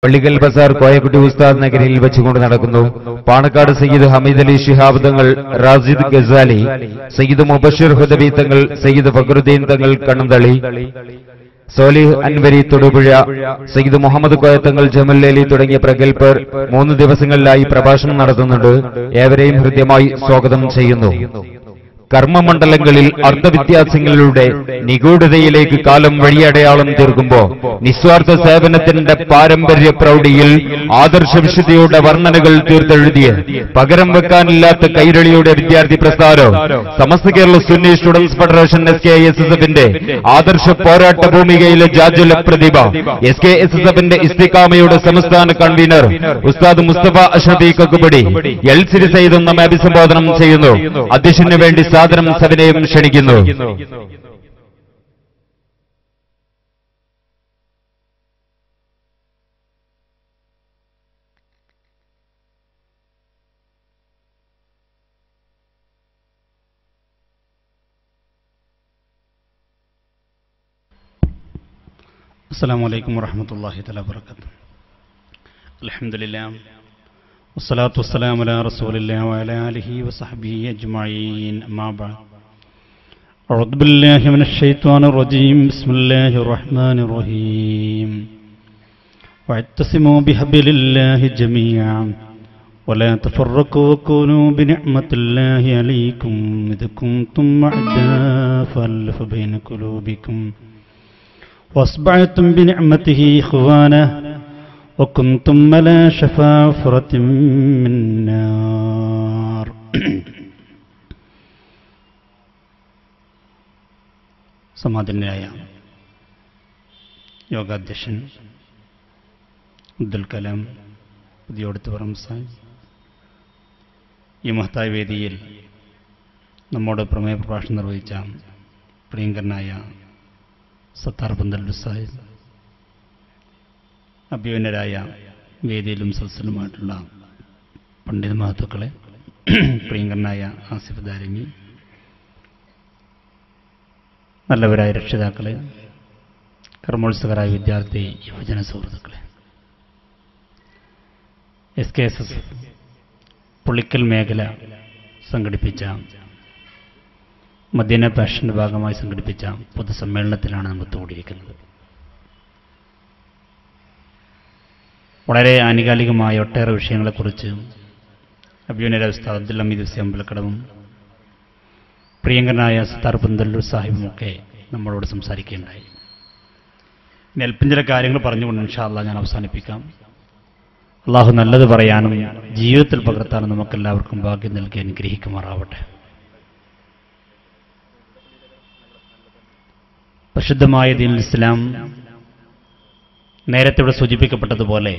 പള്ളിക്കൽ ബസാർ കോയക്കുട്ടി ഉസ്താദ് നഗരിയിൽ വെച്ചുകൊണ്ട് നടക്കുന്നു. പാണക്കാട് സയ്യിദ് ഹമീദ് അലി ശിഹാബ് തങ്ങൾ, റാസിദ് ഗസാലി, സയ്യിദ് മുബഷിർ ഹുദബി തങ്ങൾ, സയ്യിദ് ഫഖറുദ്ദീൻ തങ്ങൾ കണ്ണന്തളി, സോലിഹ് അൻവരി തൊടുപുഴ, സയ്യിദ് മുഹമ്മദ് കോയത്തങ്ങൾ, ജമൽ തുടങ്ങിയ പ്രഗത്ഭർ 3 ദിവസങ്ങളിലായി പ്രഭാഷണം നടത്തുന്നുണ്ട്. ഏവരെയും ഹൃദ്യമായി സ്വാഗതം ചെയ്യുന്നു. കർമ്മമണ്ഡലങ്ങളിൽ അർത്ഥവ്യത്യാസങ്ങളിലൂടെ നിഗൂഢതയിലേക്ക് കാലം വഴിയടയാളം തീർക്കുമ്പോൾ നിസ്വാർത്ഥ സേവനത്തിന്റെ പാരമ്പര്യ പ്രൗഢിയിൽ ആദർശവിശുദ്ധിയുടെ വർണ്ണനകൾ തീർത്തെഴുതിയ പകരം വെക്കാനില്ലാത്ത കൈരളിയുടെ വിദ്യാർത്ഥി പ്രസ്ഥാനം സമസ്ത കേരള സുന്നി സ്റ്റുഡൻസ് ഫെഡറേഷൻ SKSSFന്റെ ആദർശ പോരാട്ട ഭൂമികയിലെ ജാജ്വല പ്രതിഭ SKSSFന്റെ ഇസ്തിഖാമയുടെ സംസ്ഥാന കൺവീനർ ഉസ്താദ് മുസ്തഫ അഷ്റഫി കക്കുപടി എൽസിരി സയ്യിദ് നമ്മെ അഭിസംബോധനം ചെയ്യുന്നു. അധ്യക്ഷന് വേണ്ടി സാദരം സവിനയം ക്ഷണിക്കുന്നു. അസ്സലാമു അലൈക്കും വറഹ്മത്തുള്ളാഹി തആല വബറകാതുഹു. അൽഹംദുലില്ലാഹ് വസ്സലാത്തു വസ്സലാമു അലാ റസൂലില്ലാഹി വഅലാ ആലിഹി വസഹ്ബിഹി അജ്മഈൻ. അമ്മാ ബഅദ്. അഊദു ബില്ലാഹി മിനശ് ശൈത്വാനിർ റജീം. ബിസ്മില്ലാഹിർ റഹ്മാനിർ റഹീം. വഅത്തസിമൂ ബിഹബ്ലില്ലാഹി ജമീഅൻ വലാ തഫറഖൂ വകൂനൂ ബിനിഅ്മത്തില്ലാഹി അലൈക്കും ഇദ് കുൻതും അഅദാഅ ഫഅലഫ ബൈന ഖുലൂബിക്കും വഅസ്ബഅതും ബിനിഅ്മതിഹി ഇഖ്വാനാ وكنتم على شفا حفرة من النار. സമാധാനയായ യോഗാധ്യക്ഷൻ അബ്ദുൽ കലാം പുതിയോടുത്ത് പറമ്പാൻ ഈ മഹത്തായ വേദിയിൽ നമ്മോട് പ്രമേയ പ്രഭാഷണം നിർവഹിച്ച പ്രിയങ്കരനായ സത്താർ പന്തല്ലൂർ സാഹിബ്, അഭിമന്യരായ വേദിയിലും സദസ്സിലുമായിട്ടുള്ള പണ്ഡിത മഹത്തുക്കളെ, പ്രിയങ്കരനായ ആസിഫ് ദാരിമി, നല്ലവരായ രക്ഷിതാക്കളെ, കർമ്മോത്സുകരായ വിദ്യാർത്ഥി യുവജന സുഹൃത്തുക്കളെ, SKSS പുള്ളിക്കൽ മേഖല സംഘടിപ്പിച്ച മദീന പാഷന്റെ ഭാഗമായി സംഘടിപ്പിച്ച പൊതുസമ്മേളനത്തിലാണ് നമ്മൾ കൂടിയിരിക്കുന്നത്. വളരെ ആനുകാലികമായ ഒട്ടേറെ വിഷയങ്ങളെക്കുറിച്ച് അഭിമന്യരായ ഉസ്താദ് അബ്ദുൽ ഹമീദ് അമ്പലക്കടവും പ്രിയങ്കരനായ സത്താർ പന്തല്ലൂർ സാഹിബുമൊക്കെ നമ്മളോട് സംസാരിക്കുകയുണ്ടായി. ഇനി അല്പം ചില കാര്യങ്ങൾ പറഞ്ഞുകൊണ്ട് ഇൻഷാ അല്ലാഹ് ഞാൻ അവസാനിപ്പിക്കാം. അള്ളാഹു നല്ലത് പറയാനും ജീവിതത്തിൽ പകർത്താനും നമുക്കെല്ലാവർക്കും ഭാഗ്യം നൽകി അനുഗ്രഹിക്കുമാറാവട്ടെ. പരിശുദ്ധമായ ദീനുൽ ഇസ്ലാം നേരത്തെ ഇവിടെ സൂചിപ്പിക്കപ്പെട്ടതുപോലെ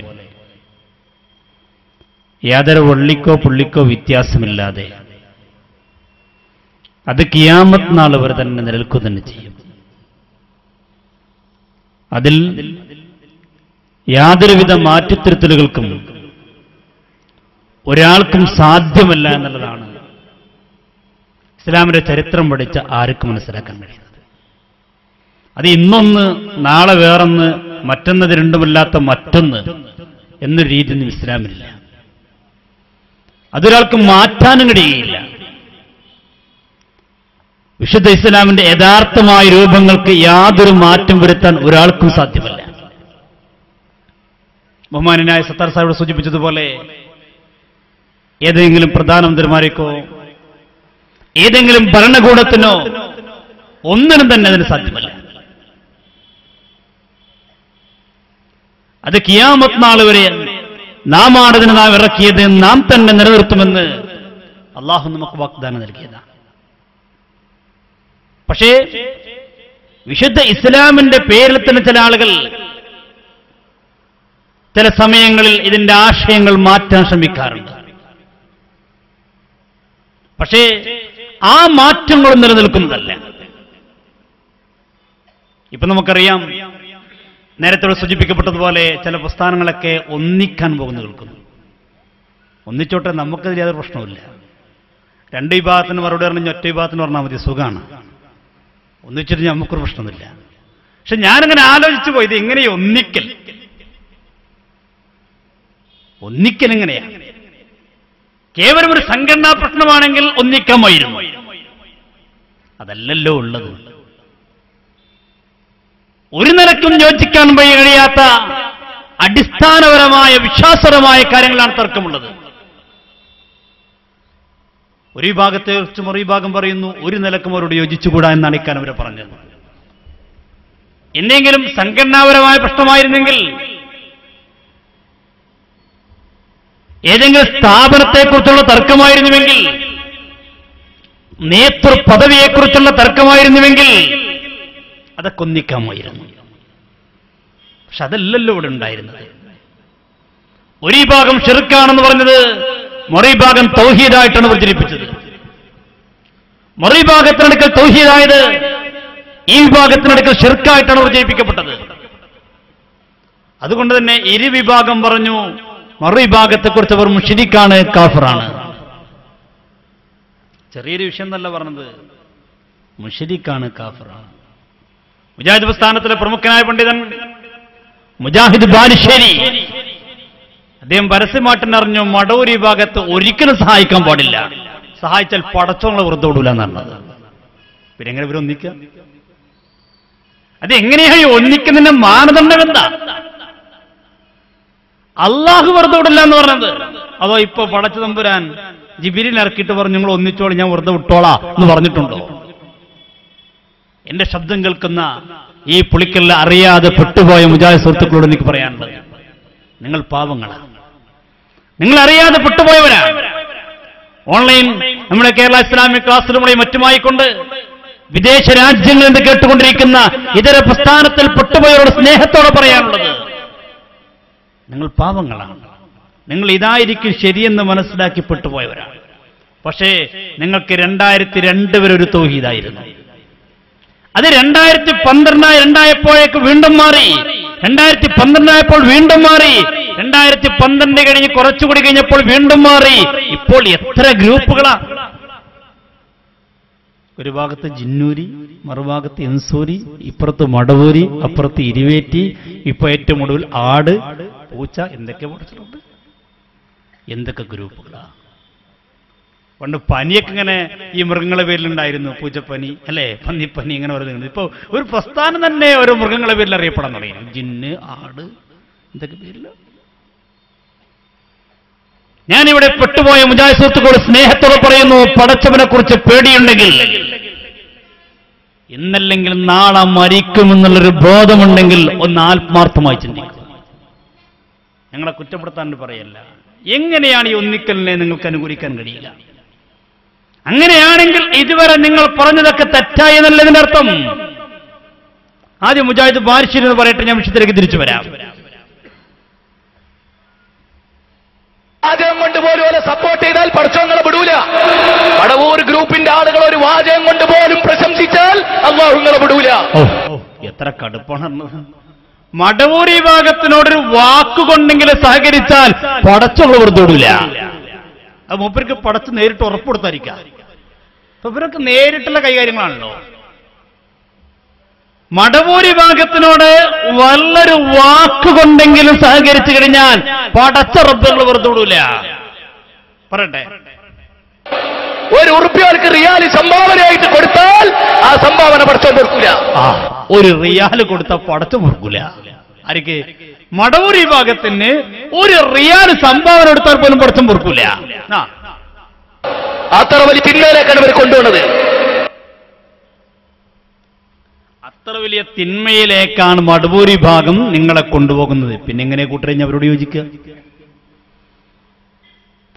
യാതൊരു വള്ളിക്കോ പുള്ളിക്കോ വ്യത്യാസമില്ലാതെ അത് ഖിയാമത്ത് നാൾ വരെ തന്നെ നിലനിൽക്കുക തന്നെ ചെയ്യും. അതിൽ യാതൊരുവിധ മാറ്റത്തിരുത്തലുകൾക്കും ഒരാൾക്കും സാധ്യമല്ല എന്നുള്ളതാണ് ഇസ്ലാമിന്റെ ചരിത്രം പഠിച്ച ആർക്കും മനസ്സിലാക്കാൻ കഴിയുന്നത്. അത് ഇന്നൊന്ന് നാളെ വേറൊന്ന് മറ്റൊന്നത് രണ്ടുമില്ലാത്ത മറ്റൊന്ന് എന്നൊരു രീതിയൊന്നും ഇസ്ലാമില്ല. അതൊരാൾക്ക് മാറ്റാനും കഴിയുകയില്ല. വിശുദ്ധ ഇസ്ലാമിന്റെ യഥാർത്ഥമായ രൂപങ്ങൾക്ക് യാതൊരു മാറ്റം വരുത്താൻ ഒരാൾക്കും സാധ്യമല്ല. ബഹുമാനനായ സത്താർ സാഹിബ് സൂചിപ്പിച്ചതുപോലെ ഏതെങ്കിലും പ്രധാനമന്ത്രിമാർക്കോ ഏതെങ്കിലും ഭരണകൂടത്തിനോ ഒന്നിനും തന്നെ അതിന് സാധ്യമല്ല. അത് ഖിയാമത്ത് നാൾ വരെ നാം ആണതിന് നാം ഇറക്കിയത് നാം തന്നെ നിലനിർത്തുമെന്ന് അള്ളാഹു നമുക്ക് വാഗ്ദാനം നൽകിയതാണ്. പക്ഷേ വിശുദ്ധ ഇസ്ലാമിന്റെ പേരിൽ തന്നെ ചില ആളുകൾ ചില സമയങ്ങളിൽ ഇതിന്റെ ആശയങ്ങൾ മാറ്റാൻ ശ്രമിക്കാറുണ്ട്. പക്ഷേ ആ മാറ്റങ്ങളും നിലനിൽക്കുന്നതല്ല. ഇപ്പൊ നമുക്കറിയാം, നേരത്തെ സൂചിപ്പിക്കപ്പെട്ടതുപോലെ ചില പ്രസ്ഥാനങ്ങളൊക്കെ ഒന്നിക്കാൻ പോകുന്നു കേൾക്കുന്നു. ഒന്നിച്ചോട്ടെ, നമുക്കതിൽ യാതൊരു പ്രശ്നവുമില്ല. രണ്ട് വിഭാഗത്തിന് മറുപടി പറഞ്ഞ് ഒറ്റ വിഭാഗത്തിന് പറഞ്ഞാൽ മതി, സുഖമാണ്. ഒന്നിച്ചിട്ട് നമുക്കൊരു പ്രശ്നമൊന്നുമില്ല. പക്ഷെ ഞാനിങ്ങനെ ആലോചിച്ചു പോയത് എങ്ങനെ ഒന്നിക്കൽ ഒന്നിക്കലെങ്ങനെയാണ്? കേവലം ഒരു സംഘടനാ പ്രശ്നമാണെങ്കിൽ ഒന്നിക്കാമായിരുന്നു. അതല്ലല്ലോ ഉള്ളത്. ഒരു നിലക്കും യോജിക്കാൻ കഴിയാത്ത അടിസ്ഥാനപരമായ വിശ്വാസപരമായ കാര്യങ്ങളാണ് തർക്കമുള്ളത്. ഒരു വിഭാഗത്തെ കുറിച്ച് മറുവിഭാഗം പറയുന്നു, ഒരു നിലക്കും അവരോട് യോജിച്ചുകൂടാ എന്നാണ് ഇക്കാലം അവരെ പറഞ്ഞത്. എന്തെങ്കിലും സംഘടനാപരമായ പ്രശ്നമായിരുന്നെങ്കിൽ, ഏതെങ്കിലും സ്ഥാപനത്തെക്കുറിച്ചുള്ള തർക്കമായിരുന്നുവെങ്കിൽ, നേതൃപദവിയെക്കുറിച്ചുള്ള തർക്കമായിരുന്നുവെങ്കിൽ അതൊക്കെ ഒന്നിക്കാമായിരുന്നു. പക്ഷെ അതല്ലല്ലോ ഇവിടെ ഉണ്ടായിരുന്നത്. ഒരു വിഭാഗം ഷിർക്കാണെന്ന് പറഞ്ഞത് മറുവിഭാഗം തൗഹീദായിട്ടാണ് പ്രചരിപ്പിച്ചത്. മറുവിഭാഗത്തിനടുക്കൽ തൗഹീദായത് ഈ വിഭാഗത്തിനടുക്കൽ ഷിർക്കായിട്ടാണ് പ്രചരിപ്പിക്കപ്പെട്ടത്. അതുകൊണ്ട് തന്നെ ഇരുവിഭാഗം പറഞ്ഞു മറുവിഭാഗത്തെക്കുറിച്ച് അവർ മുശ്രിക്കാണ്, കാഫിറാണ്. ചെറിയൊരു വിഷയം എന്നല്ല പറഞ്ഞത്, മുശ്രിക്കാണ്, കാഫിറാണ്. മുജാഹിദ് പ്രസ്ഥാനത്തിലെ പ്രമുഖനായ പണ്ഡിതൻ മുജാഹിദ് ബാലുശ്ശേരി, അദ്ദേഹം പരസ്യമായിട്ടെന്നറിഞ്ഞു മടവൂർ വിഭാഗത്ത് ഒരിക്കലും സഹായിക്കാൻ പാടില്ല, സഹായിച്ചാൽ പടച്ചോങ്ങളെ വെറുതെ എന്നാണ്. പിന്നെ എങ്ങനെ ഇവർ ഒന്നിക്കുക? അതെങ്ങനെയാണ് ഒന്നിക്കുന്നതിന്റെ മാനദണ്ഡം എന്താ? അള്ളാഹു വെറുതെ വിടില്ല എന്ന് പറഞ്ഞത്, അതോ ഇപ്പൊ പടച്ചു തമ്പുരാൻ ജിബിരിൽ ഇറക്കിയിട്ട് പറഞ്ഞു നിങ്ങൾ ഒന്നിച്ചോളി, ഞാൻ വെറുതെ വിട്ടോളാ എന്ന് പറഞ്ഞിട്ടുണ്ടോ? എന്റെ ശബ്ദം കേൾക്കുന്ന ഈ പുളിക്കല്ല അറിയാതെ പെട്ടുപോയ മുജാഹിദ് സുഹൃത്തുക്കളോട് എനിക്ക് പറയാനുള്ളത്, നിങ്ങൾ പാവങ്ങളാണ്, നിങ്ങൾ അറിയാതെ പെട്ടുപോയവരാണ്. ഓൺലൈൻ നമ്മുടെ കേരള ഇസ്ലാമിക് ക്ലാസ് റൂമുകളെയും മറ്റുമായിക്കൊണ്ട് വിദേശ രാജ്യങ്ങളിൽ നിന്ന് കേട്ടുകൊണ്ടിരിക്കുന്ന ഇതര പ്രസ്ഥാനത്തിൽ പെട്ടുപോയവരോട് സ്നേഹത്തോടെ പറയാനുള്ളത്, നിങ്ങൾ പാവങ്ങളാണ്, നിങ്ങൾ ഇതായിരിക്കും ശരിയെന്ന് മനസ്സിലാക്കി പെട്ടുപോയവരാണ്. പക്ഷേ നിങ്ങൾക്ക് 2002 വരെ ഒരു തൗഹീദായിരുന്നു. അത് 2012 വീണ്ടും മാറി, 2012 വീണ്ടും മാറി, 2012 കഴിഞ്ഞ് കുറച്ചുകൂടി കഴിഞ്ഞപ്പോൾ വീണ്ടും മാറി. ഇപ്പോൾ എത്ര ഗ്രൂപ്പുകളാണ്? ഒരു ഭാഗത്ത് ജിന്നൂരി, മറുഭാഗത്ത് എൻസൂരി, ഇപ്പുറത്ത് മടവൂരി, അപ്പുറത്ത് ഇരുവേറ്റി, ഇപ്പൊ ഏറ്റവും ഒടുവിൽ ആട്, പൂച്ച, എന്തൊക്കെ പഠിച്ചിട്ടുണ്ട്, എന്തൊക്കെ ഗ്രൂപ്പുകളാ. പണ്ട് പനിയൊക്കെ ഇങ്ങനെ ഈ മൃഗങ്ങളെ പേരിലുണ്ടായിരുന്നു, പൂച്ചപ്പനി അല്ലെ, പന്നിപ്പനി, ഇങ്ങനെ പറയുന്നത്. ഇപ്പൊ ഒരു പ്രസ്ഥാനം തന്നെ ഓരോ മൃഗങ്ങളെ പേരിൽ അറിയപ്പെടാൻ തുടങ്ങി, ജിന്ന്, ആട്, എന്തൊക്കെ പേരില്. ഞാനിവിടെ പെട്ടുപോയ മുജാഹിദ് സുഹൃത്തുക്കളോട് സ്നേഹത്തോടെ പറയുന്നു, പടച്ചവനെ കുറിച്ച് പേടിയുണ്ടെങ്കിൽ, ഇന്നല്ലെങ്കിൽ നാളെ മരിക്കുമെന്നുള്ളൊരു ബോധമുണ്ടെങ്കിൽ ഒന്ന് ആത്മാർത്ഥമായി ചിന്തിക്കും. ഞങ്ങളെ കുറ്റപ്പെടുത്താൻ പറയല്ല. എങ്ങനെയാണ് ഈ ഒന്നിക്കലിനെ നിങ്ങൾക്ക് അനുകൂലിക്കാൻ കഴിയില്ല? അങ്ങനെയാണെങ്കിൽ ഇതുവരെ നിങ്ങൾ പറഞ്ഞതൊക്കെ തെറ്റായി എന്നല്ലതിന്റെ അർത്ഥം. ആദ്യം മുജാഹിദ് ബാലുശ്ശേരി എന്ന് പറയട്ടെ, ഞാൻ വിഷയത്തിലേക്ക് തിരിച്ചു വരാം. വാചകം കൊണ്ട് പോലും ഓലെ സപ്പോർട്ട് ചെയ്താൽ പടച്ചോങ്ങളെ വിടൂല. മടവൂർ ഗ്രൂപ്പിന്റെ ആളുകൾ ഒരു വാചകം കൊണ്ട് പോലും പ്രശംസിച്ചാൽ അല്ലാഹു നിങ്ങളെ വിടൂല. എത്ര കടുപ്പാണ്! മടവൂർ വിഭാഗത്തിനോടൊരു വാക്കുകൊണ്ടെങ്കിലും സഹകരിച്ചാൽ പടച്ചോളെ വെറുതെ വിടൂല. അത് മൂപ്പർക്ക് പടച്ച് നേരിട്ട് ഉറപ്പ് കൊടുത്തായിരിക്കാം. അപ്പൊ ഇവരൊക്കെ നേരിട്ടുള്ള കൈകാര്യങ്ങളാണല്ലോ. മടവൂർ വിഭാഗത്തിനോട് വല്ലൊരു വാക്കുകൊണ്ടെങ്കിലും സഹകരിച്ചു കഴിഞ്ഞാൽ പടച്ച റബ്ബുകൾ വെറുതെ വിടൂല. പറയട്ടെ, ഒരു ഉറുപ്പ്യക്ക് റിയാൽ സംഭാവനയായിട്ട് കൊടുത്താൽ ആ സംഭാവന പടച്ചോൻ കൊടുക്കൂല. ഒരു റിയാൽ കൊടുത്ത പടച്ചോൻ കൊടുക്കൂല. ആർക്ക്? മടവൂർ വിഭാഗത്തിന് ഒരു റിയാൽ സംഭാവന കൊടുത്താൽ പോലും പടച്ചോൻ കൊടുക്കൂല. അത്ര വലിയ തിന്മയിലേക്കാണ് ഇവർ കൊണ്ടുവന്നത്. അത്ര വലിയ തിന്മയിലേക്കാണ് മടവൂർ വിഭാഗം നിങ്ങളെ കൊണ്ടുപോകുന്നത്. പിന്നെ എങ്ങനെ കൂട്ടരെ അവരോട് യോജിക്കുക?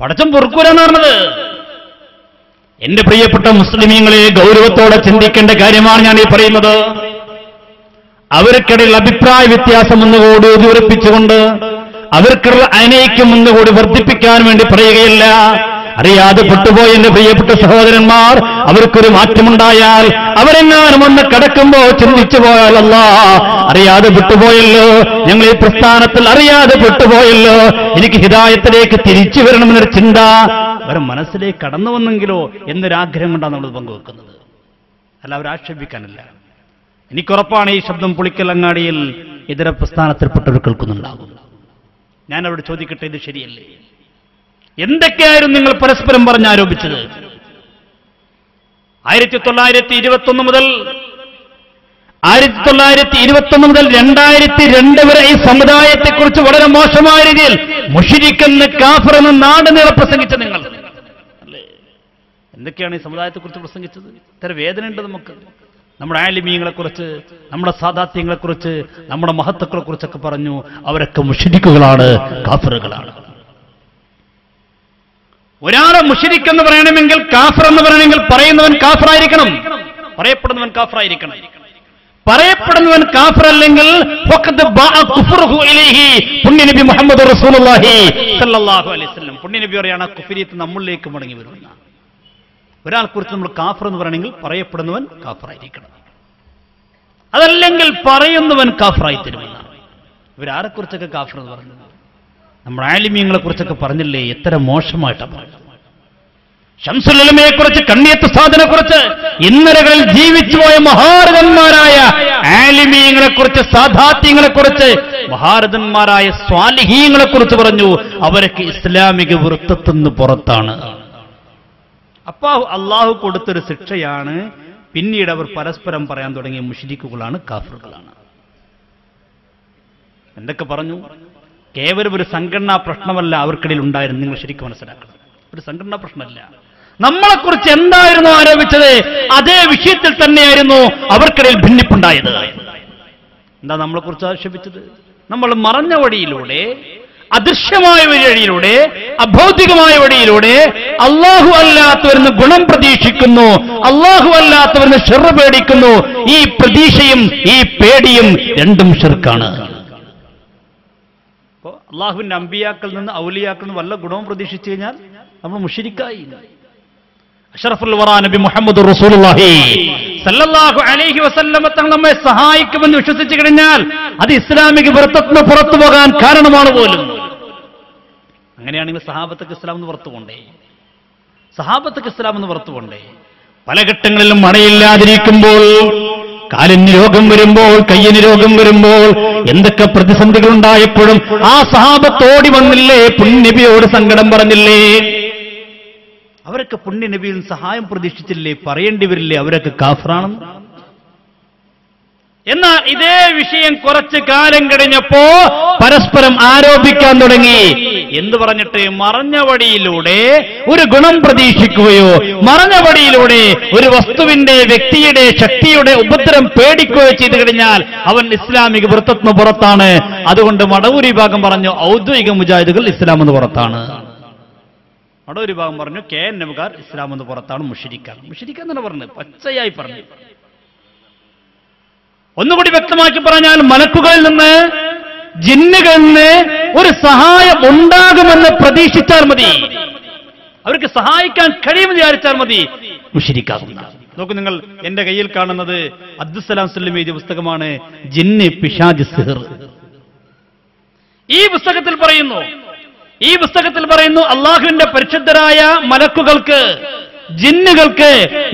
പടച്ചോൻ പൊറുക്കൂല എന്ന് പറഞ്ഞത്. എന്റെ പ്രിയപ്പെട്ട മുസ്ലിമീങ്ങളെ, ഗൗരവത്തോടെ ചിന്തിക്കേണ്ട കാര്യമാണ് ഞാൻ ഈ പറയുന്നത്. അവർക്കിടയിൽ അഭിപ്രായ വ്യത്യാസം ഒന്നുകൂടി ഉറപ്പിച്ചുകൊണ്ട് അവർക്കുള്ള അനൈക്യം ഒന്നുകൂടി വർദ്ധിപ്പിക്കാൻ വേണ്ടി പറയുകയില്ല. അറിയാതെ പെട്ടുപോയ എന്റെ പ്രിയപ്പെട്ട സഹോദരന്മാർ, അവർക്കൊരു മാറ്റമുണ്ടായാൽ, അവരെങ്ങാനും ഒന്ന് കടക്കുമ്പോ ചിന്തിച്ചു പോയാൽ, അല്ലാ അറിയാതെ പെട്ടുപോയല്ലോ, ഞങ്ങൾ ഈ പ്രസ്ഥാനത്തിൽ അറിയാതെ പെട്ടുപോയല്ലോ, എനിക്ക് ഹിദായത്തിലേക്ക് തിരിച്ചു വരണമെന്നൊരു ചിന്ത അവരെ മനസ്സിലേക്ക് കടന്നു വന്നെങ്കിലോ എന്നൊരാഗ്രഹം കൊണ്ടാണ് നമ്മൾ പങ്കുവെക്കുന്നത്. അല്ല, അവരാക്ഷേപിക്കാനല്ല. എനിക്കുറപ്പാണ് ഈ ശബ്ദം പുളിക്കലങ്ങാടിയിൽ ഇതര പ്രസ്ഥാനത്തിൽപ്പെട്ടവർ കേൾക്കുന്നുണ്ടാകും. ഞാൻ അവിടെ ചോദിക്കട്ടെ, ഇത് ശരിയല്ലേ? എന്തൊക്കെയായിരുന്നു നിങ്ങൾ പരസ്പരം പറഞ്ഞാരോപിച്ചത്? 1921 മുതൽ 2002 വരെ ഈ സമുദായത്തെക്കുറിച്ച് വളരെ മോശമായ രീതിയിൽ മുശ്രിക്കെന്ന് കാഫിർ എന്ന് നാട് നീളെ പ്രസംഗിച്ച നിങ്ങൾ അല്ലേ? എന്തൊക്കെയാണ് ഈ സമുദായത്തെക്കുറിച്ച് പ്രസംഗിച്ചത്? ഇത്ര വേദനയുണ്ട് നമുക്ക്. നമ്മുടെ ആലിമീങ്ങളെക്കുറിച്ച്, നമ്മുടെ സാദാത്യങ്ങളെക്കുറിച്ച്, നമ്മുടെ മഹത്തുക്കളെക്കുറിച്ചൊക്കെ പറഞ്ഞു. അവരൊക്കെ മുശ്രിക്കുകളാണ്, കാഫിറുകളാണ്. ഒരാളെ മുശ്രിക്ക് എന്ന് പറയണമെങ്കിൽ, കാഫിർ എന്ന് പറയണമെങ്കിൽ പറയുന്നവൻ കാഫിറായിരിക്കണം, പറയപ്പെടുന്നവൻ കാഫിറായിരിക്കണം. പറയപ്പെടുന്നവൻ കാഫിർ അല്ലെങ്കിൽ പുണ്യനബി മുഹമ്മദ് റസൂലുള്ളാഹി സ്വല്ലല്ലാഹു അലൈഹി വസല്ലം, പുണ്യനബി പറയാണ് കുഫരിയത്ത് നമ്മളിലേക്ക് മടങ്ങി വരുന്ന ഒരാളെക്കുറിച്ച് നമ്മൾ കാഫിർ എന്ന് പറയണമെങ്കിൽ പറയപ്പെടുന്നവൻ കാഫിറായിരിക്കണം, അതല്ലെങ്കിൽ പറയുന്നവൻ കാഫിറായി തരുമെന്നാണ്. ഇവരാരെക്കുറിച്ചൊക്കെ കാഫിർ എന്ന് പറഞ്ഞത്? നമ്മുടെ ആലിമീങ്ങളെ കുറിച്ചൊക്കെ പറഞ്ഞില്ലേ? എത്ര മോശമായിട്ടാണ് പറഞ്ഞത്. ശംസുൽ ഉലമയെക്കുറിച്ച്, കണ്ണിയത്ത് ഉസ്താദിനെ കുറിച്ച്, ഇന്നലകളിൽ ജീവിച്ചുപോയ മഹാരഥന്മാരായ ആലിമീങ്ങളെ കുറിച്ച്, സാദാത്യങ്ങളെ കുറിച്ച്, മഹാരഥന്മാരായ സ്വാലിഹീങ്ങളെ കുറിച്ച് പറഞ്ഞു. അവരൊക്കെ ഇസ്ലാമിക വൃത്തത്തിന്ന് പുറത്താണ്. അപ്പൊ അള്ളാഹു കൊടുത്തൊരു ശിക്ഷയാണ്. പിന്നീട് അവർ പരസ്പരം പറയാൻ തുടങ്ങിയ മുശ്രിക്കുകളാണ്, കാഫിറുകളാണ്. എന്തൊക്കെ പറഞ്ഞു? കേവലം ഒരു സംഘടനാ പ്രശ്നമല്ല അവർക്കിടയിൽ ഉണ്ടായിരുന്നു. നിങ്ങൾ ശരിക്കും മനസ്സിലാക്കണം, ഒരു സംഘടനാ പ്രശ്നമല്ല. നമ്മളെക്കുറിച്ച് എന്തായിരുന്നു ആരോപിച്ചത്, അതേ വിഷയത്തിൽ തന്നെയായിരുന്നു അവർക്കിടയിൽ ഭിന്നിപ്പുണ്ടായത്. എന്താ നമ്മളെക്കുറിച്ച് ആക്ഷേപിച്ചത്? നമ്മൾ മറഞ്ഞ വഴിയിലൂടെ, അദൃശ്യമായ വഴിയിലൂടെ, അഭൗതികമായ വഴിയിലൂടെ അള്ളാഹു അല്ലാത്തവരിന്ന് ഗുണം പ്രതീക്ഷിക്കുന്നു, അള്ളാഹു അല്ലാത്തവരിന്ന് ശിർ പേടിക്കുന്നു. ഈ പ്രതീക്ഷയും ഈ പേടിയും രണ്ടും ശിർക്കാണ്. അപ്പോൾ അള്ളാഹുവിന്റെ അമ്പിയാക്കളിൽ നിന്ന്, ഔലിയാക്കളിൽ നിന്ന് വല്ല ഗുണവും പ്രതീക്ഷിച്ചു കഴിഞ്ഞാൽ നമ്മൾ മുശ്രിക്കായി. അഷ്റഫുൽ വറാ നബി മുഹമ്മദ് റസൂലുള്ളാഹി സല്ലല്ലാഹു അലൈഹി വസല്ലമ തങ്ങൾ നമ്മെ സഹായിക്കുമെന്ന് വിശ്വസിച്ചു കഴിഞ്ഞാൽ അത് ഇസ്ലാമിക വൃത്തത്തിന് പുറത്തു പോകാൻ കാരണമാണ് പോലും. അങ്ങനെയാണെങ്കിൽ സഹാബത്തുക്ക് ഇസ്ലാം എന്ന് പുറത്തു കൊണ്ടേ, സഹാബത്തുക്ക് ഇസ്ലാം എന്ന് പുറത്തു കൊണ്ടേ. പല ഘട്ടങ്ങളിലും മഴയില്ലാതിരിക്കുമ്പോൾ, കാലിന് രോഗം വരുമ്പോൾ, കയ്യിന് രോഗം വരുമ്പോൾ, എന്തൊക്കെ പ്രതിസന്ധികൾ ഉണ്ടായപ്പോഴും ആ സഹാബത്തോടി വന്നില്ലേ? പുണ്യനബിയോട് സങ്കടം പറഞ്ഞില്ലേ? അവരൊക്കെ പുണ്യനബിയിൽ സഹായം പ്രതീക്ഷിച്ചില്ലേ? പറയേണ്ടി വരില്ലേ അവരൊക്കെ കാഫിറാണെന്ന്? എന്നാൽ ഇതേ വിഷയം കുറച്ചു കാലം കഴിഞ്ഞപ്പോ പരസ്പരം ആരോപിക്കാൻ തുടങ്ങി. എന്ത് പറഞ്ഞിട്ട്? മറഞ്ഞ വഴിയിലൂടെ ഒരു ഗുണം പ്രതീക്ഷിക്കുകയോ, മറഞ്ഞ വഴിയിലൂടെ ഒരു വസ്തുവിന്റെ, വ്യക്തിയുടെ, ശക്തിയുടെ ഉപദ്രവം പേടിക്കുകയോ ചെയ്തു കഴിഞ്ഞാൽ അവൻ ഇസ്ലാമിക വൃത്തത്തിന് പുറത്താണ്. അതുകൊണ്ട് മടവൂർ വിഭാഗം പറഞ്ഞു ഔദ്യോഗിക മുജാഹിദുകൾ ഇസ്ലാം എന്ന് പുറത്താണ്. മടവൂർ വിഭാഗം പറഞ്ഞു KNMകാർ ഇസ്ലാം എന്ന് പുറത്താണ്, മുശ്രിക്കാണ്. മുശ്രിക്ക് എന്നാണ് പറഞ്ഞത്, പച്ചയായി പറഞ്ഞു. ഒന്നുകൂടി വ്യക്തമാക്കി പറഞ്ഞാൽ, മലക്കുകളിൽ നിന്ന്, ജിന്നുകളിൽ നിന്ന് ഒരു സഹായം ഉണ്ടാകുമെന്ന് പ്രതീക്ഷിച്ചാൽ മതി, അവർക്ക് സഹായിക്കാൻ കഴിയുമെന്ന് വിചാരിച്ചാൽ മതി, മുശ്രിക്കാകുന്ന. നോക്കൂ നിങ്ങൾ, എന്റെ കയ്യിൽ കാണുന്നത് അബ്ദുസ്സലാം സല്ലം എഴുതിയ പുസ്തകമാണ് ജിന്ന് പിശാച് സിഹർ. ഈ പുസ്തകത്തിൽ പറയുന്നു അള്ളാഹുവിന്റെ പരിശുദ്ധരായ മലക്കുകൾക്ക്, ജിന്നുകൾക്ക്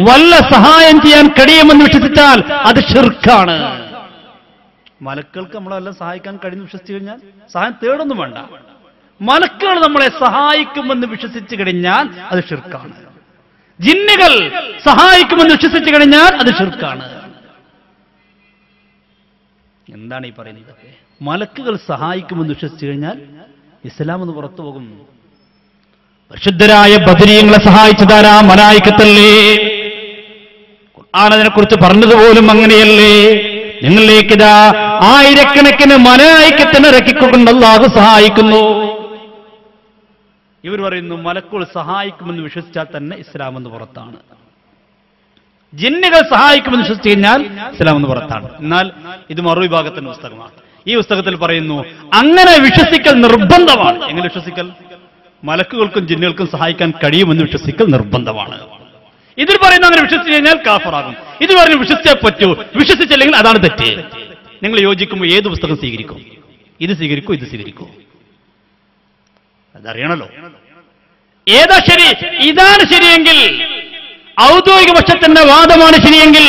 വല്ല സഹായം ചെയ്യാൻ കഴിയുമെന്ന് വിശ്വസിച്ചാൽ അത് ശിർക്കാണ്. മലക്കുകൾക്ക് നമ്മളെല്ലാം സഹായിക്കാൻ കഴിയുമെന്ന് വിശ്വസിച്ചു കഴിഞ്ഞാൽ സഹായം തേടൊന്നും വേണ്ട. മലക്കുകൾ നമ്മളെ സഹായിക്കുമെന്ന് വിശ്വസിച്ചു കഴിഞ്ഞാൽ അത് ശിർക്കാണ്. ജിന്നുകൾ സഹായിക്കുമെന്ന് വിശ്വസിച്ചു കഴിഞ്ഞാൽ അത് ശിർക്കാണ്. എന്താണ് ഈ പറയുന്നത്? മലക്കുകൾ സഹായിക്കുമെന്ന് വിശ്വസിച്ചു കഴിഞ്ഞാൽ ഇസ്ലാം എന്ന് പുറത്തു പോകും. പരിശുദ്ധരായ ബദരീങ്ങളെ സഹായിച്ചതാരാ? മലായിക്കത്തല്ലേ? ഖുർആൻ അതിനെക്കുറിച്ച് പറഞ്ഞതുപോലും അങ്ങനെയല്ലേ? നിങ്ങളിലേക്കിതാ ആയിരക്കണക്കിന് മലായിക്കത്തിനെ ഇറക്കിക്കൊണ്ട് അല്ലാഹു സഹായിക്കുന്നു. ഇവർ പറയുന്നു മലക്കുകൾ സഹായിക്കുമെന്ന് വിശ്വസിച്ചാൽ തന്നെ ഇസ്ലാം എന്ന് പുറത്താണ്. ജിന്നുകൾ സഹായിക്കുമെന്ന് വിശ്വസിച്ചു കഴിഞ്ഞാൽ ഇസ്ലാം എന്ന് പുറത്താണ്. എന്നാൽ ഇത് മറുവിഭാഗത്തിന്റെ പുസ്തകമാണ്. ഈ പുസ്തകത്തിൽ പറയുന്നു അങ്ങനെ വിശ്വസിക്കൽ നിർബന്ധമാണ്. എങ്ങനെ വിശ്വസിക്കൽ? മലക്കുകൾക്കും ജിന്നുകൾക്കും സഹായിക്കാൻ കഴിയുമെന്ന് വിശ്വസിക്കൽ നിർബന്ധമാണ്. ഇതിൽ പറയുന്ന അങ്ങനെ വിശ്വസിച്ചു കഴിഞ്ഞാൽ കാഫിറാകും. ഇത് പറയുന്നത് വിശ്വസിച്ചേ പറ്റൂ, വിശ്വസിച്ചില്ലെങ്കിൽ അതാണ് തെറ്റ്. നിങ്ങൾ യോജിക്കുമ്പോൾ ഏത് പുസ്തകം സ്വീകരിക്കും? ഇത് സ്വീകരിക്കൂ, ഇത് സ്വീകരിക്കൂ? അതറിയണല്ലോ. ഏതാ ശരി? ഇതാണ് ശരിയെങ്കിൽ, ഔദ്യോഗിക പക്ഷത്തിന്റെ വാദമാണ് ശരിയെങ്കിൽ,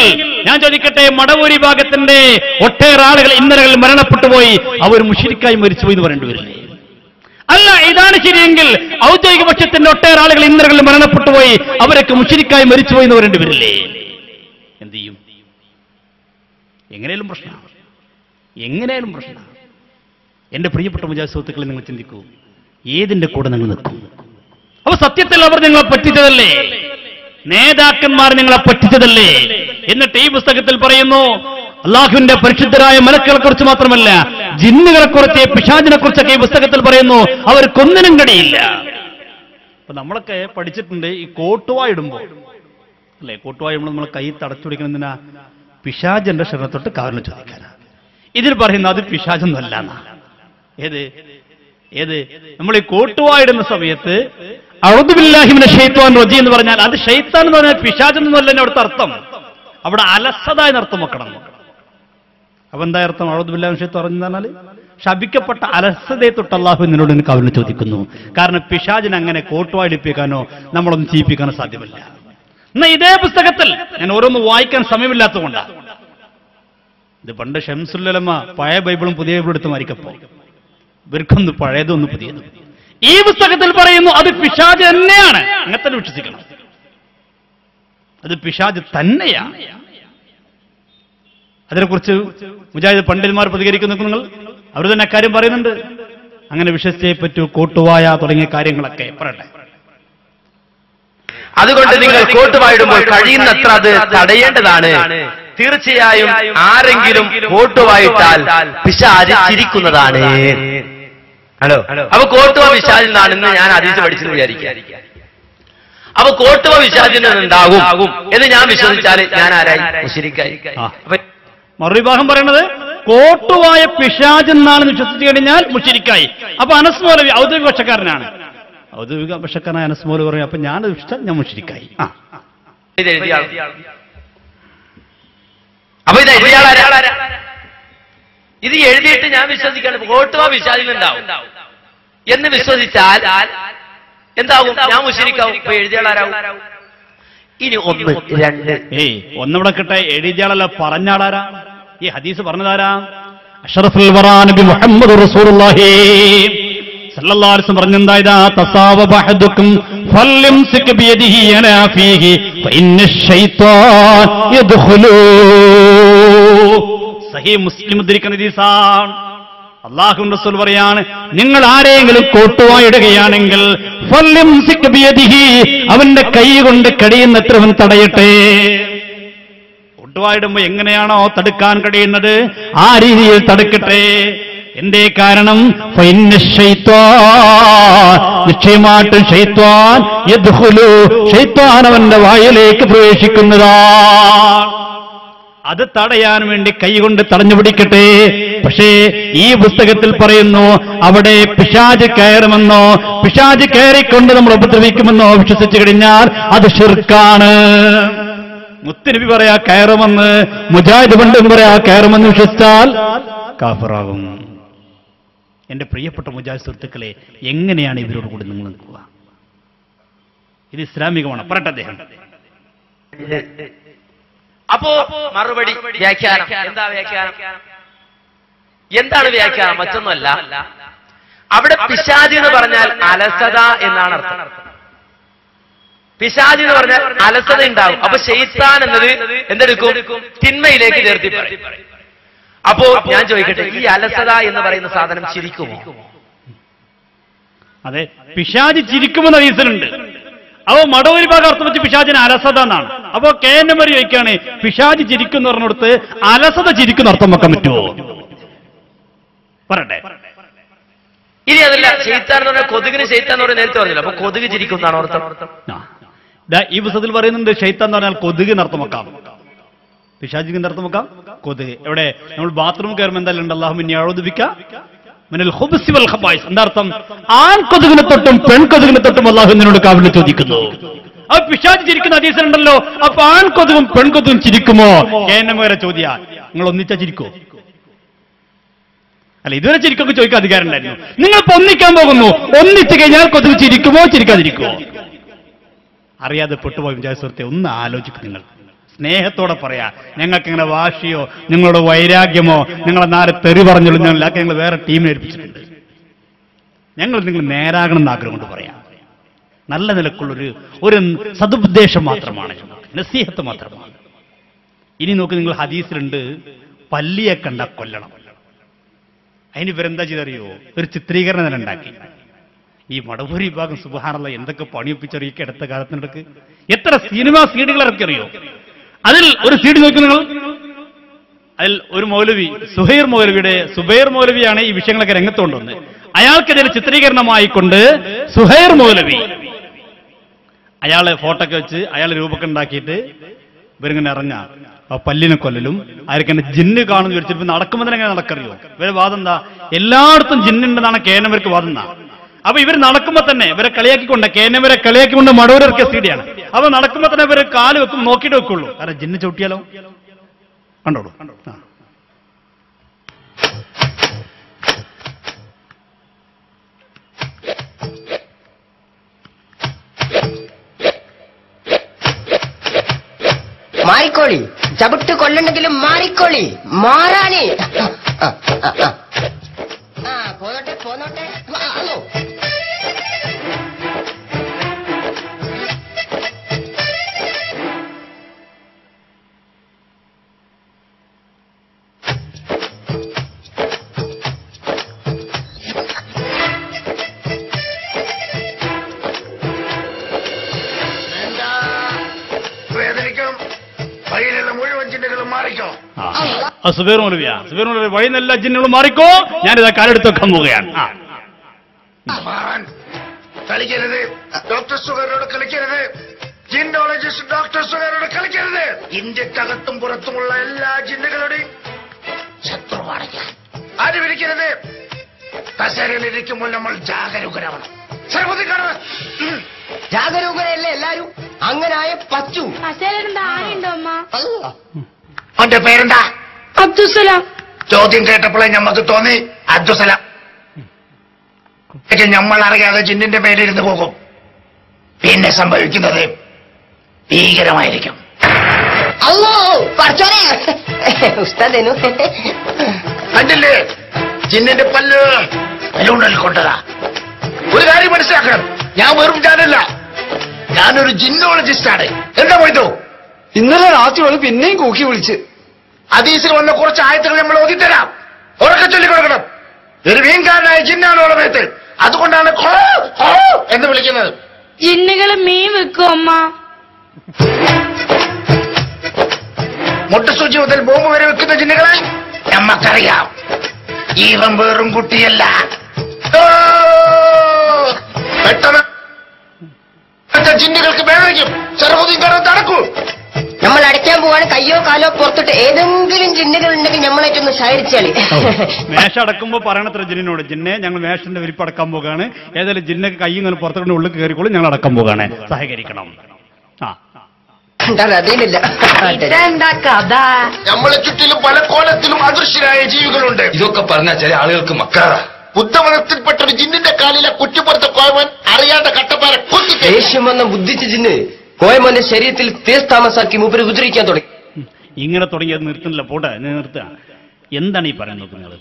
ഞാൻ ചോദിക്കട്ടെ, മടവൂർ വിഭാഗത്തിന്റെ ഒട്ടേറെ ആളുകൾ ഇന്നലകളിൽ മരണപ്പെട്ടുപോയി, അവർ മുശ്രിക്കായി മരിച്ചുപോയി എന്ന് പറയേണ്ടി വരില്ലേ? ശരിയെങ്കിൽ ഔദ്യോഗിക പക്ഷത്തിന്റെ ഒട്ടേറെ ആളുകൾ ഇന്നലകളിൽ മരണപ്പെട്ടുപോയി, അവരൊക്കെ മുശ്രിക്കായി മരിച്ചുപോയി എന്ന് പറയേണ്ടി വരില്ലേ? എന്ത് ചെയ്യും? എങ്ങനെയാലും പ്രശ്നമാണ്, എങ്ങനെയാലും പ്രശ്നമാണ്. എന്റെ പ്രിയപ്പെട്ട മുജാഹിദ് സുഹൃത്തുക്കളെ, നിങ്ങൾ ചിന്തിക്കൂ, ഏതിന്റെ കൂടെ നിങ്ങൾ നിൽക്കും? അപ്പൊ സത്യത്തിൽ അവർ നിങ്ങളെ പറ്റിച്ചതല്ലേ? നേതാക്കന്മാർ നിങ്ങളെ പറ്റിച്ചതല്ലേ? എന്നിട്ട് ഈ പുസ്തകത്തിൽ പറയുന്നു, അള്ളാഹുവിന്റെ പരിശുദ്ധരായ മലക്കുകളെ കുറിച്ച് മാത്രമല്ല, ജിന്നുകളെ കുറിച്ച്, പിശാചിനെ കുറിച്ചൊക്കെ ഈ പുസ്തകത്തിൽ പറയുന്നു, അവർക്കൊന്നിനും കഴിയില്ല. അപ്പൊ നമ്മളൊക്കെ പഠിച്ചിട്ടുണ്ട്, ഈ കോട്ടുവായിടുമ്പോ അല്ലെ, കോട്ടുവായിടുമ്പോൾ നമ്മൾ കൈ തടച്ചു പിടിക്കണമെന്തിനാ? പിശാചിന്റെ ശരണത്തൊട്ട് കാവലിന് ചോദിക്കാനാ. ഇതിൽ പറയുന്നത് അത് പിശാചൊന്നുമല്ല. ഏത് ഏത് നമ്മൾ ഈ കോട്ടുവായിടുന്ന സമയത്ത് അഊദു ബില്ലാഹി മിനശ് ശൈത്വാനിർ റജീം എന്ന് പറഞ്ഞാൽ അത് ശൈത്താൻ എന്ന് പറഞ്ഞാൽ പിശാചൊന്നുമല്ല അവിടുത്തെ അർത്ഥം. അവിടെ അലസത എന്നർത്ഥം വെക്കണം. അപ്പൊ എന്താ അർത്ഥം? അഊദു ബില്ലാഹി മിനശ് ശൈത്വാനിർ റജീം എന്ന് പറഞ്ഞാൽ ശപിക്കപ്പെട്ട അലസതയെ തൊട്ട് അല്ലാഹു എന്നോട് എനിക്ക് അവന് ചോദിക്കുന്നു. കാരണം പിശാചിനെ അങ്ങനെ കോട്ടുവായിടിപ്പിക്കാനോ നമ്മളൊന്നും ചെയ്യിപ്പിക്കാനോ സാധ്യമല്ല. എന്നാ ഇതേ പുസ്തകത്തിൽ ഞാൻ ഓരോന്ന് വായിക്കാൻ സമയമില്ലാത്തതുകൊണ്ടാണ്. ഇത് പണ്ട് ഷംസുൽ-ഉലമ പഴയ ബൈബിളും പുതിയ ബൈബിളും എടുത്ത് മരിക്കപ്പോ ഇവർക്കൊന്ന് പഴയതൊന്ന് പുതിയതും. ഈ പുസ്തകത്തിൽ പറയുന്നു അത് പിശാച് തന്നെയാണ്. അങ്ങനെ തന്നെ വിശ്വസിക്കണം, അത് പിശാച് തന്നെയാണ്. അതിനെക്കുറിച്ച് മുജാഹിദ് പണ്ഡിതന്മാർ പ്രതികരിക്കുന്നു. നിങ്ങൾ അവർ തന്നെ കാര്യം പറയുന്നുണ്ട്. അങ്ങനെ വിശ്വസിച്ചേ പറ്റൂ, കോട്ടുവായ തുടങ്ങിയ കാര്യങ്ങളൊക്കെ പറയട്ടെ. അതുകൊണ്ട് നിങ്ങൾ കോട്ടുവായിടുമ്പോൾ കഴിയുന്നത്ര അത് തടയേണ്ടതാണ്. തീർച്ചയായും ആരെങ്കിലും കോട്ടുവായിട്ടാൽ പിശാച് ചിരിക്കുന്നതാണ്. ഹലോ, അപ്പൊ കോട്ടുവ പിശാചിൽ നിന്നാണെന്ന് ഞാൻ ഹദീസ് പഠിച്ചെന്ന് വിചാരിക്കുക. അപ്പൊ കോട്ടുവ പിശാചിൽ നിന്നുണ്ടാകും എന്ന് ഞാൻ വിശ്വസിച്ചാൽ ഞാൻ ആരായി? മുശ്രിക്കായി. മറുവിഭാഗം പറയണത് കോട്ടുവായ പിശാച് എന്നാണെന്ന് വിശ്വസിച്ചു കഴിഞ്ഞാൽ മുശ്രിക്കായി. അപ്പൊ അനസ് മൗലവി ഔദ്യോഗിക പക്ഷക്കാരനാണ്. ഔദ്യോഗിക പക്ഷക്കാരനായ അനസ് മൗലവി പറയും അപ്പൊ ഞാൻ വിശ്വസിച്ചാൽ ഞാൻ മുശ്രിക്കായി. അപ്പൊ ഇത് എഴുതിയിട്ട് ഞാൻ വിശ്വസിക്കണം കോട്ടുവ പിശാചിലുണ്ടാവും എന്ന് വിശ്വസിച്ചാൽ എന്താകും? ഞാൻ മുശ്രിക്കാവും. ഇപ്പൊ എഴുതിയാളാരാവും? ഇനി ഒന്ന് രണ്ട് ഒന്നിവിടെ കിട്ടെ. എഴുതിയാളല്ല, പറഞ്ഞാളാരാ? ഈ ഹദീസ് പറഞ്ഞതാരാ? അഷ്റഫുൽ വറാ നബി മുഹമ്മദ് റസൂലുള്ളാഹി സല്ലല്ലാഹു അലൈഹി വസല്ലം പറഞ്ഞെന്താ? തസാവബ അഹദുക്കും ഫല്യംസിക് ബിയദിഹി അലാ ഫീഹി ഫഇന്നശ് ശൈത്താൻ യദ്ഖുലു. സഹീഹ് മുസ്ലിം ഉദ്ധരിക്കുന്ന ഹദീസാണ്. അല്ലാഹുവിന്റെ റസൂൽ പറയാണ്, നിങ്ങൾ ആരെങ്കിലും കോട്ടുവായിടുകയാണെങ്കിൽ ഫല്യംസിക് ബിയദിഹി, അവന്റെ കൈ കൊണ്ട് കഴിയുന്നത്രവൻ തടയട്ടെ. കോട്ടുവായിടുമ്പോ എങ്ങനെയാണോ തടുക്കാൻ കഴിയുന്നത് ആ രീതിയിൽ തടുക്കട്ടെ. എന്തേ കാരണം? നിശ്ചയമായിട്ടും ശൈത്വാൻ യദ്ഖുലു, ശൈത്വാൻ അവന്റെ വായിലേക്ക് പ്രവേശിക്കുന്നതാണ്. അത് തടയാൻ വേണ്ടി കൈകൊണ്ട് തടഞ്ഞു പിടിക്കട്ടെ. പക്ഷേ ഈ പുസ്തകത്തിൽ പറയുന്നു അവിടെ പിശാച് കയറുമെന്നോ പിശാച് കയറിക്കൊണ്ട് നമ്മൾ ഉപദ്രവിക്കുമെന്നോ വിശ്വസിച്ചു കഴിഞ്ഞാൽ അത് ശിർക്കാണ്. മുത്തുനബി പറയാ കയറുമെന്ന്, മുജാഹിദ് പണ്ഡിതൻ പറയാ കയറുമെന്ന് വിശ്വസിച്ചാൽ കാഫിറാകും. എന്റെ പ്രിയപ്പെട്ട മുജാഹിദ് സുഹൃത്തുക്കളെ, എങ്ങനെയാണ് ഇവരോട് കൂടി നിങ്ങൾ നിൽക്കുക? ഇത് ഇസ്ലാമികമാണ്. പറയട്ടെ അദ്ദേഹം. അപ്പോ മറുപടി വ്യാഖ്യാനം. എന്താ വ്യാഖ്യാനം? എന്താണ് വ്യാഖ്യാനം? മറ്റൊന്നുമല്ല, അവിടെ പിശാച് എന്ന് പറഞ്ഞാൽ അലസത എന്നാണ് അർത്ഥം. പിശാച് എന്ന് പറഞ്ഞാൽ അലസത ഉണ്ടാവും. അപ്പൊ ശൈത്താൻ എന്നത് എന്തെടുക്കും? തിന്മയിലേക്ക് ചേർത്തി പറയും. അപ്പോ ഞാൻ ചോദിക്കട്ടെ, ഈ അലസത എന്ന് പറയുന്ന സാധനം ചിരിക്കുമോ? അതെ, പിശാച് ചിരിക്കുമെന്ന റീസണുണ്ട്. അപ്പൊ മടവൂരി ഭാഗം അർത്ഥം വെച്ച് പിശാചിന് അലസത എന്നാണ്. അപ്പോ KNM ചോദിക്കുകയാണ്, പിശാച് ചിരിക്കുന്ന പറഞ്ഞെടുത്ത് അലസത ചിരിക്കുന്ന അർത്ഥം വെക്കാൻ പറ്റുമോ? പറയട്ടെ. ഇനി അതല്ല, ശൈത്താൻ എന്ന് പറഞ്ഞാൽ കൊതുകിന് ശൈത്താൻ എന്ന് പറഞ്ഞാൽ നേരത്തെ പറഞ്ഞില്ല. അപ്പൊ കൊതുക് ചിരിക്കുന്നതാണോ അർത്ഥം? ഈ പുസ്തകത്തിൽ പറയുന്നുണ്ട് ശൈത്താൻ എന്ന് പറഞ്ഞാൽ കൊതുകിന് അർത്ഥം വെക്കാം, പിശാചിന്റെ അർത്ഥം വെക്കാം കൊതുക്. എവിടെ? നമ്മൾ ബാത്റൂം കയറുമ്പോൾ എന്തായാലും ഉണ്ട് അല്ലാഹുമ്മ അഊദു ബിക മിനൽ ഖുബ്സി വൽ ഖബായിസ്. എന്താ അർത്ഥം? ആൺ കൊതുകിനെ തൊട്ടും പെൺകൊതുകിനെ തൊട്ടും അല്ലാഹു എന്നോട് കാവലിന് ചോദിക്കുന്നു. അപ്പൊ പിശാച് ചിരിക്കുന്ന ഹദീസിലുണ്ടല്ലോ. അപ്പൊ ആൺ കൊതുകും പെൺകൊതുകും ചിരിക്കുമോ? KNM ചോദ്യ, നിങ്ങൾ ഒന്നിച്ചാ ചിരിക്കോ? അല്ല, ഇതുവരെ ചിരിക്കൊക്കെ ചോദിക്കാൻ അധികാരം ഉണ്ടായിരുന്നു. നിങ്ങളിപ്പോ ഒന്നിക്കാൻ പോകുന്നു, ഒന്നിച്ചു കഴിഞ്ഞാൽ കൊതുക് ചിരിക്കുമോ ചിരിക്കാതിരിക്കുമോ? അറിയാതെ പെട്ടുപോയി മുജാഹിദ് സുഹൃത്തെ, ഒന്ന് ആലോചിക്കും. നിങ്ങൾ സ്നേഹത്തോടെ പറയാ, ഞങ്ങൾക്ക് ഇങ്ങനെ വാശിയോ നിങ്ങളുടെ വൈരാഗ്യമോ നിങ്ങളെ നാല് തെറി പറഞ്ഞോളൂ, ഞങ്ങളൊക്കെ ഞങ്ങൾ വേറെ ടീമിനെ ഏൽപ്പിച്ചിട്ടുണ്ട്. ഞങ്ങൾ നിങ്ങൾ നേരാകണമെന്ന് ആഗ്രഹം കൊണ്ട് പറയാം. നല്ല നിലക്കുള്ളൊരു സതുപദേശം മാത്രമാണ്, നസീഹത്ത് മാത്രമാണ്. ഇനി നോക്ക്, നിങ്ങൾ ഹദീസിലുണ്ട് പല്ലിയെ കണ്ട കൊല്ലണം. അതിന് ഇവരെന്താ ചെയ്തറിയോ? ഒരു ചിത്രീകരണം തന്നെ ഉണ്ടാക്കി. ഈ മടവൂരി വിഭാഗം സുബ്ഹാനല്ലാഹ് എന്തൊക്കെ പണിയൊപ്പിച്ചറിയിക്കുക അടുത്ത കാലത്തിനിടക്ക്. എത്ര സിനിമാ സീഡുകൾ ഇറക്കിയറിയോ? അതിൽ ഒരു സീഡ് നോക്കി നിങ്ങൾ, അതിൽ ഒരു മൗലവി സുബൈർ മൗലവിയാണ് ഈ വിഷയങ്ങളൊക്കെ രംഗത്ത് കൊണ്ടുവന്ന്. അയാൾക്കെതിരെ ചിത്രീകരണമായിക്കൊണ്ട് സുഹൈർ മൗലവി അയാളെ ഫോട്ടോ ഒക്കെ വെച്ച് അയാൾ രൂപമൊക്കെ ഉണ്ടാക്കിയിട്ട് ഇവരിങ്ങനെ ഇറങ്ങ പല്ലിനെ കൊല്ലലും ആർക്കെന്നെ ജിന്ന് കാണുന്നു വിചാരിച്ചിട്ട് നടക്കുമ്പോൾ തന്നെ എങ്ങനെ നടക്കറിയോ? ഇവരെ വാദം എന്താ? എല്ലായിടത്തും ജിന്നുണ്ടെന്നാണ് കേനവർക്ക് വാദം എന്നാ. അപ്പൊ ഇവർ നടക്കുമ്പോ തന്നെ ഇവരെ കളിയാക്കിക്കൊണ്ട്, കേനവരെ കളിയാക്കിക്കൊണ്ട് മടവൂരിറക്കിയ സീഡിയാണ്. അപ്പൊ നടക്കുമ്പോ തന്നെ ഇവര് കാല് വെക്കും, നോക്കിയിട്ട് വെക്കുള്ളൂ. കാരണം ജിന്ന് ചവിട്ടിയാലോ? കണ്ടോളൂ. മാറിക്കോളി, ചവിട്ട് കൊല്ലണ്ടെങ്കിലും മാറിക്കോളി, മാറാനേ. പോന്നോട്ടെ പോന്നോട്ടെ. സുബൈർ മൗലവിയാ, സുബൈർ മൗലവി വഴി നല്ല ജിന്നുകളും മാറിക്കോ, ഞാനിതാ കാലെടുത്ത് വെക്കാൻ പോവുകയാണ്. കളിക്കരുത്, ഡോക്ടർ സുഗറിനോട് കളിക്കരുത്, ജിന്നോളജിസ്റ്റ് ഡോക്ടർ സുഗറിനോട് കളിക്കരുത്. ഇന്ത്യക്കകത്തും പുറത്തുമുള്ള എല്ലാ ജിന്നുകളുടെയും ശത്രുവാണ് ഞാൻ. ആരും ഇരിക്കരുത്. കസേരയിലിരിക്കുമ്പോൾ നമ്മൾ ജാഗരൂകരാവണം. ജാഗരൂകരല്ലേ എല്ലാരും? അങ്ങനായ പറ്റൂ. അവന്റെ പേരെന്താ? അബ്ദുസലാം. ചോദ്യം കേട്ടപ്പോഴേ ഞമ്മക്ക് തോന്നി അബ്ദുസലാം. നമ്മൾ അറിയാതെ ജിന്നിന്റെ പേരിരുന്ന് പോകും. പിന്നെ സംഭവിക്കുന്നത് ഭീകരമായിരിക്കും. അല്ലോ പഠിച്ചോനെ ഉസ്താദേനു കണ്ടില്ലേ ജിന്നിന്റെ പല്ല് ബലൂണിൽ കൊണ്ടതാ. ഒരു കാര്യം മനസ്സിലാക്കണം, ഞാൻ വെറും ജാനല്ല, ഞാനൊരു ജിന്നോളജിസ്റ്റാണ്. എന്താ പോയിട്ടോ? ഇന്നലെ രാത്രി വന്ന് പിന്നെയും കൂക്കി വിളിച്ച്. ഹദീസിൽ വന്ന കുറച്ച് ആയത്തുകൾ നമ്മൾ ഓതിത്തരാം, ഉറക്കെ ചൊല്ലിക്കൊടുക്കണം. ഒരു മീൻകാരനായ ജിന്നാണ് ഉളമേത്ത്, അതുകൊണ്ടാണ് എന്ന് വിളിക്കുന്നത്. ജിന്നുകള് മീൻ വെക്കും അമ്മ. മുട്ടസൂചി മുതൽ ബോംബ് വരെ വെക്കുന്ന ജിന്നുകളെ നമ്മക്കറിയാം. ഈവൻ വേറും കുട്ടിയല്ല. പെട്ടെന്ന് ജിന്നുകൾക്ക് വേദനിക്കും. സർവ്വതികാരം തടക്കൂ. നമ്മൾ അടയ്ക്കാൻ പോവാണ്. കയ്യോ കാലോ പുറത്തിട്ട് ഏതെങ്കിലും ജിന്നുകൾ ഉണ്ടെങ്കിൽ നമ്മളായിട്ടൊന്ന് സഹരിച്ചാളി. മേശ അടക്കുമ്പോ പറയണത്ര ജിന്നിനോട്, ജിന്നെ ഞങ്ങൾ മേശന്റെ വിരിപ്പ് അടക്കാൻ പോകാണ്, ഏതായാലും ജിന്നൊക്കെ കൈ ഇങ്ങനെ പുറത്തുകൊണ്ട് ഉള്ളിൽ കയറിക്കോളും, ഞങ്ങൾ അടക്കാൻ പോകാണ്, സഹകരിക്കണം. എന്താ കഥ? നമ്മളെ ചുറ്റിലും പല കോലത്തിലും അദൃശ്യരായ ജീവികളുണ്ട്. ഇതൊക്കെ പറഞ്ഞ ചില ആളുകൾക്ക് മക്കാറ. ബുദ്ധമതത്തിൽപ്പെട്ട ഒരു ജിന്നിന്റെ കാലിലെ കുറ്റിപ്പുറത്തെ കോയമൻ അറിയാതെ കട്ടപ്പാറ കുത്തി ദേഷ്യം വന്ന ബുദ്ധിച്ച ജിന്ന് കോയമന്റെ ശരീരത്തിൽ തേസ് താമസാക്കി മൂപ്പര് കുതിരിക്കാൻ തുടങ്ങി. ഇങ്ങനെ തുടങ്ങിയത് നിർത്തുന്നില്ല, പോട്ടെ നിർത്തുക. എന്താണ് ഈ പറയുന്നത് നിങ്ങൾ?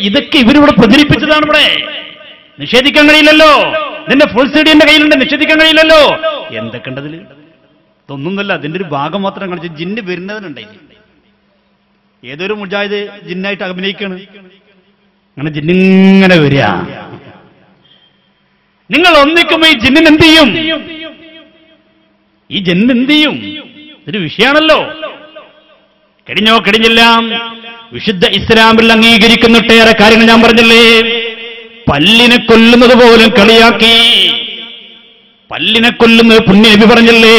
ഇതൊക്കെ ഇവരിവിടെ പ്രചരിപ്പിച്ചതാണ്. ഇവിടെ നിഷേധിക്കാൻ കഴിയില്ലല്ലോ. ഇതിന്റെ ഫുൾ സി ഡി എന്റെ കയ്യിലുണ്ട്, നിഷേധിക്കാൻ കഴിയില്ലല്ലോ. എന്തൊക്കെ ഉണ്ടതിൽ? ഇതൊന്നുമല്ല, അതിന്റെ ഒരു ഭാഗം മാത്രം കാണിച്ച് ജിന്ന് വരുന്നതിനുണ്ടായി. ഏതൊരു മുജാഹിദ് ജിന്നായിട്ട് അഭിനയിക്കാണ്. അങ്ങനെ ജിന്നിങ്ങനെ വരിക. നിങ്ങൾ ഒന്നിക്കുമ്പോ ഈ ജിന്നിന് എന്ത് ചെയ്യും? ഈ ജിന്ന് എന്ത് ചെയ്യും? ഒരു വിഷയമാണല്ലോ. കഴിഞ്ഞോ കഴിഞ്ഞില്ല, വിശുദ്ധ ഇസ്ലാമിൽ അംഗീകരിക്കുന്ന ഒട്ടേറെ കാര്യങ്ങൾ ഞാൻ പറഞ്ഞില്ലേ. പല്ലിനെ കൊല്ലുന്നത് പോലും കളിയാക്കി. പല്ലിനെ കൊല്ലുന്നത് പുണ്യനബി പറഞ്ഞില്ലേ,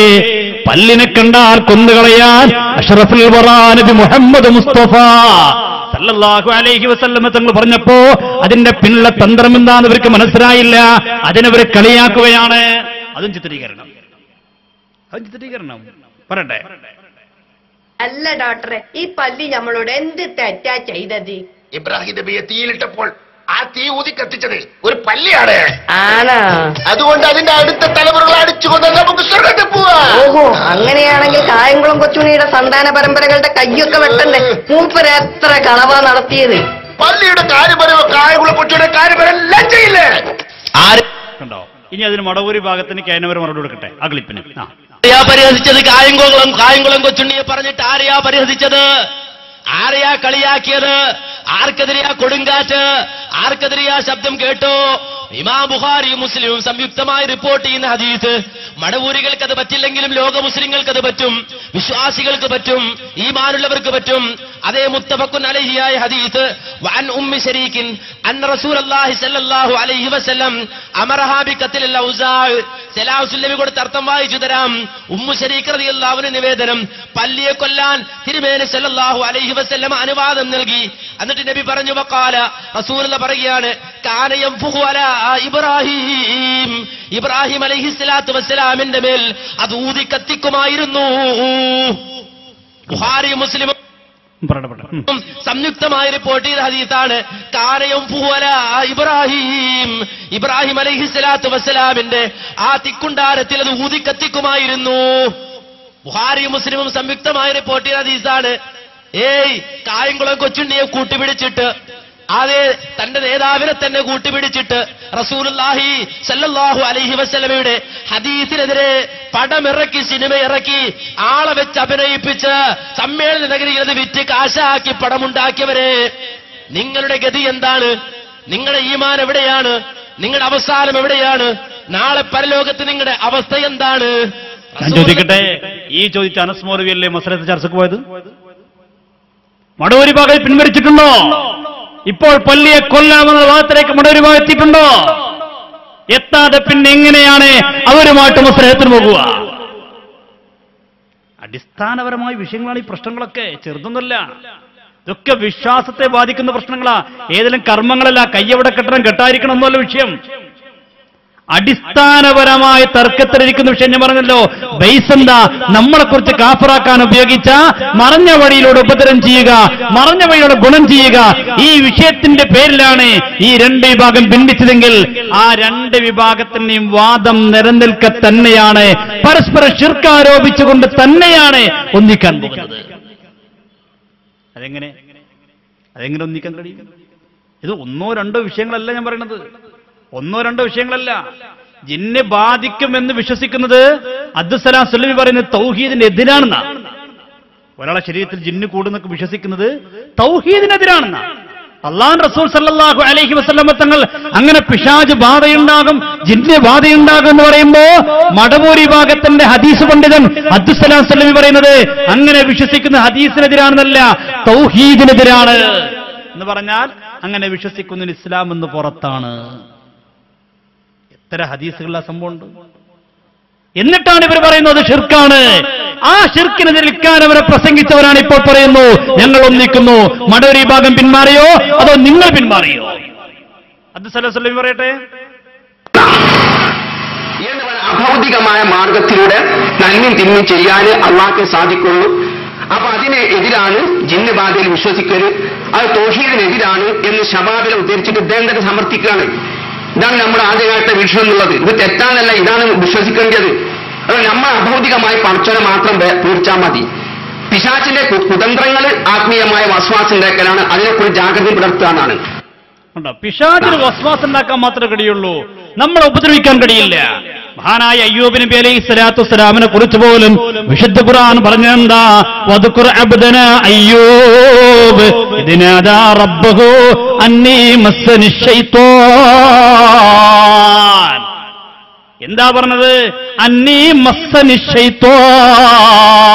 പല്ലിനെ കണ്ടാൽ കൊന്നുകളയാൻ അഷ്റഫുൽ വറാ നബി മുഹമ്മദ് മുസ്തഫ സല്ലല്ലാഹു അലൈഹി വസല്ലം തങ്ങൾ പറഞ്ഞപ്പോ അതിന്റെ പിന്നിലെ തന്ത്രം എന്താണെന്ന് ഇവർക്ക് മനസ്സിലായില്ല. അതിനവർ കളിയാക്കുകയാണ്. അതും ചിത്രീകരണം. പറയട്ടെ. അല്ല ഡോക്ടറെ, ഈ പല്ലി നമ്മളോട് എന്ത് തെറ്റാ ചെയ്തത്? ഇബ്രാഹിം നബിയെ തീയിലിട്ടപ്പോൾ ആ തീ ഊതി കത്തിച്ചത് ഒരു പല്ലിയാണ്. ആണോ? അതുകൊണ്ട് അതിന്റെ അടുത്ത തലമുറകൾ അടിച്ചുകൊണ്ട് നമുക്ക് സ്വർഗ്ഗത്തിൽ പോവാം. ഓഹോ, അങ്ങനെയാണെങ്കിൽ കായംകുളം കൊച്ചുണ്ണിയുടെ സന്താന പരമ്പരകളുടെ കയ്യൊക്കെ വെട്ടണ്ടേ? മൂപ്പര് എത്ര കളവാ നടത്തിയത്. പള്ളിയുടെ കാര്യം പറയുമ്പോ കായകുളം കൊച്ചുടെ കാര്യം പറയാൻ ലജ്ജയില്ലേ? കണ്ടോ? ഇനി അതിന് മടവൂരി ഭാഗത്തിന് കേനവർ മറുപടി കൊടുക്കട്ടെ ആ ക്ലിപ്പിന്. ആരെയാ പരിഹസിച്ചത്? കായംകുളം കൊച്ചുണ്ണിയെ പറഞ്ഞിട്ട് ആരെയാ പരിഹസിച്ചത്? ആരെയാ കളിയാക്കിയത്? ആർക്കെതിരെയാ കൊടുങ്കാറ്റ്? ആർക്കെതിരെയാ ശബ്ദം കേട്ടോ? ഇമാം ബുഖാരിയും മുസ്ലിമും സംയുക്തമായി റിപ്പോർട്ട് ചെയ്യുന്ന ഹദീസ്. മടവൂരികൾക്ക് അത് പറ്റില്ലെങ്കിലും ലോക മുസ്ലിങ്ങൾക്ക് അത് പറ്റും, വിശ്വാസികൾക്ക് പറ്റും, ഈമാനുള്ളവർക്ക് പറ്റും. അതേ മുത്തഫഖുൻ അലൈഹിയായ ഹദീസ്. വഅൻ ഉമ്മി ശരീകിൻ അന്ന റസൂലുള്ളാഹി സ്വല്ലല്ലാഹു അലൈഹി വസല്ലം അമറഹാ ബിഖത്ലിൽ ഔസാ. സലാഹുൽ കൊടുത്ത അർത്ഥം വായിച്ചു തരാം. ഉമ്മു ശരീഖ് റളിയല്ലാഹു അൻഹ നിവേദനം, പല്ലിയെ കൊല്ലാൻ തിരുമേനി സ്വല്ലല്ലാഹു അലൈഹി വസല്ലം അനുവാദം നൽകി. എന്നിട്ട് നബി പറഞ്ഞു, വഖാല, റസൂലുള്ളാഹി പറയുകയാണ്, കാന യൻഫുഹു അലാ ഇബ്രാഹിം, ഇബ്രാഹിം അലൈഹിസ്സലാത്തു വസ്സലാമിന്റെ മേൽ അത് ഊതി കത്തിക്കുമായിരുന്നു. ബുഖാരി മുസ്ലിം സംയുക്തമായി റിപ്പോർട്ട് ചെയ്ത ഹദീസാണ്. കാന യൻഫുഹു അലാ ഇബ്രാഹിം, ഇബ്രാഹിം അലൈഹിസ്സലാത്തു വസ്സലാമിന്റെ ആ തിക്കുണ്ടാരത്തിൽ അത് ഊതി കത്തിക്കുമായിരുന്നു. ബുഖാരി മുസ്ലിമും സംയുക്തമായി റിപ്പോർട്ട് ചെയ്ത ഹദീസാണ്. കായംകുളം കൊച്ചുണ്ണിയെ കൂട്ടുപിടിച്ചിട്ട്, അതെ തന്റെ നേതാവിനെ തന്നെ കൂട്ടുപിടിച്ചിട്ട് റസൂലുള്ളാഹി സല്ലല്ലാഹു അലൈഹി വസല്ലമയുടെ ഹദീസിനെതിരെ പടമിറക്കി, സിനിമ ഇറക്കി, ആളെ വെച്ച് അഭിനയിപ്പിച്ച് സമ്മേളന നഗരിയിൽ അത് വിറ്റ് കാശാക്കി പടമുണ്ടാക്കിയവരെ, നിങ്ങളുടെ ഗതി എന്താണ്? നിങ്ങളുടെ ഈമാൻ എവിടെയാണ്? നിങ്ങളുടെ അവസാനം എവിടെയാണ്? നാളെ പരലോകത്ത് നിങ്ങളുടെ അവസ്ഥ എന്താണ്? ഞാൻ ചോദിക്കട്ടെ, ഈ ചോദിച്ച അനസ് മൗലവിയല്ലേ മസലത്ത് ചർച്ചക്ക് പോയത്? മടവൂരി ഭാഗം പിൻവലിച്ചിട്ടുണ്ടോ? ഇപ്പോൾ പള്ളിയെ കൊല്ലാമെന്ന ഭാഗത്തിലേക്ക് മടവൂരി ഭാഗം എത്തിയിട്ടുണ്ടോ? എത്താതെ പിന്നെ എങ്ങനെയാണ് അവരുമായിട്ട് മസലത്തിന് പോകുക? അടിസ്ഥാനപരമായ വിഷയങ്ങളാണ് ഈ പ്രശ്നങ്ങളൊക്കെ, ചെറുതൊന്നുമല്ല. ഇതൊക്കെ വിശ്വാസത്തെ ബാധിക്കുന്ന പ്രശ്നങ്ങളാ. ഏതെങ്കിലും കർമ്മങ്ങളല്ല, കയ്യവിടെ കെട്ടണം കെട്ടായിരിക്കണം എന്നല്ല വിഷയം. അടിസ്ഥാനപരമായ തർക്കത്തിലിരിക്കുന്ന വിഷയം ഞാൻ പറഞ്ഞല്ലോ. ബൈസ് എന്താ? നമ്മളെക്കുറിച്ച് കാഫറാക്കാൻ ഉപയോഗിച്ച മറഞ്ഞ വഴിയിലൂടെ ഉപദ്രവം ചെയ്യുക, മറഞ്ഞ വഴിയിലൂടെ ഗുണം ചെയ്യുക. ഈ വിഷയത്തിന്റെ പേരിലാണ് ഈ രണ്ട് വിഭാഗം ഭിന്നിച്ചതെങ്കിൽ ആ രണ്ട് വിഭാഗത്തിന്റെയും വാദം നിലനിൽക്കെ തന്നെയാണ്, പരസ്പരം ശിർക്ക് ആരോപിച്ചുകൊണ്ട് തന്നെയാണ് ഒന്നിക്കാൻ പോകുന്നത്. അതെങ്ങനെ ഒന്നിക്കാൻ കഴിയും? ഇത് ഒന്നോ രണ്ടോ വിഷയങ്ങളല്ല ഞാൻ പറയുന്നത്, ഒന്നോ രണ്ടോ വിഷയങ്ങളല്ല. ജിന്നെ ബാധിക്കുമെന്ന് വിശ്വസിക്കുന്നത് അബ്ദുസ്സലാം സുല്ലമി പറയുന്നത് തൗഹീദിന് എതിരാണെന്നാണ്. ഒരാളെ ശരീരത്തിൽ ജിന്ന് കൂടുന്നൊക്കെ വിശ്വസിക്കുന്നത് തൗഹീദിനെതിരാണെന്നാണ്. അല്ലാഹു റസൂൽ സല്ലല്ലാഹു അലൈഹി വസല്ലം തങ്ങൾ അങ്ങനെ പിശാച് ബാധയുണ്ടാകും, ജിന്ന് ബാധയുണ്ടാകും എന്ന് പറയുമ്പോ മടവൂരി ഭാഗത്തിന്റെ ഹദീസ് പണ്ഡിതൻ അബ്ദുസ്സലാം സുല്ലമി പറയുന്നത് അങ്ങനെ വിശ്വസിക്കുന്ന ഹദീസിനെതിരാണെന്നല്ല, തൗഹീദിനെതിരാണ് എന്ന് പറഞ്ഞാൽ അങ്ങനെ വിശ്വസിക്കുന്ന ഇസ്ലാം എന്ന് പുറത്താണ്. എത്ര ഹദീസുകളുടെ സംഭവമുണ്ട്. എന്നിട്ടാണ് ഇവർ പറയുന്നത് ഷിർക്കാണ്. ആ ഷിർക്കിനെതിരെ നിൽക്കാൻ അവരെ പ്രസംഗിച്ചവരാണ് ഇപ്പോൾ പറയുന്നു ഞങ്ങൾ ഒന്നിക്കുന്നു. മടവൂരി ഭാഗം പിന്മാറിയോ അതോ നിങ്ങൾ പിന്മാറിയോ? അബ്ദുസ്സലാം സുല്ലമി പറയട്ടെ. അഭൗതികമായ മാർഗത്തിലൂടെ നന്മയും തിന്മയും ചെയ്യാൻ അള്ളാഹ്ക്ക് സാധിക്കുള്ളൂ. അപ്പൊ അതിന് എതിരാണ് ജിന്ന് ബാധയിൽ വിശ്വസിക്കരുത്, അത് തൗഹീദിനെതിരാണ് എന്ന് ശബാബിനെ ഉദ്ധരിച്ചിട്ട് ഇദ്ദേഹം സമർത്ഥിക്കുകയാണ്. ഇതാണ് നമ്മുടെ ആദ്യകാലത്തെ വിഷയം എന്നുള്ളത്. ഇത് തെറ്റാന്നല്ല, ഇതാണ് വിശ്വസിക്കേണ്ടത്. അത് നമ്മൾ അഭൗതികമായി പടച്ചവനെ മാത്രം തീർച്ചാൽ മതി. പിശാചിന്റെ കുതന്ത്രങ്ങൾ ആത്മീയമായ വസ്വാസം ഉണ്ടാക്കലാണ്, അതിനെക്കുറിച്ച് ജാഗ്രത പുലർത്താനാണ്. പിശാചിന് വസ്വാസം ഉണ്ടാക്കാൻ മാത്രമേ കഴിയുള്ളൂ, നമ്മളെ ഉപദ്രവിക്കാൻ കഴിയില്ല. മഹാനായ അയ്യൂബ് നബി അലൈഹി സ്വലാത്തു വസ്സലാമിനെ കുറിച്ച് പോലും വിശുദ്ധ ഖുർആൻ പറഞ്ഞെന്താ? വദ്കുർ അബ്ദനാ അയ്യൂബ് ഇദ് നാദാ റബ്ബഹു അന്നീ മസ്സനി ശൈത്വാൻ. എന്താ പറഞ്ഞത്? അന്നീ മസ്സനി ശൈത്വാൻ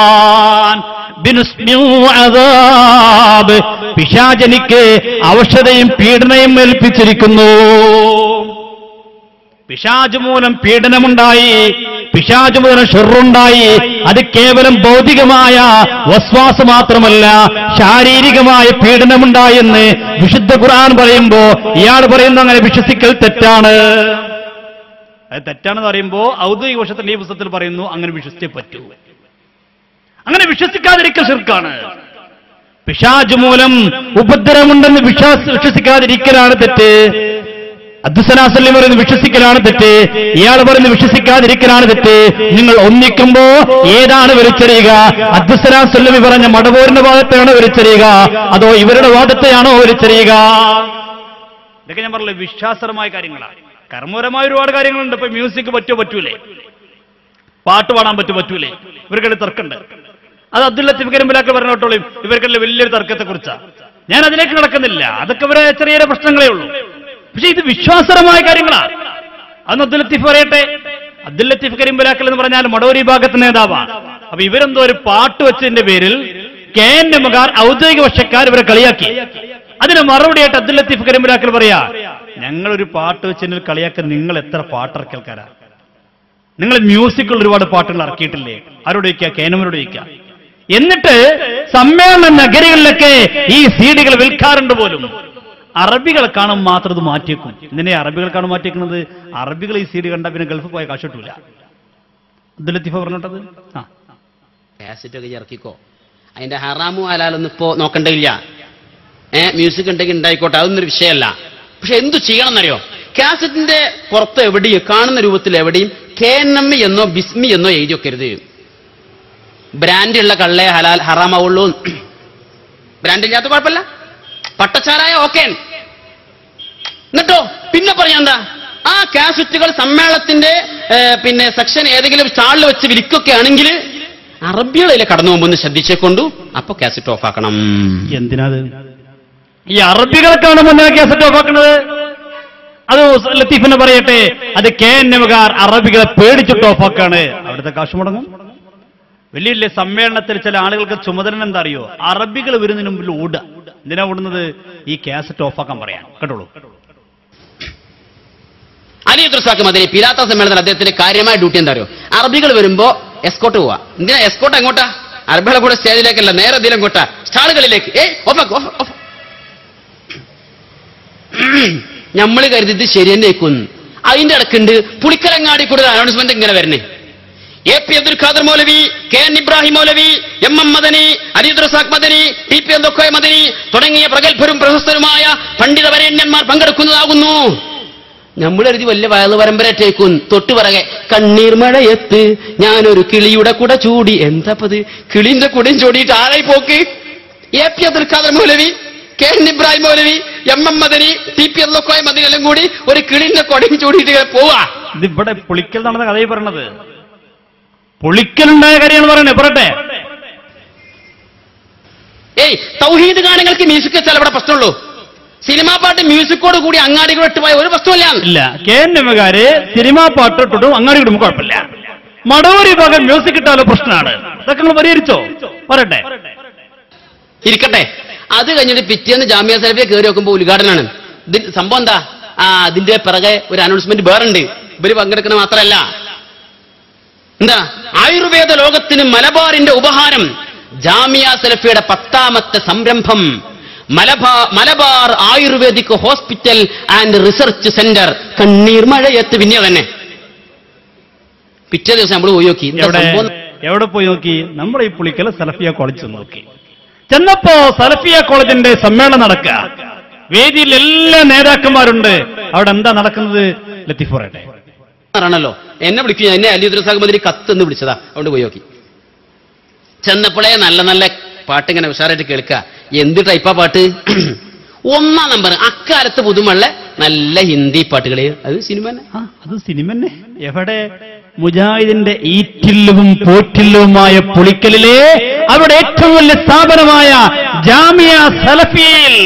ബിനുസ്മിഉ അദാബ്. പിശാചനിക്ക് അവശതയും പീഡനയും ഏൽപ്പിച്ചിരിക്കുന്നു. പിശാച് മൂലം പീഡനമുണ്ടായി, പിശാച് മൂലം ഷർറുണ്ടായി. അത് കേവലം ഭൗതികമായ വസ്വാസ് മാത്രമല്ല, ശാരീരികമായ പീഡനമുണ്ടായി എന്ന് വിശുദ്ധ ഖുർആൻ പറയുമ്പോ ഇയാൾ പറയുന്ന അങ്ങനെ വിശ്വസിക്കൽ തെറ്റാണ്. അത് തെറ്റാണെന്ന് പറയുമ്പോ ഔദ്യോഗിക വർഷത്തിന്റെ ഈ പുസ്തകത്തിൽ പറയുന്നു അങ്ങനെ വിശ്വസിച്ചേ പറ്റൂ. അങ്ങനെ വിശ്വസിക്കാതിരിക്കൽ ശിർക്കാണ്. പിശാച് മൂലം ഉപദ്രവമുണ്ടെന്ന് വിശ്വസിക്കാതിരിക്കലാണ് തെറ്റ്. അബ്ദുസ്സലാം പറയുന്നത് വിശ്വസിക്കലാണ് തെറ്റ്, ഇയാൾ പറയുന്നത് വിശ്വസിക്കാതിരിക്കലാണ് തെറ്റ്. നിങ്ങൾ ഒന്നിക്കുമ്പോ ഏതാണ് വലിച്ചെറിയുക? അബ്ദുസ്സലാം സ്വല്ലമി പറഞ്ഞ മടവൂരിന്റെ വാദത്തെയാണോ വലിച്ചെറിയുക, അതോ ഇവരുടെ വാദത്തെയാണോ വലിച്ചെറിയുക? ഇതൊക്കെ ഞാൻ പറഞ്ഞില്ലേ വിശ്വാസപരമായ കാര്യങ്ങളാണ്. കർമ്മപരമായ ഒരുപാട് കാര്യങ്ങളുണ്ട്. ഇപ്പൊ മ്യൂസിക് പറ്റൂലേ, പാട്ട് പാടാൻ പറ്റൂലേ, ഇവർക്കിടെ തർക്കമുണ്ട്. അത് അബ്ദുൽ ലത്തീഫ് കരിമ്പലാക്കൽ പറഞ്ഞോട്ടോളും ഇവർക്കുള്ള വലിയൊരു തർക്കത്തെ കുറിച്ചാണ്. ഞാൻ അതിലേക്ക് നടക്കുന്നില്ല, അതൊക്കെ ഇവരെ ചെറിയ ചെറിയ പ്രശ്നങ്ങളേ ഉള്ളൂ. പക്ഷെ ഇത് വിശ്വാസപരമായ കാര്യങ്ങളാണ്. അന്ന് അബ്ദുൽ ലത്തീഫ് പറയട്ടെ, അബ്ദുൽ ലത്തീഫ് കരിമ്പലാക്കൽ എന്ന് പറഞ്ഞാൽ മടവൂർ വിഭാഗത്തിന്റെ നേതാവാണ്. അപ്പൊ ഇവരെന്തോ ഒരു പാട്ട് വെച്ചതിന്റെ പേരിൽ KNMകാർ ഔദ്യോഗിക പക്ഷക്കാർ ഇവരെ കളിയാക്കി. അതിന് മറുപടിയായിട്ട് അബ്ദുൽ ലത്തീഫ് കരിമ്പലാക്കൽ പറയാ, ഞങ്ങളൊരു പാട്ട് വെച്ചതിൽ കളിയാക്കാൻ നിങ്ങൾ എത്ര പാട്ടിറക്കൽക്കാരാ? നിങ്ങൾ മ്യൂസിക്കുള്ള ഒരുപാട് പാട്ടുകൾ ഇറക്കിയിട്ടില്ലേ? ആരോട് ചോദിക്കുക? KNMനോട് ചോദിക്കുക. എന്നിട്ട് സമ്മേളന നഗരികളിലൊക്കെ ഈ സീഡികൾ വിൽക്കാറുണ്ട് പോലും. അറബികൾ കാണും മാത്രം ഇത് മാറ്റിയേക്കും. എന്തിനാ അറബികൾ കാണും മാറ്റിയേക്കുന്നത്? അറബികൾ ഈ സീഡ് കണ്ടാൽ പിന്നെ ഗൾഫ് പോയ കാശ് കിട്ടൂല. അബ്ദുൽ ലത്തീഫ് പറഞ്ഞിട്ടത് കാസറ്റൊക്കെ ഇറക്കിക്കോ, അതിന്റെ ഹറാമും ഹലാലൊന്നും ഇപ്പോ നോക്കണ്ടില്ല. മ്യൂസിക് ഉണ്ടെങ്കിൽ ഉണ്ടായിക്കോട്ടെ, അതൊന്നൊരു വിഷയമല്ല. പക്ഷെ എന്തു ചെയ്യണം എന്നറിയോ? കാസറ്റിന്റെ പുറത്ത് എവിടെയും കാണുന്ന രൂപത്തിൽ എവിടെയും KNM എന്നോ ബിസ്മി എന്നോ എഴുതി വെക്കരുത്. ബ്രാൻഡുള്ള കള്ളേ ഹലാൽ ഹറാമാവുള്ളൂ. ബ്രാൻഡില്ലാത്ത കുഴപ്പമില്ല, പട്ടച്ചാരായ ഓക്കെ. എന്നിട്ടോ പിന്നെ പറഞ്ഞ എന്താ, ആ കാസറ്റുകൾ സമ്മേളനത്തിന്റെ പിന്നെ സെക്ഷൻ ഏതെങ്കിലും സ്റ്റാളിൽ വെച്ച് വിൽക്കൊക്കെ ആണെങ്കിൽ അറബികളിലെ കടന്നു പോകുമ്പോൾ ശ്രദ്ധിച്ചേക്കൊണ്ടു, അപ്പൊ കാസറ്റ് ഓഫ് ആക്കണം. എന്തിനാത്? ഈ അറബികളെ കാണുമ്പോൾ കാസറ്റ് ഓഫ് ആക്കുന്നത്? അത് ലത്തീഫിനെ പറയട്ടെ, അത് KNMകാർ അറബികളെ പേടിച്ചിട്ട് ഓഫാക്കാണ്. അവിടുത്തെ കാശ് മുടങ്ങും. വലിയ വലിയ സമ്മേളനത്തിൽ ചില ആളുകൾക്ക് ചുമതല എന്താ അറിയോ? അറബികൾ വരുന്നതിന് മുമ്പിൽ ഓടുക. എന്തിനാ ഓടുന്നത്? ഈ കാസറ്റ് ഓഫാക്കാൻ പറയാൻ. കേട്ടോളൂ. അലി അബ്ദുൽ മദനി പിലാത്ത സമ്മേളനത്തിൽ അദ്ദേഹത്തിന്റെ കാര്യമായ ഡ്യൂട്ടി എന്താ അറിയോ? അറബികൾ വരുമ്പോ എസ്കോട്ട് പോവാ. എന്തിനാ എസ്കോട്ട്? എങ്ങോട്ടാ? അറബികളെ കൂടെ സ്റ്റേജിലേക്കല്ല, നേരെ ഇതിലും കൊട്ടാ സ്റ്റാളുകളിലേക്ക്. നമ്മള് കരുതിട്ട് ശരി തന്നെ ആയിക്കുന്നു. അതിന്റെ ഇടക്കുണ്ട് പുളിക്കലങ്ങാടി കൂടുതൽ അനൗൺസ്മെന്റ് ഇങ്ങനെ വരണേ. AP അബ്ദുൽ ഖാദർ മൗലവി, KN ഇബ്രാഹിം മൗലവി, MM മദനി, അലി റസാഖ് മദനി, TP അബ്ദുൽ മദനി തുടങ്ങിയ പ്രഗത്ഭരും പ്രശസ്തരുമായ പണ്ഡിത വരേണ്യന്മാർ പങ്കെടുക്കുന്നതാകുന്നു. നമ്മൾ കരുതി വലിയ വയല് പരമ്പരറ്റേക്കും. തൊട്ടുപറകെ കണ്ണീർ മഴയത്ത് ഞാനൊരു കിളിയുടെ കുട ചൂടി. എന്താപ്പത്? കിളിന്റെ കുടയും ചൂടിയിട്ട് ആരായി പോക്ക്? AP അബ്ദുൽ ഖാദർ മൗലവി, KN ഇബ്രാഹിം മൗലവി, MM മദനി, TP അബ്ദുൽ മദനി എല്ലാം കൂടി ഒരു കിളിന്റെ കുടയും ചൂടിയിട്ട് പോവാ. ഇതിവിടെ പുളിക്കൽ നടന്ന കഥയിൽ പറഞ്ഞത്, പുളിക്കലുണ്ടായ കാര്യമാണ് പറയുന്നത്. പറയട്ടെ, തൗഹീദ് ഗാനങ്ങൾക്ക് മ്യൂസിക് വെച്ചാൽ ഇവിടെ പ്രശ്നമുള്ളൂ. സിനിമാ പാട്ട് മ്യൂസിക്കോട് കൂടി അങ്ങാടികൾ ഇട്ടുപോയ ഒരു പ്രശ്നമില്ല. ഇല്ല, KNMകാര് സിനിമാ പാട്ട് ഇട്ടിട്ടും അങ്ങാടി ഇടുമ്പോൾ കുഴപ്പമില്ല. മടവൂർ വിഭാഗം മ്യൂസിക് ഇട്ടാലോ പ്രശ്നമാണ്. ഇതൊക്കെ നിങ്ങൾ പരിഹരിച്ചോ? പറയട്ടെ, ഇരിക്കട്ടെ. അത് കഴിഞ്ഞിട്ട് പിറ്റേന്ന് ജാമിയ സലഫിയെ കയറി വെക്കുമ്പോൾ ഉദ്ഘാടനമാണ്. സംഭവം എന്താ? അതിന്റെ പിറകെ ഒരു അനൗൺസ്മെന്റ് വേറുണ്ട്. ഇവര് പങ്കെടുക്കുന്ന മാത്രമല്ല, എന്താ? ആയുർവേദ ലോകത്തിന് മലബാറിന്റെ ഉപഹാരം. ജാമിയ സലഫിയുടെ 10ാമത്തെ സംരംഭം Malabar ayurvedic hospital and research centre. കണ്ണീർ മഴയത്ത്. പിന്നെ തന്നെ പിറ്റേ ദിവസം നമ്മൾ പോയി നോക്കി. എവിടെ പോയി നോക്കി? നമ്മുടെ ഈ പുളിക്കല സലഫിയ കോളേജ് നോക്കി. ചെന്നപ്പോ സലഫിയ കോളേജിന്റെ സമ്മേളനം നടക്കുക. വേദിയിൽ എല്ലാ നേതാക്കന്മാരുണ്ട്. അവിടെ എന്താ നടക്കുന്നത്? ലത്തീഫ് പറയട്ടെ. ആണല്ലോ എന്നെ വിളിക്കുക. എന്നെ അലി റസാഖ് മദനി കത്തെന്ന് വിളിച്ചതാ. അതുകൊണ്ട് പോയി നോക്കി. ചെന്നപ്പോഴേ നല്ല നല്ല പാട്ട് ഇങ്ങനെ ഉഷാറായിട്ട് കേൾക്കുക. എന്ത് ടൈപ്പാ പാട്ട്? 1ാം നമ്പർ. അക്കാലത്ത് പുതുമള്ള നല്ല ഹിന്ദി പാട്ടുകള്. അത് സിനിമ തന്നെ. അത് സിനിമ തന്നെ. എവിടെ? മുജാഹിദിന്റെ ഈറ്റില്ലും പോറ്റില്ലുമായ പുളിക്കലിലെ അവരുടെ ഏറ്റവും വലിയ സ്ഥാപനമായ ജാമിയ സലഫിയയിൽ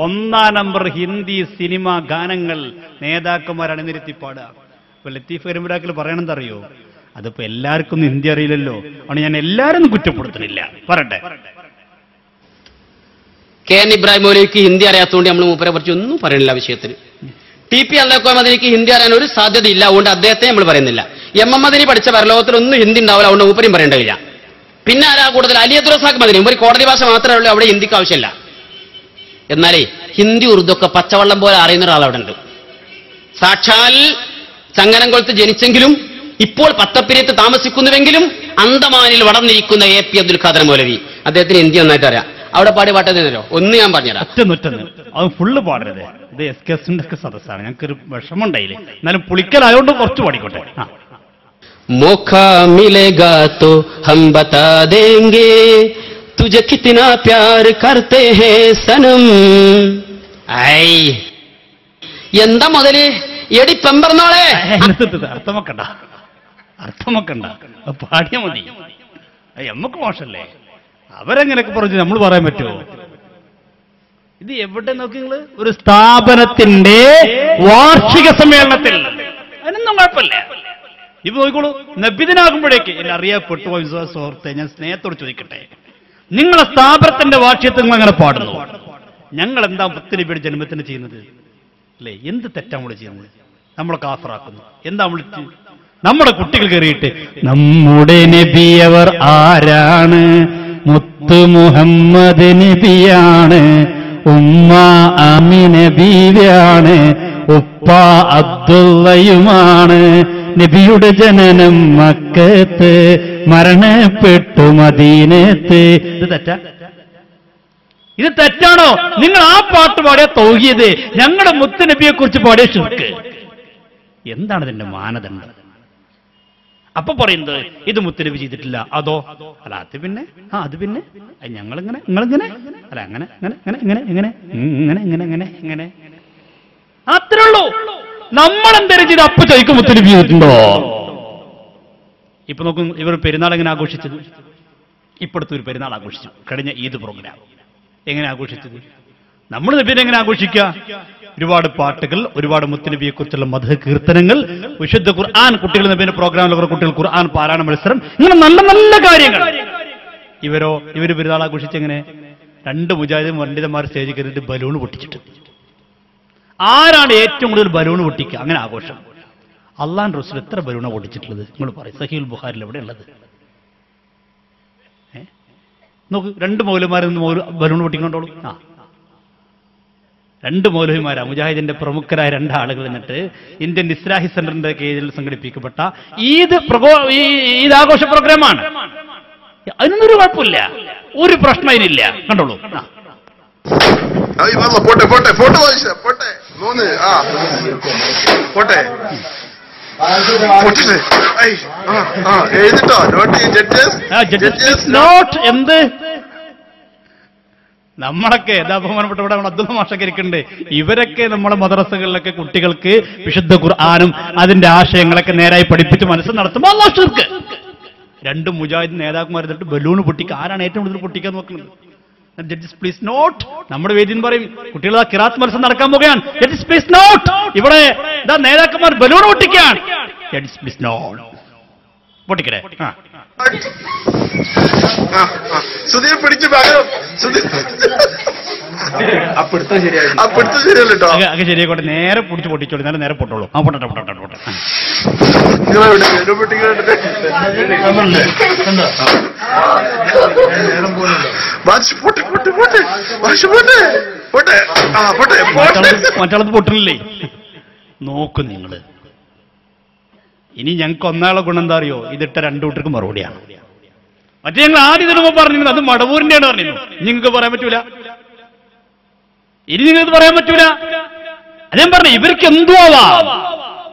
1ാം നമ്പർ ഹിന്ദി സിനിമ ഗാനങ്ങൾ നേതാക്കന്മാർ അണിനിരത്തി പാടുക. ഇപ്പൊ ലത്തീഫ് കരിമ്പലാക്കൽ പറയണെന്തറിയോ? അതിപ്പോ എല്ലാവർക്കും ഹിന്ദി അറിയില്ലല്ലോ. അതുകൊണ്ട് ഞാൻ എല്ലാരും കുറ്റപ്പെടുത്തുന്നില്ല. പറയട്ടെ, KN ഇബ്രാഹിം മൗലവിക്ക് ഹിന്ദി അറിയാത്തതുകൊണ്ട് നമ്മൾ മൂപ്പരെ പറ്റി ഒന്നും പറയുന്നില്ല വിഷയത്തിൽ. TP അബ്ദുൽ മദനിക്ക് ഹിന്ദി അറിയാൻ ഒരു സാധ്യതയില്ല. അതുകൊണ്ട് അദ്ദേഹത്തെ നമ്മൾ പറയുന്നില്ല. MM മദനി പഠിച്ച പരലോകത്തിലൊന്നും ഹിന്ദി ഉണ്ടാവില്ല. അതുകൊണ്ട് മൂപ്പരും പറയേണ്ടതില്ല. പിന്നെ ആരാ കൂടുതൽ? അലി അബ്ദുൽ റസാഖ് മദനി. ഒരു കോടതി ഭാഷ മാത്രമേ ഉള്ളൂ. അവിടെ ഹിന്ദിക്ക് ആവശ്യമില്ല. എന്നാലേ ഹിന്ദി ഉറുദു ഒക്കെ പച്ചവെള്ളം പോലെ അറിയുന്ന ഒരാളവിടെ ഉണ്ട്. സാക്ഷാൽ ചങ്ങനംകുളത്ത് ജനിച്ചെങ്കിലും ഇപ്പോൾ പത്തപ്പിരിയത്ത് താമസിക്കുന്നുവെങ്കിലും അന്തമാനിൽ വളർന്നിരിക്കുന്ന AP അബ്ദുൽ ഖാദർ മൗലവി. അദ്ദേഹത്തിന് ഹിന്ദി നന്നായിട്ട് അറിയാം. അവിടെ പാടിയ പാട്ട് തന്നെയല്ലോ. ഒന്ന് ഞാൻ പറഞ്ഞുതരാം. അത് ഫുള്ള് പാടരുത്. ഇത് എസ്കേസിന്റെ ഒക്കെ സദസ്സാണ്, ഞങ്ങൾക്കൊരു വിഷമമുണ്ടായില്ലേ, എന്നാലും പുളിക്കലായോണ്ട് കുറച്ച് പാടിക്കോട്ടെ. मौका मिलेगा तो हम बता देंगे तुझे कितना प्यार करते हैं सनम. ഐ എന്താ മുതല് എടി പെമ്പറന്നോളെ. അർത്ഥമൊക്കണ്ട പാടിയ മതി. നമുക്ക് മോശമല്ലേ, അവരെങ്ങനെയൊക്കെ പറഞ്ഞു നമ്മൾ പറയാൻ പറ്റുമോ? ഇത് എവിടെ നോക്കി നിങ്ങള്, ഒരു സ്ഥാപനത്തിന്റെ വാർഷിക സമ്മേളനത്തിൽ, അതിനൊന്നും കുഴപ്പമില്ല. ഇപ്പൊ നോക്കിക്കോളൂ, നബിദിനാകുമ്പോഴേക്ക് എന്നെ അറിയപ്പെട്ടു വിശ്വാസ സുഹൃത്തെ, ഞാൻ സ്നേഹത്തോട് ചോദിക്കട്ടെ, നിങ്ങളെ സ്ഥാപനത്തിന്റെ വാർഷികത്തിൽ നിങ്ങൾ അങ്ങനെ പാടുന്നു, ഞങ്ങൾ എന്താ മുത്തുനബിയുടെ ജന്മത്തിന് ചെയ്യുന്നത് അല്ലേ? എന്ത് തെറ്റാ നമ്മൾ ചെയ്യുന്നത്? നമ്മളെ കാഫറാക്കുന്നു. എന്താ നമ്മൾ നമ്മുടെ കുട്ടികൾ കയറിയിട്ട് നമ്മുടെ നബിയവർ ആരാണ്, മുത്തു മുഹമ്മദ് നബിയാണ്, ഉമ്മ ആമിന ബീവിയാണ്, ഉപ്പ അബ്ദുള്ളയുമാണ്, നബിയുടെ ജനനം മക്കത്ത്, മരണപ്പെട്ടു മദീനത്ത്. ഇത് തെറ്റാ? ഇത് തെറ്റാണോ? നിങ്ങൾ ആ പാട്ട് പാടിയ തൗഹീദ്, ഞങ്ങളുടെ മുത്ത് നബിയെ കുറിച്ച് പാടിയ ശിർക്ക്. എന്താണ് ഇതിന്റെ മാനദണ്ഡം? അപ്പൊ പറയുന്നത് ഇത് മുത്തനബി ചെയ്തിട്ടില്ല, അതോ അല്ല അത് പിന്നെ അത് പിന്നെ ഞങ്ങളിങ്ങനെ നിങ്ങളിങ്ങനെ അല്ല അങ്ങനെ അങ്ങനെ അങ്ങനെ ഇങ്ങനെ ഇങ്ങനെ ഇങ്ങനെ ഇങ്ങനെ ഇങ്ങനെ ഇങ്ങനെ അത്രേ ഉള്ളൂ. നമ്മളെന്തായാലും ചെയ്ത് അപ്പൊ ചോദിക്കും മുത്തനബി ചെയ്തിട്ടുണ്ടോ? ഇപ്പൊ നോക്കും, ഇവർ പെരുന്നാൾ എങ്ങനെ ആഘോഷിച്ചത്? ഇപ്പോഴത്തെ ഒരു പെരുന്നാൾ ആഘോഷിച്ചു, കഴിഞ്ഞ ഈദ് പ്രോഗ്രാം എങ്ങനെ ആഘോഷിച്ചത്? നമ്മൾ നബിനെ എങ്ങനെ ആഘോഷിക്കുക? ഒരുപാട് പാട്ടുകൾ, ഒരുപാട് മുത്തുനബിയെ കുറിച്ചുള്ള മധു കീർത്തനങ്ങൾ, വിശുദ്ധ ഖുർആൻ, കുട്ടികൾ നബിന്റെ പ്രോഗ്രാമിലൊക്കെ കുട്ടികൾ ഖുർആൻ പാരായണ മത്സരം, ഇങ്ങനെ നല്ല നല്ല കാര്യങ്ങൾ. ഇവര് പെരുന്നാൾ ആഘോഷിച്ചെങ്ങനെ? 2 മുജാഹിദ് പണ്ഡിതന്മാർ സ്റ്റേജിൽ കയറിയിട്ട് ബലൂൺ പൊട്ടിച്ചിട്ട്. ആരാണ് ഏറ്റവും കൂടുതൽ ബലൂൺ പൊട്ടിക്കുക? അങ്ങനെ ആഘോഷം. അള്ളാഹുവിന്റെ റസൂൽ എത്ര ബലൂണാണ് പൊട്ടിച്ചിട്ടുള്ളത്? നിങ്ങൾ പറയും. സഹീഹുൽ ബുഖാരിൽ എവിടെ ഉള്ളത്? നോക്ക്, 2 മൗലവിമാർ ബലൂൺ പൊട്ടിക്കൊണ്ടോളൂ. 2 മൗലവിമാരാ, മുജാഹിദിന്റെ പ്രമുഖരായ 2 ആളുകൾ എന്നിട്ട് ഇന്ത്യൻ ഇസ്ലാഹി സെന്ററിന്റെ കീഴിൽ സംഘടിപ്പിക്കപ്പെട്ട ഈദ് ആഘോഷ പ്രോഗ്രാമാണ്. അതിനൊന്നും ഒരു കുഴപ്പമില്ല, ഒരു പ്രശ്നം അതിനില്ല. കണ്ടോളൂ. പോട്ടെ പോട്ടെ ഫോട്ടോ പോട്ടെ 3 പോട്ടെ എഴുതിട്ടോ നോട്ട് എന്ത് നമ്മളൊക്കെ ബഹുമാനപ്പെട്ട ഇവിടെ അബ്ദുള്ള മാഷൊക്കെ ഇരിക്കുന്നുണ്ട്. ഇവരൊക്കെ നമ്മളെ മദ്രസകളിലൊക്കെ കുട്ടികൾക്ക് വിശുദ്ധ ഖുർആനും അതിന്റെ ആശയങ്ങളൊക്കെ നേരായി പഠിപ്പിച്ച് മനസ്സ് നടത്തുമ്പോൾ അല്ലാഹു ശിർക്ക്. 2 മുജാഹിദ് നേതാക്കന്മാർ എന്നിട്ട് ബലൂൺ പൊട്ടിക്കുക. ആരാണ് ഏറ്റവും കൂടുതൽ പൊട്ടിക്കാൻ നോക്കുന്നത്? Judges please note. നമ്മുടെ വേദിയിൽ പറയും കുട്ടികൾ ഖിറാത്ത് മത്സരം നടക്കാൻ പോകുകയാണ്. Judges please note. ഇവിടെ നേതാക്കന്മാർ ബലൂൺ പൊട്ടിക്കാൻ. Judges please note. പൊട്ടിക്കട്ടെ. സുധീർ പിടിച്ചു പകരം അതൊക്കെ ശരിയായിക്കോട്ടെ. നേരെ പിടിച്ച് പൊട്ടിച്ചോളൂ, എന്നാലും നേരെ പൊട്ടോളൂ. പൊട്ടെ പൊട്ടെ പൊട്ടെ. മറ്റാളത് പൊട്ടണില്ലേ? നോക്കും നിങ്ങള്. ഇനി ഞങ്ങൾക്ക് ഒന്നാളെ ഗുണം എന്താ അറിയോ? ഇതിട്ട 2 കൂട്ടർക്കും മറുപടിയാണ്. മറ്റേ ഞങ്ങൾ ആദ്യം ഇതിനുമ്പോ പറഞ്ഞിരുന്നു അത് മടവൂരിന്റെയാണ് പറഞ്ഞിരുന്നു. നിങ്ങൾക്ക് പറയാൻ പറ്റൂല, ഇനി നിങ്ങൾക്ക് പറയാൻ പറ്റൂല. അതേ പറഞ്ഞു ഇവർക്ക് എന്തോ ആവാം.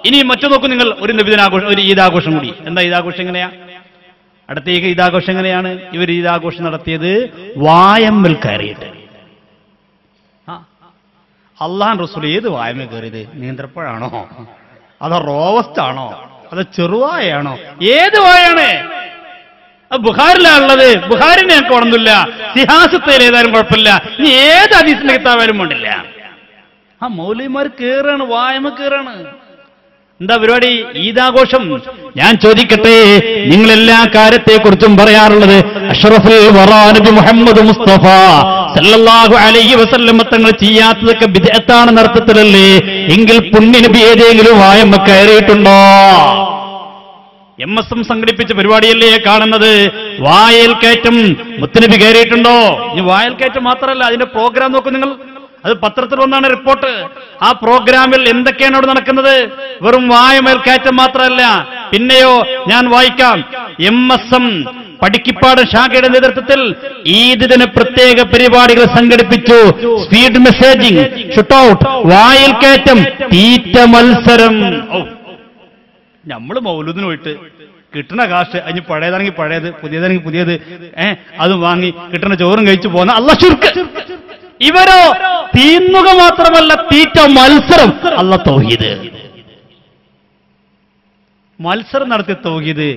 ഇനി മറ്റു നോക്കും നിങ്ങൾ, ഒരു നബിദിനാഘോഷം, ഒരു ഈദാഘോഷം കൂടി. എന്താ ഈദാഘോഷം? എങ്ങനെയാ? അടുത്തേക്ക് ഈദാഘോഷം എങ്ങനെയാണ്? ഇവർ ഈദാഘോഷം നടത്തിയത് വായമ്മൽ കയറിയിട്ട്. അള്ളാഹുവിന്റെ റസൂൽ ഏത് വായമ്മ കയറിയത്? നീന്തപ്പഴാണോ, അതോ റോവസ്റ്റ് ആണോ, അതോ ചെറുവായാണോ? ഏത് വായാണ്? ബുഖാരിലാണുള്ളത്. ബുഖാരിനെ ഞങ്ങൾക്ക് ഓർമ്മയില്ല, സിഹാസത്തിൽ ഏതായാലും കുഴപ്പമില്ല, ഇനി ഏത് ഹദീസിന്റെ കിതാബായാലും വേണ്ടില്ല. മൗലവിമാർ കേറാണ്, വായമ കേറാണ്. എന്താ പരിപാടി? ഈദാഘോഷം. ഞാൻ ചോദിക്കട്ടെ, നിങ്ങളെല്ലാ കാര്യത്തെക്കുറിച്ചും പറയാറുള്ളത് അഷ്റഫുൽ വറാ നബി മുഹമ്മദ് മുസ്തഫ സല്ലല്ലാഹു അലൈഹി വസല്ലം തങ്ങൾ ചെയ്യാത്തതൊക്കെ ബിദ്അത്താണെന്ന അർത്ഥത്തിലല്ലേ? എങ്കിൽ പുണ്യ നബി ഏതെങ്കിലും വായമ കയറിയിട്ടുണ്ടോ? MSM സംഘടിപ്പിച്ച പരിപാടിയല്ലേ കാണുന്നത്? വായൽ കയറ്റം മുത്തുനബി കയറിയിട്ടുണ്ടോ? ഇനി വായൽ കയറ്റം മാത്രമല്ല, അതിന്റെ പ്രോഗ്രാം നോക്കും നിങ്ങൾ. അത് പത്രത്തിൽ വന്നാണ് റിപ്പോർട്ട്. ആ പ്രോഗ്രാമിൽ എന്തൊക്കെയാണ് അവിടെ നടക്കുന്നത്? വെറും വായമേൽ കയറ്റം മാത്രമല്ല, പിന്നെയോ ഞാൻ വായിക്കാം. MSM പടിക്കിപ്പാട് ശാഖയുടെ നേതൃത്വത്തിൽ ഈദിന് പ്രത്യേക പരിപാടികൾ സംഘടിപ്പിച്ചു. സ്പീഡ് മെസ്സേജിംഗ്, ഷൂട്ടൌട്ട്, വായിൽ കയറ്റം, തീറ്റ മത്സരം. നമ്മൾ മൗലൂദിന് പോയിട്ട് കിട്ടുന്ന കാശ് അതിന് പഴയതാണെങ്കിൽ പഴയത്, പുതിയതാണെങ്കിൽ പുതിയത്, അത് വാങ്ങി കിട്ടുന്ന ചോറും കഴിച്ചു പോകുന്ന അല്ലാഹ് ശിർക്ക്. ഇവരോ തീന്നുക മാത്രമല്ല, തീറ്റ മത്സരം. അല്ലാഹ് തൗഹീദ്. മത്സരം നടത്തിയ തൗഹീദ്.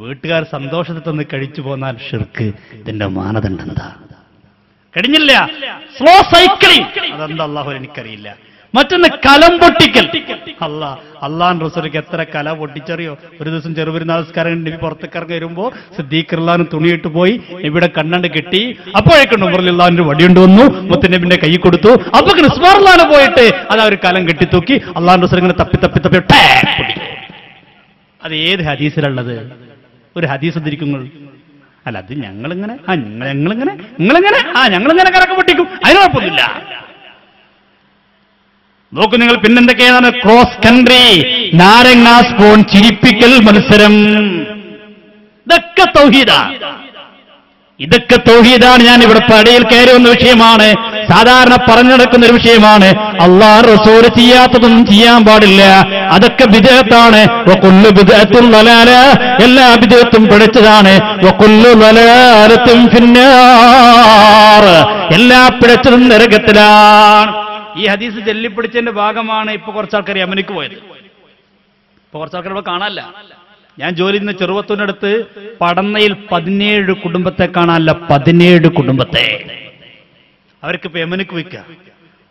വീട്ടുകാർ സന്തോഷത്തിൽ തന്ന് കഴിച്ചു പോന്നാൽ ഷിർക്ക്. ഇതിന്റെ മാനദണ്ഡം എന്താ? കഴിഞ്ഞില്ല. സ്ലോ സൈക്ലിംഗ്, അതെന്താ അല്ലാഹു എനിക്കറിയില്ല. മറ്റൊന്ന് കലം പൊട്ടിക്കൽ. അള്ളാൻ റസൂലുക്ക് എത്ര കല പൊട്ടിച്ചറിയോ? ഒരു ദിവസം ചെറുപെരുന്നാൾ നമസ്കാരം നബി പുറത്തേക്ക് ഇറങ്ങി വരുമ്പോ സിദ്ദീഖ് റളിയല്ലാഹു അൻഹു തുണിയിട്ട് പോയി ഇവിടെ കണ്ണണ്ട് കെട്ടി. അപ്പോഴേക്കും ഉമർ റളിയല്ലാഹു അൻഹു വടിയുണ്ട് വന്നു, മുത്തുനബിന്റെ കൈ കൊടുത്തു. അപ്പൊ ഉസ്മാൻ റളിയല്ലാഹു അൻഹു പോയിട്ട് അത് ഒരു കലം കെട്ടിത്തൂക്കി അള്ളാൻ റസൂൽ ഇങ്ങനെ തപ്പി തപ്പി തപ്പി പൊട്ടിക്കും. അത് ഏത് ഹദീസിലുള്ളത്? ഒരു ഹദീസ് ഉദ്ധരിക്കുന്നു. അല്ല, അത് ഞങ്ങളിങ്ങനെ ഞങ്ങളിങ്ങനെ കറക്കം പൊട്ടിക്കും, അതിന് കുഴപ്പമൊന്നുമില്ല. നോക്കൂ നിങ്ങൾ, പിന്നെന്തൊക്കെയാണ്? ക്രോസ് കൺട്രി, നാരങ്ങാ സ്പൂൺ ചിരിപ്പിക്കൽ മത്സരം. ഇതൊക്കെ തൗഹീദാണ്. ഇതൊക്കെ തൗഹീദാണ്. ഞാൻ ഇവിടെ പടിയിൽ കയറി വന്ന വിഷയമാണ്. സാധാരണ പറഞ്ഞു നടക്കുന്ന ഒരു വിഷയമാണ്. അല്ലാഹു റസൂൽ ചെയ്യാത്തതൊന്നും ചെയ്യാൻ പാടില്ല. അതൊക്കെ ബിദ്അത്താണ്. വകുല്ലു ബിദ്അത്തുൻ ദലാല, എല്ലാ ബിദ്അത്തും പിഴച്ചതാണ്. വകുല്ലു ദലാലത്തുൻ ഫിന്നാർ, എല്ലാ പിഴച്ചതും നരകത്തിലാണ്. ഈ ഹദീസ് ചൊല്ലിപ്പിടിച്ചതിന്റെ ഭാഗമാണ് ഇപ്പൊ കുറച്ചാൾക്കാർ യമനിക്ക് പോയത്. ഇപ്പൊ കുറച്ചാൾക്കാർ ഇവിടെ കാണാനല്ല. ഞാൻ ജോലി ചെയ്യുന്ന ചെറുവത്തൂരിനടുത്ത് പടന്നയിൽ 17 കുടുംബത്തെ കാണാനല്ല, 17 കുടുംബത്തെ. അവർക്കിപ്പോ യമനിക്ക് വയ്ക്കുക.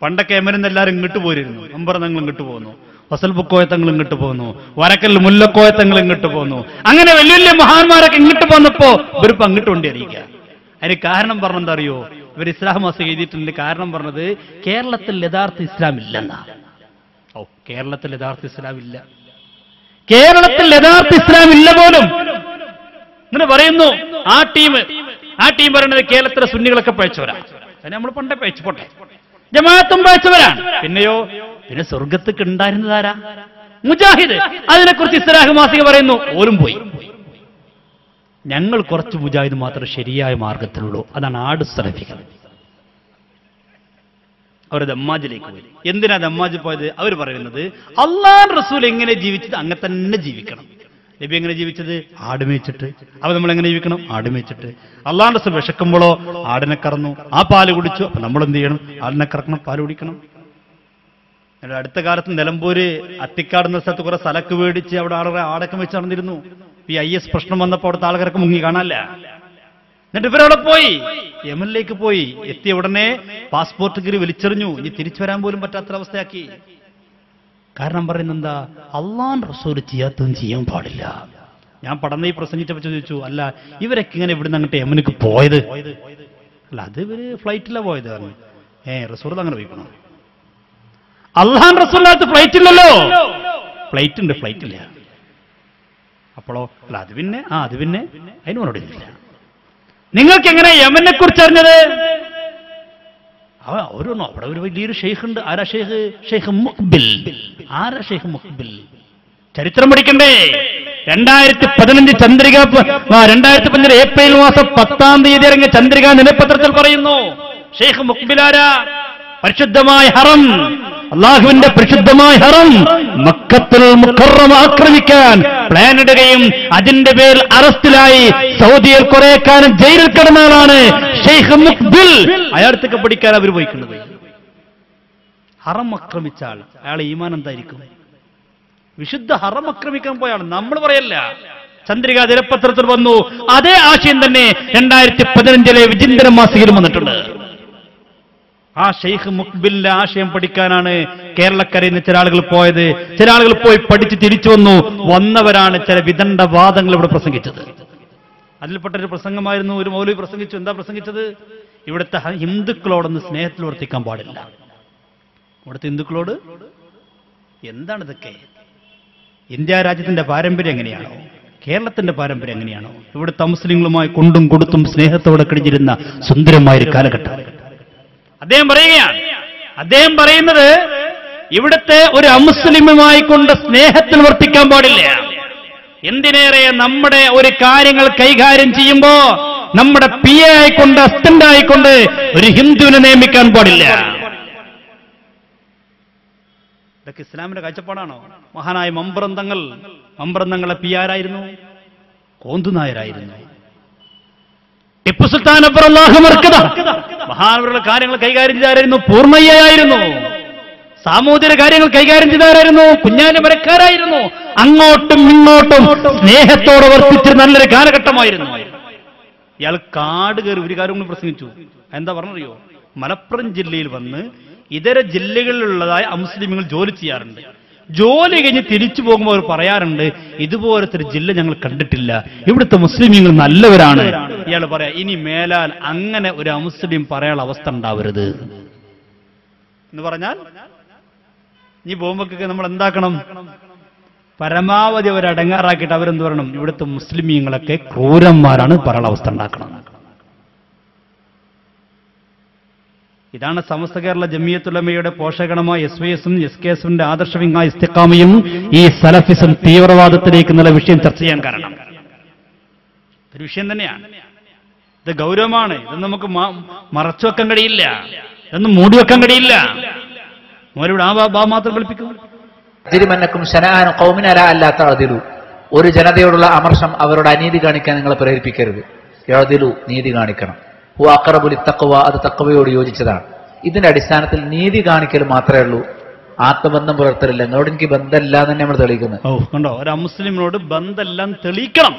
പണ്ടൊക്കെ യമനിന്ന് എല്ലാവരും ഇങ്ങോട്ട് പോയിരുന്നു. അമ്പറന്നങ്ങൾ ഇങ്ങോട്ട് പോകുന്നു, ഫസൽബുക്കോയത്തങ്ങൾ ഇങ്ങോട്ട് പോകുന്നു, വരക്കൽ മുല്ലക്കോയത്തങ്ങൾ ഇങ്ങോട്ട് പോകുന്നു. അങ്ങനെ വലിയ വലിയ മഹാന്മാരൊക്കെ ഇങ്ങോട്ട് പോന്നപ്പോ ഇവരിപ്പോ അങ്ങോട്ട് കൊണ്ടി അറിയിക്കുക. അതിന് കാരണം പറഞ്ഞെന്താ അറിയോ? ഇവർ ഇസ്ലാം മാസം എഴുതിയിട്ടുണ്ട്. കാരണം പറഞ്ഞത് കേരളത്തിൽ യഥാർത്ഥ ഇസ്ലാം ഇല്ലെന്നാ. കേരളത്തിൽ യഥാർത്ഥ ഇസ്ലാം ഇല്ല. കേരളത്തിൽ യഥാർത്ഥ ഇസ്ലാം ഇല്ല പോലും ഇങ്ങനെ പറയുന്നു. ആ ടീം പറയുന്നത് കേരളത്തിലെ സുന്നികളൊക്കെ പഴച്ചവരാ. നമ്മൾ പണ്ടേ പഴച്ചു പോട്ടെ, ജമാഅത്തും പഴച്ചവരാണ്. പിന്നെ സ്വർഗത്തേക്ക് ഉണ്ടായിരുന്നതാരാ? മുജാഹിദ്. അതിനെക്കുറിച്ച് ഇസ്ലാഹ് മാസിക പറയുന്നു, ഓലും പോയി. ഞങ്ങൾ കുറച്ച് മുജാഹിദ് മാത്രമേ ശരിയായ മാർഗത്തിലുള്ളൂ. അതാണ് ആട് സലഫികൾ. അവർ ദമ്മാജിലേക്ക് പോയി. എന്തിനാ ദമ്മാജ് പോയത്? അവർ പറയുന്നത് അല്ലാഹു റസൂൽ എങ്ങനെ ജീവിച്ചത് അങ്ങനെ തന്നെ ജീവിക്കണം. നബി എങ്ങനെ ജീവിച്ചത്? ആട് മേച്ചിട്ട്. അപ്പൊ നമ്മൾ എങ്ങനെ ജീവിക്കണം? ആട് മേച്ചിട്ട്. അല്ലാഹു റസൂൽ വിശക്കുമ്പോഴോ ആടിനെ കറന്നു, ആ പാല് കുടിച്ചു. അപ്പൊ നമ്മൾ എന്ത് ചെയ്യണം? ആടിനെ കറക്കണം, പാല് കുടിക്കണം. അടുത്ത കാലത്ത് നിലമ്പൂര് അത്തിക്കാട് എന്ന സ്ഥലത്ത് കുറെ സ്ഥലക്ക് മേടിച്ച് അവിടെ ആളുകളെ ആടൊക്കെ വെച്ച് നടന്നിരുന്നു. ഈ IS പ്രശ്നം വന്നപ്പോൾ അവിടുത്തെ ആളുകാരൊക്കെ മുങ്ങി കാണാനല്ല. എന്നിട്ട് ഇവരവിടെ പോയി, യമനിലേക്ക് പോയി. എത്തിയ ഉടനെ പാസ്പോർട്ട് കീറി വലിച്ചെറിഞ്ഞു. ഇനി തിരിച്ചു വരാൻ പോലും പറ്റാത്തൊരവസ്ഥയാക്കി. കാരണം പറയുന്നത് എന്താ? അല്ലാഹു റസൂൽ ചെയ്യാത്തതും ചെയ്യാൻ പാടില്ല. ഞാൻ പടന്ന ഈ പ്രസംഗിച്ചപ്പോൾ ചോദിച്ചു, അല്ല ഇവരൊക്കെ ഇങ്ങനെ ഇവിടുന്ന് അങ്ങോട്ട് യമനിക്ക് പോയത്? അല്ല, അത് ഇവര് ഫ്ലൈറ്റിലാണ് പോയത്. റസൂൽ അങ്ങനെ പോയിക്കണോ? അല്ലാഹു റസൂലിനകത്ത് ഫ്ലൈറ്റ് ഇല്ലല്ലോ. ഫ്ലൈറ്റ് ഉണ്ട്, ഫ്ലൈറ്റ് ഇല്ല. അപ്പോഴോ അല്ല, അത് പിന്നെ അതിനോടില്ല. നിങ്ങൾക്ക് എങ്ങനെ യമനെ കുറിച്ച് അറിഞ്ഞത്? അവരൊന്നും അവിടെ ഒരു വലിയൊരു ഷെയ്ഖ് ഉണ്ട്. ആരാ ഷെയ്ഖ്? ഷെയ്ഖ് മുഖ്ബിൽ. ആരാ ഷെയ്ഖ് മുഖ്ബിൽ? ചരിത്രം പഠിക്കണ്ടേ? 2015 ചന്ദ്രിക 2015 ഏപ്രിൽ മാസം 10-ാം തീയതി ഇറങ്ങിയ ചന്ദ്രിക ദിനപത്രത്തിൽ പറയുന്നു, ഷെയ്ഖ് മുഖ്ബിൽ ആരാ? പരിശുദ്ധമായ ഹറം, അള്ളാഹുവിന്റെ പരിശുദ്ധമായ ഹറം മക്കത്തുൽ മുക്കറമ ആക്രമിക്കാൻ പ്ലാൻ ഇടുകയും അതിന്റെ പേരിൽ അറസ്റ്റിലായി സൗദിയിൽ കുറെ കാലം ജയിലിൽ കിടന്നാലാണ് ഷെയ്ഖ് മുഖ്ബിൽ. അയാളത്തേക്ക് പഠിക്കാൻ അവർ പോയിക്കുന്നത്. ഹറം ആക്രമിച്ചാൽ അയാളെ ഈമാൻ എന്തായിരിക്കും? വിശുദ്ധ ഹറം ആക്രമിക്കാൻ പോയാണ്. നമ്മൾ പറയല്ല. ചന്ദ്രിക ദിനപത്രത്തിൽ വന്നു. അതേ ആശയം തന്നെ 2015 വിചിന്തനം മാസികയിൽ വന്നിട്ടുണ്ട്. ആ ഷെയ്ഖ് മുഖ്ബിലിന്റെ ആശയം പഠിക്കാനാണ് കേരളക്കരയിൽ നിന്ന് ചില ആളുകൾ പോയത്. ചില ആളുകൾ പോയി പഠിച്ച് തിരിച്ചു വന്നവരാണ് ചില വിദണ്ഡവാദങ്ങൾ ഇവിടെ പ്രസംഗിച്ചത്. അതിൽപ്പെട്ടൊരു പ്രസംഗമായിരുന്നു ഒരു മൗലവി പ്രസംഗിച്ചു. എന്താ പ്രസംഗിച്ചത്? ഇവിടുത്തെ ഹിന്ദുക്കളോടൊന്ന് സ്നേഹത്തിൽ വർത്തിക്കാൻ പാടില്ല. ഇവിടുത്തെ ഹിന്ദുക്കളോട് എന്താണിതൊക്കെ? ഇന്ത്യ രാജ്യത്തിന്റെ പാരമ്പര്യം എങ്ങനെയാണോ? കേരളത്തിന്റെ പാരമ്പര്യം എങ്ങനെയാണോ? ഇവിടുത്തെ മുസ്ലിങ്ങളുമായി കൊണ്ടും കൊടുത്തും സ്നേഹത്തോടെ കഴിഞ്ഞിരുന്ന സുന്ദരമായൊരു കാലഘട്ടം അദ്ദേഹം പറയുകയാണ്. അദ്ദേഹം പറയുന്നത് ഇവിടുത്തെ ഒരു അമുസ്ലിമുമായി കൊണ്ട് സ്നേഹത്തിൽ വർത്തിക്കാൻ പാടില്ല. എന്തിനേറെ നമ്മുടെ ഒരു കാര്യങ്ങൾ കൈകാര്യം ചെയ്യുമ്പോ നമ്മുടെ പി എ ആയിക്കൊണ്ട് അസിസ്റ്റന്റ് ആയിക്കൊണ്ട് ഒരു ഹിന്ദുവിനെ നിയമിക്കാൻ പാടില്ല. ഇതൊക്കെ ഇസ്ലാമിന്റെ കാഴ്ചപ്പാടാണോ? മഹാനായ മമ്പ്രന്തങ്ങളെ പി ആരായിരുന്നു? കോന്തുനായരായിരുന്നു. ടിപ്പു സുൽത്താൻ മഹാനവരുടെ കാര്യങ്ങൾ കൈകാര്യം ചെയ്തായിരുന്നു പൂർണ്ണയ്യായിരുന്നു. സാമൂതിക കാര്യങ്ങൾ കൈകാര്യം ചെയ്താരായിരുന്നു? കുഞ്ഞാലി മരക്കാരായിരുന്നു. അങ്ങോട്ടും ഇങ്ങോട്ടും സ്നേഹത്തോടെ വർത്തിച്ച നല്ലൊരു കാലഘട്ടമായിരുന്നു. ഇയാൾ കാട് കയറി ഒരു കാര്യം കൊണ്ട് പ്രസംഗിച്ചു. എന്താ പറഞ്ഞറിയോ? മലപ്പുറം ജില്ലയിൽ വന്ന് ഇതര ജില്ലകളിലുള്ളതായ അമുസ്ലിമുകൾ ജോലി ചെയ്യാറുണ്ട്. ജോലി കഴിഞ്ഞ് തിരിച്ചു പോകുമ്പോൾ അവർ പറയാറുണ്ട്, ഇതുപോലത്തെ ഒരു ജില്ല ഞങ്ങൾ കണ്ടിട്ടില്ല, ഇവിടുത്തെ മുസ്ലിമീങ്ങൾ നല്ലവരാണ്. ഇയാൾ പറയാ, ഇനി മേലാൽ അങ്ങനെ ഒരു അമുസ്ലിം പറയാനുള്ള അവസ്ഥ ഉണ്ടാവരുത് എന്ന് പറഞ്ഞാൽ ഈ പോകുമ്പോഴൊക്കെ നമ്മൾ എന്താക്കണം? പരമാവധി അവരടങ്ങാറാക്കിയിട്ട് അവരെന്ത് പറയണം? ഇവിടുത്തെ മുസ്ലിമീങ്ങളൊക്കെ ക്രൂരന്മാരാണ് പറയാനുള്ള അവസ്ഥ ഉണ്ടാക്കണം. ഇതാണ് സമസ്ത കേരള ജമിയത്തുലമയുടെ പോഷകണമായ SYS-ഉം SKS-ന്റെ ആദർശവിംഗ ഇസ്തിഖാമയും ഈ സലഫിസം തീവ്രവാദത്തിലേക്ക് എന്നുള്ള വിഷയം ചർച്ച ചെയ്യാൻ കാരണം. ഒരു വിഷയം തന്നെയാണ്. ഇത് ഗൗരവമാണ്. ഇത് നമുക്ക് മറച്ചു വെക്കാൻ കഴിയില്ല, ഇതൊന്നും മൂടി വെക്കാൻ കഴിയില്ല. മോലിവിടെ ആ മാത്രം കളിപ്പിക്കും. ഒരു ജനതയോടുള്ള അമർഷം, അവരോട് അനീതി കാണിക്കാൻ നിങ്ങളെ പ്രേരിപ്പിക്കരുത്. നീതി കാണിക്കണം. അഖറബുൽ തഖ്വ, അത് തഖ്വയോട് യോജിച്ചതാണ്. ഇതിന്റെ അടിസ്ഥാനത്തിൽ നീതി കാണിക്കൽ മാത്രമേ ഉള്ളൂ, ആത്മബന്ധം പുലർത്തലില്ല. നിങ്ങളോട് എനിക്ക് ബന്ധമില്ല എന്ന് നമ്മൾ തെളിയിക്കുന്നത്. കണ്ടോ, ഒരു മുസ്ലിമിനോട് ബന്ധമെല്ലാം തെളിയിക്കണം.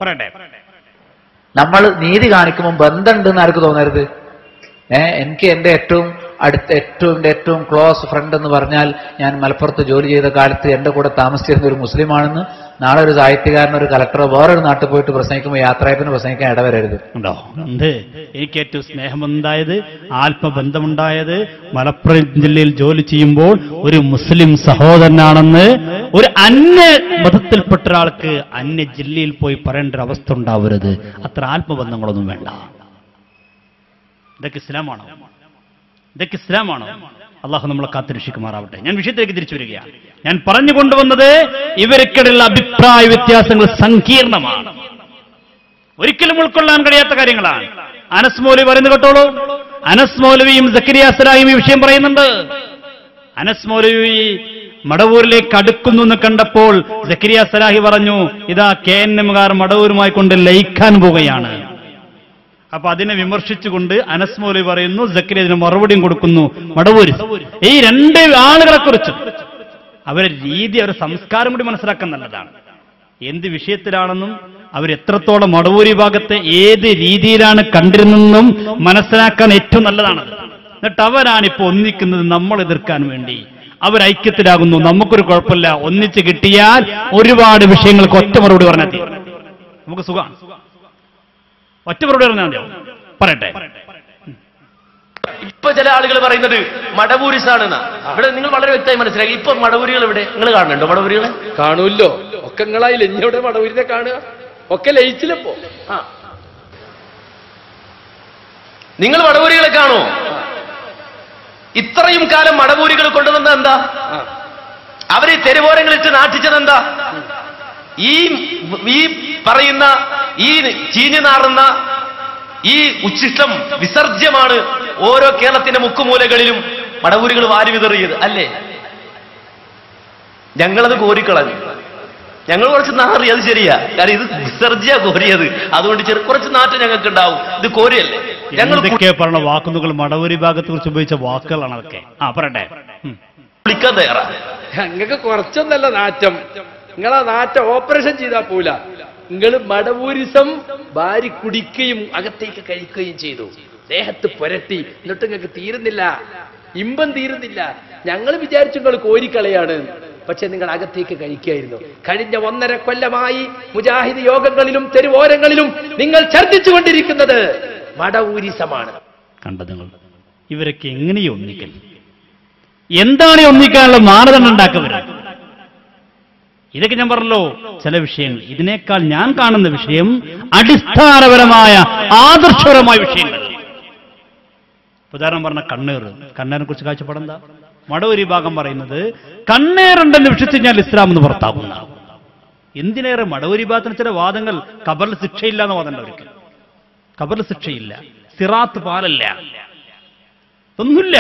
പറയട്ടെ, നമ്മൾ നീതി കാണിക്കുമ്പോൾ ബന്ധമുണ്ടെന്ന് ആർക്ക് തോന്നരുത്. എനിക്ക് എന്റെ ഏറ്റവും ക്ലോസ് ഫ്രണ്ട് എന്ന് പറഞ്ഞാൽ ഞാൻ മലപ്പുറത്ത് ജോലി ചെയ്ത കാലത്ത് എന്റെ കൂടെ താമസിച്ചിരുന്ന ഒരു മുസ്ലിമാണെന്ന് നാളെ ഒരു സാഹിത്യകാരനോ ഒരു കലക്ടറോ വേറൊരു നാട്ടിൽ പോയിട്ട് പ്രസംഗിക്കുമ്പോൾ യാത്രയപ്പിന് പ്രസംഗിക്കാൻ ഇടവരരുത്. ഉണ്ടോ? എനിക്ക് ഏറ്റവും സ്നേഹമുണ്ടായത്, ആത്മബന്ധമുണ്ടായത് മലപ്പുറം ജില്ലയിൽ ജോലി ചെയ്യുമ്പോൾ ഒരു മുസ്ലിം സഹോദരനാണെന്ന് ഒരു അന്യ മതത്തിൽപ്പെട്ട ഒരാൾക്ക് അന്യ ജില്ലയിൽ പോയി പറയേണ്ട ഒരു അവസ്ഥ ഉണ്ടാവരുത്. അത്ര ആത്മബന്ധങ്ങളൊന്നും വേണ്ട. ഇതൊക്കെ ഇസ്ലാമാണോ? ഇതൊക്കെ ഇസ്ലാമാണോ? അള്ളാഹു നമ്മളെ കാത്തുരക്ഷിക്കുമാറാവട്ടെ. ഞാൻ വിഷയത്തിലേക്ക് തിരിച്ചു വരികയാണ്. ഞാൻ പറഞ്ഞുകൊണ്ടുവന്നത് ഇവർക്കിടയിലുള്ള അഭിപ്രായ വ്യത്യാസങ്ങൾ സങ്കീർണമാണ്, ഒരിക്കലും ഉൾക്കൊള്ളാൻ കഴിയാത്ത കാര്യങ്ങളാണ്. അനസ് മൗലവി പറയുന്നത് കേട്ടോളൂ. അനസ് മൗലവിയും സക്കരിയ സലാഹിയും ഈ വിഷയം പറയുന്നുണ്ട്. അനസ് മൗലവി മടവൂരിലേക്ക് അടുക്കുന്നു എന്ന് കണ്ടപ്പോൾ സക്കരിയ സലാഹി പറഞ്ഞു, ഇതാ KNM-കാർ മടവൂരുമായി കൊണ്ട് ലയിക്കാൻ പോവുകയാണ്. അപ്പൊ അതിനെ വിമർശിച്ചുകൊണ്ട് അനസ് മൗലവി പറയുന്നു, സക്കരിയ അതിന് മറുപടിയും കൊടുക്കുന്നു. മടവൂര് ഈ രണ്ട് ആളുകളെ കുറിച്ച് അവരുടെ രീതി, അവരുടെ സംസ്കാരം കൂടി മനസ്സിലാക്കാൻ നല്ലതാണ്. എന്ത് വിഷയത്തിലാണെന്നും അവരെത്രത്തോളം മടവൂരി ഭാഗത്തെ ഏത് രീതിയിലാണ് കണ്ടിരുന്നെന്നും മനസ്സിലാക്കാൻ ഏറ്റവും നല്ലതാണ്. എന്നിട്ട് അവരാണിപ്പോ ഒന്നിക്കുന്നത് നമ്മൾ എതിർക്കാൻ വേണ്ടി. അവരൈക്യത്തിലാകുന്നു. നമുക്കൊരു കുഴപ്പമില്ല, ഒന്നിച്ച് കിട്ടിയാൽ ഒരുപാട് വിഷയങ്ങൾക്ക് ഒറ്റ മറുപടി പറഞ്ഞാൽ മതി. നമുക്ക് സുഖമാണ്. ഒറ്റ മറുപടി പറഞ്ഞാൽ മതിയോ? പറയട്ടെ. ഇപ്പൊ ചില ആളുകൾ പറയുന്നത് മടവൂരിസാണെന്നാ. ഇവിടെ നിങ്ങൾ വളരെ വ്യക്തമായി മനസ്സിലാക്കി. ഇപ്പൊ മടവൂരികൾ ഇവിടെ നിങ്ങൾ കാണുന്നുണ്ടോ? മടവൂരികളെ കാണൂല്ലോ. ഒക്കെ നിങ്ങളായില്ല. ഇഞ്ഞവിടെ മടവൂരിനെ കാണുക, ഒക്കെ ലയിച്ചില്ലപ്പോ. നിങ്ങൾ മടവൂരികളെ കാണോ? ഇത്രയും കാലം മടവൂരികൾ കൊണ്ടുവന്ന എന്താ? അവര് തെരുവോരങ്ങളിട്ട് നാട്ടിച്ചതെന്താ? ഈ പറയുന്ന ഈ ചീഞ്ഞു നാറുന്ന ഈ ഉച്ഛിഷ്ടം വിസർജ്യമാണ് ഓരോ കേരളത്തിന്റെ മുക്കുമൂലകളിലും മടവൂരികൾ വാരി വിതറിയത് അല്ലേ? ഞങ്ങളത് കോരിക്കളഞ്ഞു. ഞങ്ങൾ കുറച്ച് നാറി, അത് ശരിയാ. കാരണം ഇത് വിസർജ്യ കോരിയത്, അതുകൊണ്ട് കുറച്ച് നാറ്റം ഞങ്ങൾക്ക് ഉണ്ടാവും. ഇത് കോരിയല്ലേ? ഞങ്ങൾ പറഞ്ഞ വാക്കുകൾ മടവൂരി ഭാഗത്തെ കുറിച്ച് ഉപയോഗിച്ച വാക്കുകളാണ് അതൊക്കെ. പറയട്ടെ. വിളിക്കാൻ തയ്യാറാ. ഞങ്ങൾക്ക് കുറച്ചൊന്നല്ല നാറ്റം. നിങ്ങളാ നാറ്റം ഓപ്പറേഷൻ ചെയ്താൽ പോല. നിങ്ങൾ മടവൂരിസം ഭാര്യ കുടിക്കുകയും അകത്തേക്ക് കഴിക്കുകയും ചെയ്തു. ദേഹത്ത് പുരട്ടി. എന്നിട്ട് നിങ്ങൾക്ക് തീരുന്നില്ല, ഇമ്പം തീരുന്നില്ല. ഞങ്ങൾ വിചാരിച്ചു നിങ്ങൾ കോരിക്കളയാണ്. പക്ഷെ നിങ്ങൾ അകത്തേക്ക് കഴിക്കായിരുന്നു. കഴിഞ്ഞ 1.5 കൊല്ലമായി മുജാഹിദ് യോഗങ്ങളിലും തെരുവോരങ്ങളിലും നിങ്ങൾ ഛർദ്ദിച്ചുകൊണ്ടിരിക്കുന്നത് മടവൂരിസമാണ്. കണ്ടത് നിങ്ങൾ ഇവരൊക്കെ എങ്ങനെയോ ഒന്നിക്കൽ? എന്താണ് ഒന്നിക്കാനുള്ള മാനദണ്ഡം ഉണ്ടാക്കുക? ഇതൊക്കെ ഞാൻ പറഞ്ഞല്ലോ ചില വിഷയങ്ങൾ. ഇതിനേക്കാൾ ഞാൻ കാണുന്ന വിഷയം അടിസ്ഥാനപരമായ ആദർശപരമായ വിഷയങ്ങൾ. ഉദാഹരണം പറഞ്ഞ കണ്ണേറിനെ കുറിച്ച് കാഴ്ചപ്പാടെന്താ? മടവൂരി ഭാഗം പറയുന്നത് കണ്ണേറുണ്ടെന്ന് വിശ്വസിച്ച് കഴിഞ്ഞാൽ ഇസ്ലാം എന്ന് പുറത്താകുന്ന. എന്തിനേറെ മടവൂരി ഭാഗത്തിന് ചില വാദങ്ങൾ ഖബറിൽ ശിക്ഷയില്ല എന്ന വാദം അവർക്ക്. ഖബറിൽ ശിക്ഷയില്ല, സിറാത്ത് പാലല്ല, ഒന്നുമില്ല.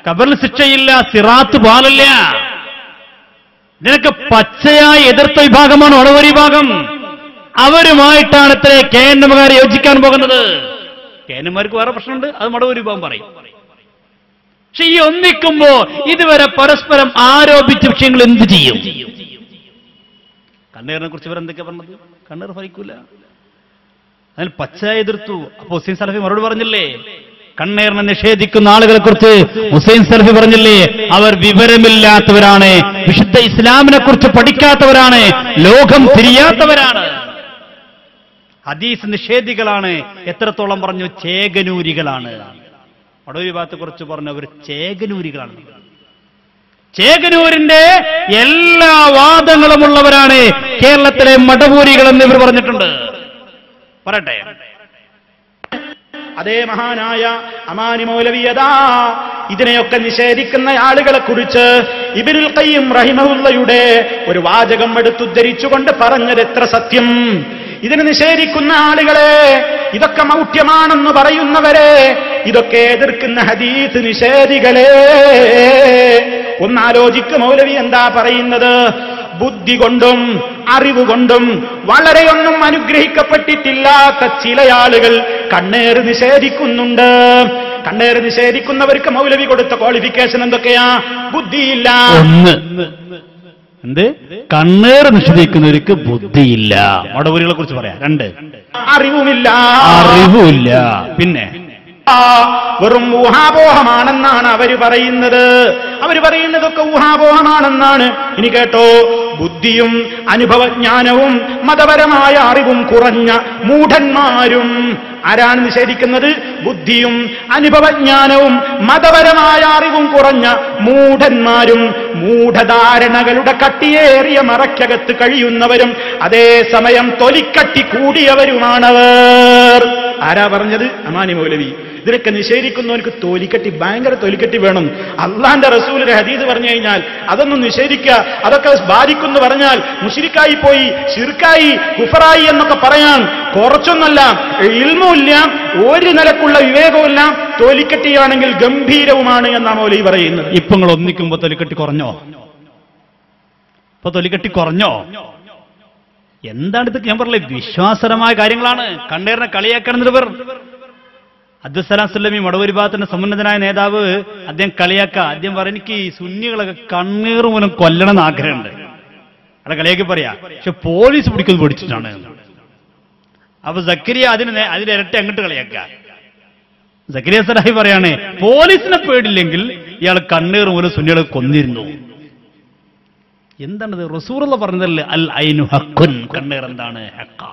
ഖബറിൽ ശിക്ഷയില്ല, സിറാത്ത് പാലല്ല. ഇതിനൊക്കെ പച്ചയായി എതിർത്ത വിഭാഗമാണ് മടവൂരി ഭാഗം. അവരുമായിട്ടാണ് ഇത്ര KNMകാരെ യോജിക്കാൻ പോകുന്നത്. KNMമാർക്ക് വേറെ പ്രശ്നമുണ്ട്, അത് മടവൂരി ഭാഗം പറയും. പക്ഷെ ഈ ഒന്നിക്കുമ്പോ ഇതുവരെ പരസ്പരം ആരോപിച്ച വിഷയങ്ങൾ എന്ത് ചെയ്യും? കണ്ണീറിനെ കുറിച്ച് ഇവർ എന്തൊക്കെയാ പറഞ്ഞത്? കണ്ണീർ ഫലിക്കൂല, അതിൽ പച്ചയായി എതിർത്തു. അപ്പൊ ഹുസൈൻ സലഫി മറുപടി പറഞ്ഞില്ലേ? കണ്ണീറിനെ നിഷേധിക്കുന്ന ആളുകളെ കുറിച്ച് ഹുസൈൻ സലഫി പറഞ്ഞില്ലേ, അവർ വിവരമില്ലാത്തവരാണ്, വിശുദ്ധ ഇസ്ലാമിനെ കുറിച്ച് പഠിക്കാത്തവരാണ്, ലോകം തിരിയാത്തവരാണ്, ഹദീസ് നിഷേധികളാണ്. എത്രത്തോളം പറഞ്ഞു? ചേകനൂരികളാണ്. മടവൂരി ഭാഗത്തെ കുറിച്ച് പറഞ്ഞു അവർ ചേകനൂരികളാണ്. ചേകനൂരിന്റെ എല്ലാ വാദങ്ങളുമുള്ളവരാണ് കേരളത്തിലെ മടവൂരികൾ എന്ന് ഇവർ പറഞ്ഞിട്ടുണ്ട്. പറയട്ടെ, അതേ മഹാനായ അമാനി മൗലവിയതാ ഇതിനെയൊക്കെ നിഷേധിക്കുന്ന ആളുകളെ കുറിച്ച് ഇബ്നുൽ ഖയ്യിം റഹിമഹുള്ളയുടെ ഒരു വാചകം എടുത്തുദ്ധരിച്ചുകൊണ്ട് പറഞ്ഞത് എത്ര സത്യം. ഇതിനെ നിഷേധിക്കുന്ന ആളുകളെ, ഇതൊക്കെ മൗഢ്യമാണെന്ന് പറയുന്നവരെ, ഇതൊക്കെ എതിർക്കുന്ന ഹദീസ് നിഷേധികളെ, ഒന്നാലോചിക്ക് മൗലവി എന്താ പറയുന്നത്? ബുദ്ധി കൊണ്ടും അറിവുകൊണ്ടും വളരെയൊന്നും അനുഗ്രഹിക്കപ്പെട്ടിട്ടില്ലാത്ത ചില ആളുകൾ കണ്ണേറ് നിഷേധിക്കുന്നുണ്ട്. കണ്ണേറ് നിഷേധിക്കുന്നവർക്ക് മൗലവി കൊടുത്ത ക്വാളിഫിക്കേഷൻ എന്തൊക്കെയാ? ബുദ്ധിയില്ല. എന്ത്? കണ്ണേറ് നിഷേധിക്കുന്നവർക്ക് ബുദ്ധിയില്ല. മടവൂരികളെ കുറിച്ച് പറയാം. 2, അറിവുമില്ല. അറിവുമില്ല. പിന്നെ വെറും ഊഹാപോഹമാണെന്നാണ് അവര് പറയുന്നത്. അവര് പറയുന്നതൊക്കെ ഊഹാപോഹമാണെന്നാണ്. ഇനി കേട്ടോ, ബുദ്ധിയും അനുഭവജ്ഞാനവും മതപരമായ അറിവും കുറഞ്ഞ മൂഢന്മാരും. ആരാണ് നിഷേധിക്കുന്നത്? ബുദ്ധിയും അനുഭവജ്ഞാനവും മതപരമായ അറിവും കുറഞ്ഞ മൂഢന്മാരും, മൂഢധാരണകളുടെ കട്ടിയേറിയ മറയ്ക്കകത്ത് കഴിയുന്നവരും, അതേസമയം തൊലിക്കട്ടി കൂടിയവരുമാണവർ. ആരാ പറഞ്ഞത്? അമാനി മൗലവി. ഇതിനൊക്കെ നിഷേധിക്കുന്നവർക്ക് തൊലിക്കട്ടി, ഭയങ്കര തൊലിക്കട്ടി വേണം. അള്ളാന്റെ റസൂലിന്റെ ഹദീസ് പറഞ്ഞു കഴിഞ്ഞാൽ അതൊന്നും നിഷേധിക്കുക, അതൊക്കെ ബാധിക്കുന്നു പറഞ്ഞാൽ മുശ്രിക്കായി പോയി, ശിർക്കായി, കുഫറായി എന്നൊക്കെ പറയാൻ കുറച്ചൊന്നല്ല. ഇൽമുമില്ല, ഒരു നിലക്കുള്ള വിവേകവുമില്ല, തൊലിക്കട്ടിയാണെങ്കിൽ ഗംഭീരവുമാണ് എന്നാ മൗലവി പറയുന്നത്. ഇപ്പൊ നിങ്ങൾ ഒന്നിക്കുമ്പോ തൊലിക്കട്ടി കുറഞ്ഞോ? ഇപ്പൊ തൊലിക്കട്ടി കുറഞ്ഞോ? എന്താണിത്? ഞാൻ പറഞ്ഞില്ലേ, വിശ്വാസപരമായ കാര്യങ്ങളാണ്. കണ്ണേറിനെ കളിയാക്കണമെന്നിവർ. അബ്ദുസ്സലാം സുല്ലമി മടവൂരി ഭാഗത്തിന്റെ സമുന്നതനായ നേതാവ്, അദ്ദേഹം കളിയാക്ക. അദ്ദേഹം പറയും, എനിക്ക് ഈ സുന്നികളൊക്കെ കണ്ണീർ മൂലം കൊല്ലണം എന്ന് ആഗ്രഹമുണ്ട്. അവിടെ കളിയാക്കി പറയാ, പക്ഷെ പോലീസ് പിടിക്കുന്നത് പിടിച്ചിട്ടാണ്. അപ്പൊ സക്കരിയ അതിലിരട്ടി അങ്ങോട്ട് കളിയാക്ക. സക്കരിയ സലാഹി പറയാണ്, പോലീസിനെ പേടില്ലെങ്കിൽ ഇയാൾ കണ്ണീർ മൂലം സുന്നികളെ കൊന്നിരുന്നു. എന്താണത്? റസൂലുള്ള പറഞ്ഞതല്ലേ, അൽ ഐനു ഹഖുൻ, കണ്ണീർ എന്താണ്? ഹഖാ.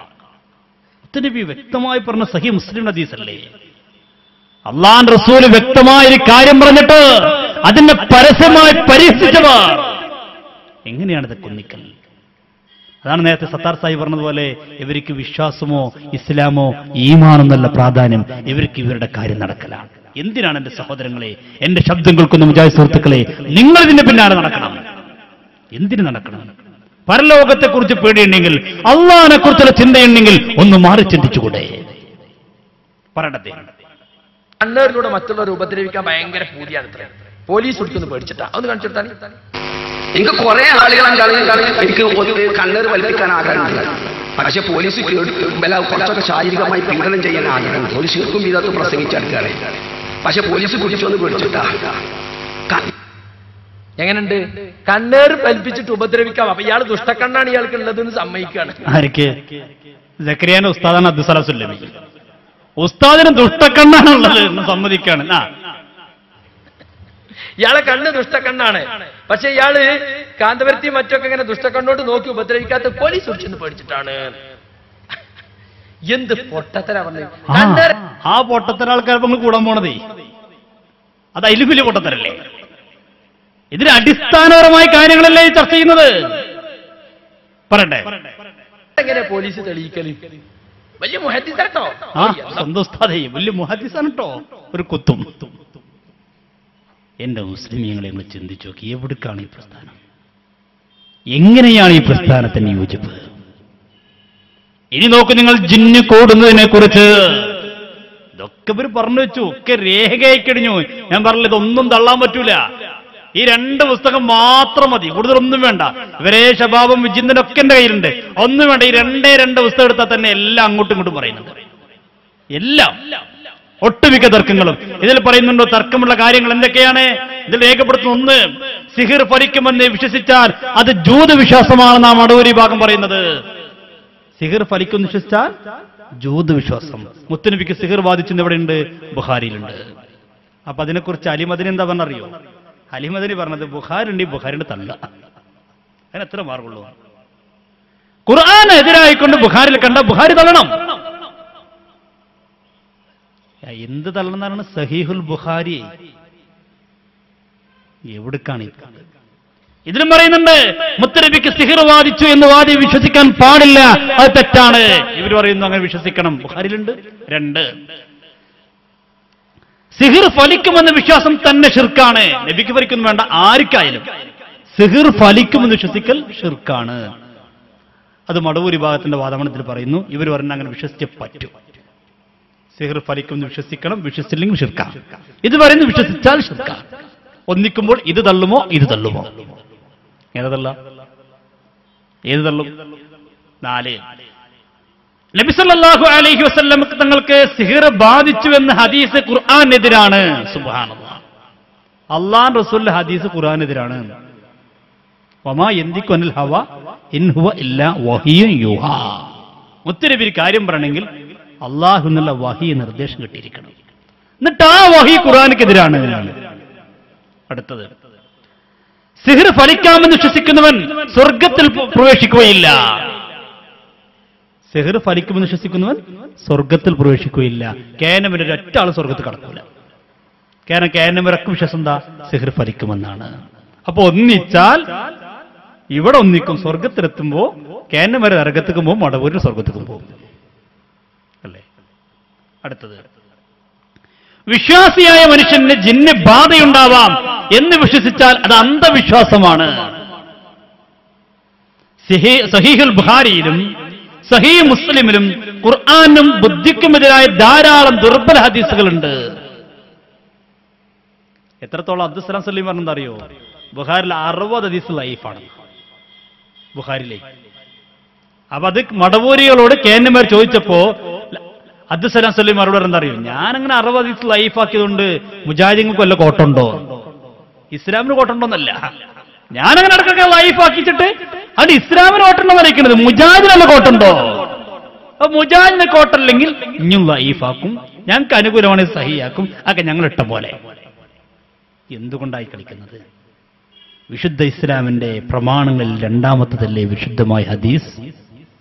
മുത്തനബി വ്യക്തമായി പറഞ്ഞ സഹീഹ് മുസ്ലിം ഹദീസല്ലേ? അള്ളാഹുവിന്റെ റസൂൽ വ്യക്തമായൊരു കാര്യം പറഞ്ഞിട്ട് അതിനെ പരസ്യമായി പരിഹസിച്ചവർ. എങ്ങനെയാണിത് കൊന്നിക്കൽ? അതാണ് നേരത്തെ സത്താർ സാഹിബ് പറഞ്ഞതുപോലെ, ഇവർക്ക് വിശ്വാസമോ ഇസ്ലാമോ ഈമാനൊന്നല്ല പ്രാധാന്യം, ഇവർക്ക് ഇവരുടെ കാര്യം നടക്കലാണ്. എന്തിനാണ് എന്റെ സഹോദരങ്ങളെ, എന്റെ ശബ്ദം കേൾക്കുന്ന മുജാഹിദ് സുഹൃത്തുക്കളെ, നിങ്ങൾ ഇതിന്റെ പിന്നാലെ നടക്കണം. എന്തിനു നടക്കണം? പരലോകത്തെക്കുറിച്ച് പേടിയുണ്ടെങ്കിൽ, അള്ളാഹിനെ കുറിച്ചുള്ള ചിന്തയുണ്ടെങ്കിൽ ഒന്ന് മാറി ചിന്തിച്ചുകൂടെ? പറയട്ടെ. കണ്ണേറിലൂടെ മറ്റുള്ളവരെ ഉപദ്രവിക്കാൻ ഭയങ്കര പൂതിയാണ്. ഇത്ര പോലീസ് പിടിക്കുന്നു പേടിച്ചിട്ടാ. അതൊന്ന് കാണിച്ചെടുത്താൽ എനിക്ക് കുറെ ആളുകളെ എനിക്ക് കണ്ണേറ് വലിപ്പിക്കാൻ ആഗ്രഹമില്ല. പക്ഷെ പോലീസ് കുറച്ചൊക്കെ ശാരീരികമായി പീഡനം ചെയ്യാൻ ആഗ്രഹം. പോലീസ് കേൾക്കും ഇതൊക്കെ പ്രസംഗിച്ചെടുക്കുകയാണ്. പക്ഷെ പോലീസ് പിടിച്ചൊന്ന് പേടിച്ചിട്ടാ. എങ്ങനെയുണ്ട്? കണ്ണേറ് വലിപ്പിച്ചിട്ട് ഉപദ്രവിക്കാം. അപ്പൊ ഇയാൾ ദുഷ്ടക്കണ്ണാണ് ഇയാൾക്ക് ഉള്ളതെന്ന് സമ്മതിക്കുകയാണ്. ആർക്ക്? സക്കരിയാന്റെ ഉസ്താദാണ് അബ്ദുസ്സലാം സുല്ലമി. ഉസ്താദിന് ദുഷ്ടക്കണ്ണാണുള്ളത് എന്ന് സമ്മതിക്കാണ്. ഇയാളെ കണ്ണ് ദുഷ്ടക്കണ്ണാണ്. പക്ഷെ ഇയാള് കാന്തപുരത്തി മറ്റൊക്കെ ഇങ്ങനെ ദുഷ്ടക്കണ്ണോട്ട് നോക്കി ഉപദ്രവിക്കാത്ത പോലീസ് പിടിച്ചെന്ന് പേടിച്ചിട്ടാണ്. എന്ത് പൊട്ടത്തരാ പറഞ്ഞത്? ആ പൊട്ടത്തര ആൾക്കാർ കൂടാൻ പോണതേ, അത് അതിലും വലിയ പൊട്ടത്തരല്ലേ? ഇതിന് അടിസ്ഥാനപരമായ കാര്യങ്ങളല്ലേ ചർച്ച ചെയ്യുന്നത്? പറയട്ടെ. എങ്ങനെ പോലീസ് തെളിയിക്കല്? വലിയ മുഹദ്ദിസാട്ടോ. സ്വന്തം ഉസ്താദേ വലിയ മുഹദ്ദിസാണ് കേട്ടോ. ഒരു കുത്തും. എന്റെ മുസ്ലിമീങ്ങളെ നിങ്ങൾ ചിന്തിച്ചു നോക്കി, എവിടേക്കാണ് ഈ പ്രസ്ഥാനം? എങ്ങനെയാണ് ഈ പ്രസ്ഥാനത്തിന് യോജിപ്പ്? ഇനി നോക്കൂ നിങ്ങൾ ജിന്ന് കൂടുന്നതിനെ കുറിച്ച്. ഇതൊക്കെ ഇവർ പറഞ്ഞു വെച്ചു, ഒക്കെ രേഖയായി കഴിഞ്ഞു. ഞാൻ പറഞ്ഞില്ല, ഇതൊന്നും തള്ളാൻ പറ്റൂല. ഈ 2 പുസ്തകം മാത്രം മതി, കൂടുതലൊന്നും വേണ്ട. ഇവരെ ശബാബും ജിന്നിനൊക്കെ എന്റെ കയ്യിലുണ്ട്, ഒന്നും വേണ്ട. ഈ 2 പുസ്തകം എടുത്താൽ തന്നെ എല്ലാം അങ്ങോട്ടും ഇങ്ങോട്ടും പറയുന്നുണ്ട്. എല്ലാം, ഒട്ടുമിക്ക തർക്കങ്ങളും ഇതിൽ പറയുന്നുണ്ടോ? തർക്കമുള്ള കാര്യങ്ങൾ എന്തൊക്കെയാണ് ഇതിൽ രേഖപ്പെടുത്തുന്ന? 1, സിഹിർ ഫലിക്കുമെന്ന് വിശ്വസിച്ചാൽ അത് ജൂത വിശ്വാസമാണെന്നാണ് മടവൂരി ഭാഗം പറയുന്നത്. സിഹിർ ഫലിക്കുമെന്ന് വിശ്വസിച്ചാൽ ജൂത വിശ്വാസം. മുത്തുനബിക്ക് സിഹിർ ബാധിച്ചെന്ന് എവിടെയുണ്ട്? ബുഖാരിയിലുണ്ട്. അപ്പൊ അതിനെക്കുറിച്ച് അലിമദിന് എന്താ പറഞ്ഞറിയോ? അലിമദിന് പറഞ്ഞത് ബുഖാരി ഉണ്ട്, ബുഖാരിന്റെ തള്ള. അതിന് എത്ര മാർഗമുള്ളൂ? ഖുർആൻ എതിരായിക്കൊണ്ട് ബുഖാരിൽ കണ്ട ബുഖാരി തള്ളണം. എന്ത് തള്ളണമെന്നാണ്? സഹീഹുൽ ബുഖാരി എവിടേക്കാണ്? ഇതിലും പറയുന്നുണ്ട് മുത്തനബിക്ക് സിഹിർ വാദിച്ചു എന്ന് വാദി വിശ്വസിക്കാൻ പാടില്ല, അത് തെറ്റാണ്. ഇവർ പറയുന്നു അങ്ങനെ വിശ്വസിക്കണം. ബുഖാരിയിലുണ്ട്. 2, സിഹിർ ഫലിക്കുമെന്ന വിശ്വാസം തന്നെ ഷിർക്കാണ്. നബിക്ക് ഫലിക്കുന്നു വേണ്ട, ആർക്കായാലും സിഹിർ ഫലിക്കുമെന്ന് വിശ്വസിക്കൽ ഷിർക്കാണ്. അത് മടവൂർ വിഭാഗത്തിന്റെ വാദമനത്തിൽ പറയുന്നു. ഇവർ പറഞ്ഞ അങ്ങനെ വിശ്വസിച്ചേ പറ്റൂ. സിഹിർ ഫലിക്കുമെന്ന് വിശ്വസിക്കണം, വിശ്വസിച്ചില്ലെങ്കിൽ ഷിർക്കാണ്. ഇത് പറയുന്നു വിശ്വസിച്ചാൽ ഷിർക്കാണ്. ഒന്നിക്കുമ്പോൾ ഇത് തള്ളുമോ ഇത് തള്ളുമോ? ഏതല്ല? ഏത് തള്ളും? 4, നബി സല്ലല്ലാഹു അലൈഹി വസല്ലം തങ്ങൾക്ക് സിഹിർ ബാധിച്ചു എന്ന ഹദീസ് ഖുർആനെതിരാണ്. സുബ്ഹാനല്ലാഹ്. അല്ലാഹുവിന്റെ റസൂലിന്റെ ഹദീസ് ഖുർആനെതിരാണ്. വമാ യന്തിഖു അനിൽ ഹവ ഇൻ ഹുവ ഇല്ലാ വഹിയ്യുൻ യുഹാ. മുത്തനബി കാര്യം പറയണമെങ്കിൽ അല്ലാഹു എന്നുള്ള വഹി നിർദ്ദേശം കിട്ടിയിരിക്കണം. എന്നിട്ട് ആ വഹി ഖുർആനെതിരാണ്. അടുത്തത്, സിഹിർ ഫലിക്കാമെന്ന് വിശ്വസിക്കുന്നവൻ സ്വർഗത്തിൽ പ്രവേശിക്കുകയില്ല. സിഹിർ ഫലിക്കുമെന്ന് വിശ്വസിക്കുന്നവൻ സ്വർഗത്തിൽ പ്രവേശിക്കുകയില്ല. കേനമിന്റെ ഒരൊറ്റ ആൾ സ്വർഗത്തിൽ കടക്കൂല. കാരണം കേനമിറക്കും വിശ്വാസം എന്താ? സിഹിർ ഫലിക്കുമെന്നാണ്. അപ്പൊ ഒന്നിച്ചാൽ ഇവിടെ ഒന്നിക്കും, സ്വർഗത്തിലെത്തുമ്പോ കേനമര നരകത്തേക്കും പോകും, മടവൂരിന് സ്വർഗത്തേക്കും പോകും അല്ലേ? അടുത്തത്, വിശ്വാസിയായ മനുഷ്യന് ജിന്ന് ബാധയുണ്ടാവാം എന്ന് വിശ്വസിച്ചാൽ അത് അന്ധവിശ്വാസമാണ്. സഹീഹുൽ ബുഖാരിയിലും സഹീഹ് മുസ്ലിമിലും ഖുർആനും ബുദ്ധിക്കുമെതിരായ ധാരാളം ദുർബല ഹദീസുകളുണ്ട്. എത്രത്തോളം? അബ്ദുസ്സലാം സലീം പറഞ്ഞെന്താ അറിയോ? ബുഖാരിൽ 60 ഹദീസ് ലൈഫാണ് ബുഖാരിലെ. അപ്പൊ അത് മടവൂരികളോട് കേന്നമാർ ചോദിച്ചപ്പോ അബ്ദുസ്സലാം സലീം മറുപടി എന്താ അറിയോ? ഞാനങ്ങനെ 60 ഹദീസ് ലൈഫാക്കിയതുകൊണ്ട് മുജാഹിദീങ്ങൾക്ക് വല്ല കോട്ടുണ്ടോ? ഇസ്ലാമിന് കോട്ടുണ്ടോന്നല്ല, ഞാനങ്ങനെ ഇടക്കൊക്കെ ലൈഫാക്കിച്ചിട്ട് അത് ഇസ്ലാമിന് കോട്ടുണ്ടോ വരയ്ക്കുന്നത്, മുജാഹിദിനുള്ള കോട്ടുണ്ടോ? അപ്പൊ മുജാഹിദിന് കോട്ടല്ലെങ്കിൽ ഇനിയും ലൈഫാക്കും, ഞങ്ങൾക്ക് അനുകൂലമാണെങ്കിൽ സഹിയാക്കും. അതൊക്കെ ഞങ്ങൾ ഇട്ട പോലെ. എന്തുകൊണ്ടായി കളിക്കുന്നത്? വിശുദ്ധ ഇസ്ലാമിന്റെ പ്രമാണങ്ങളിൽ 2ാമത്തതല്ലേ വിശുദ്ധമായ ഹദീസ്?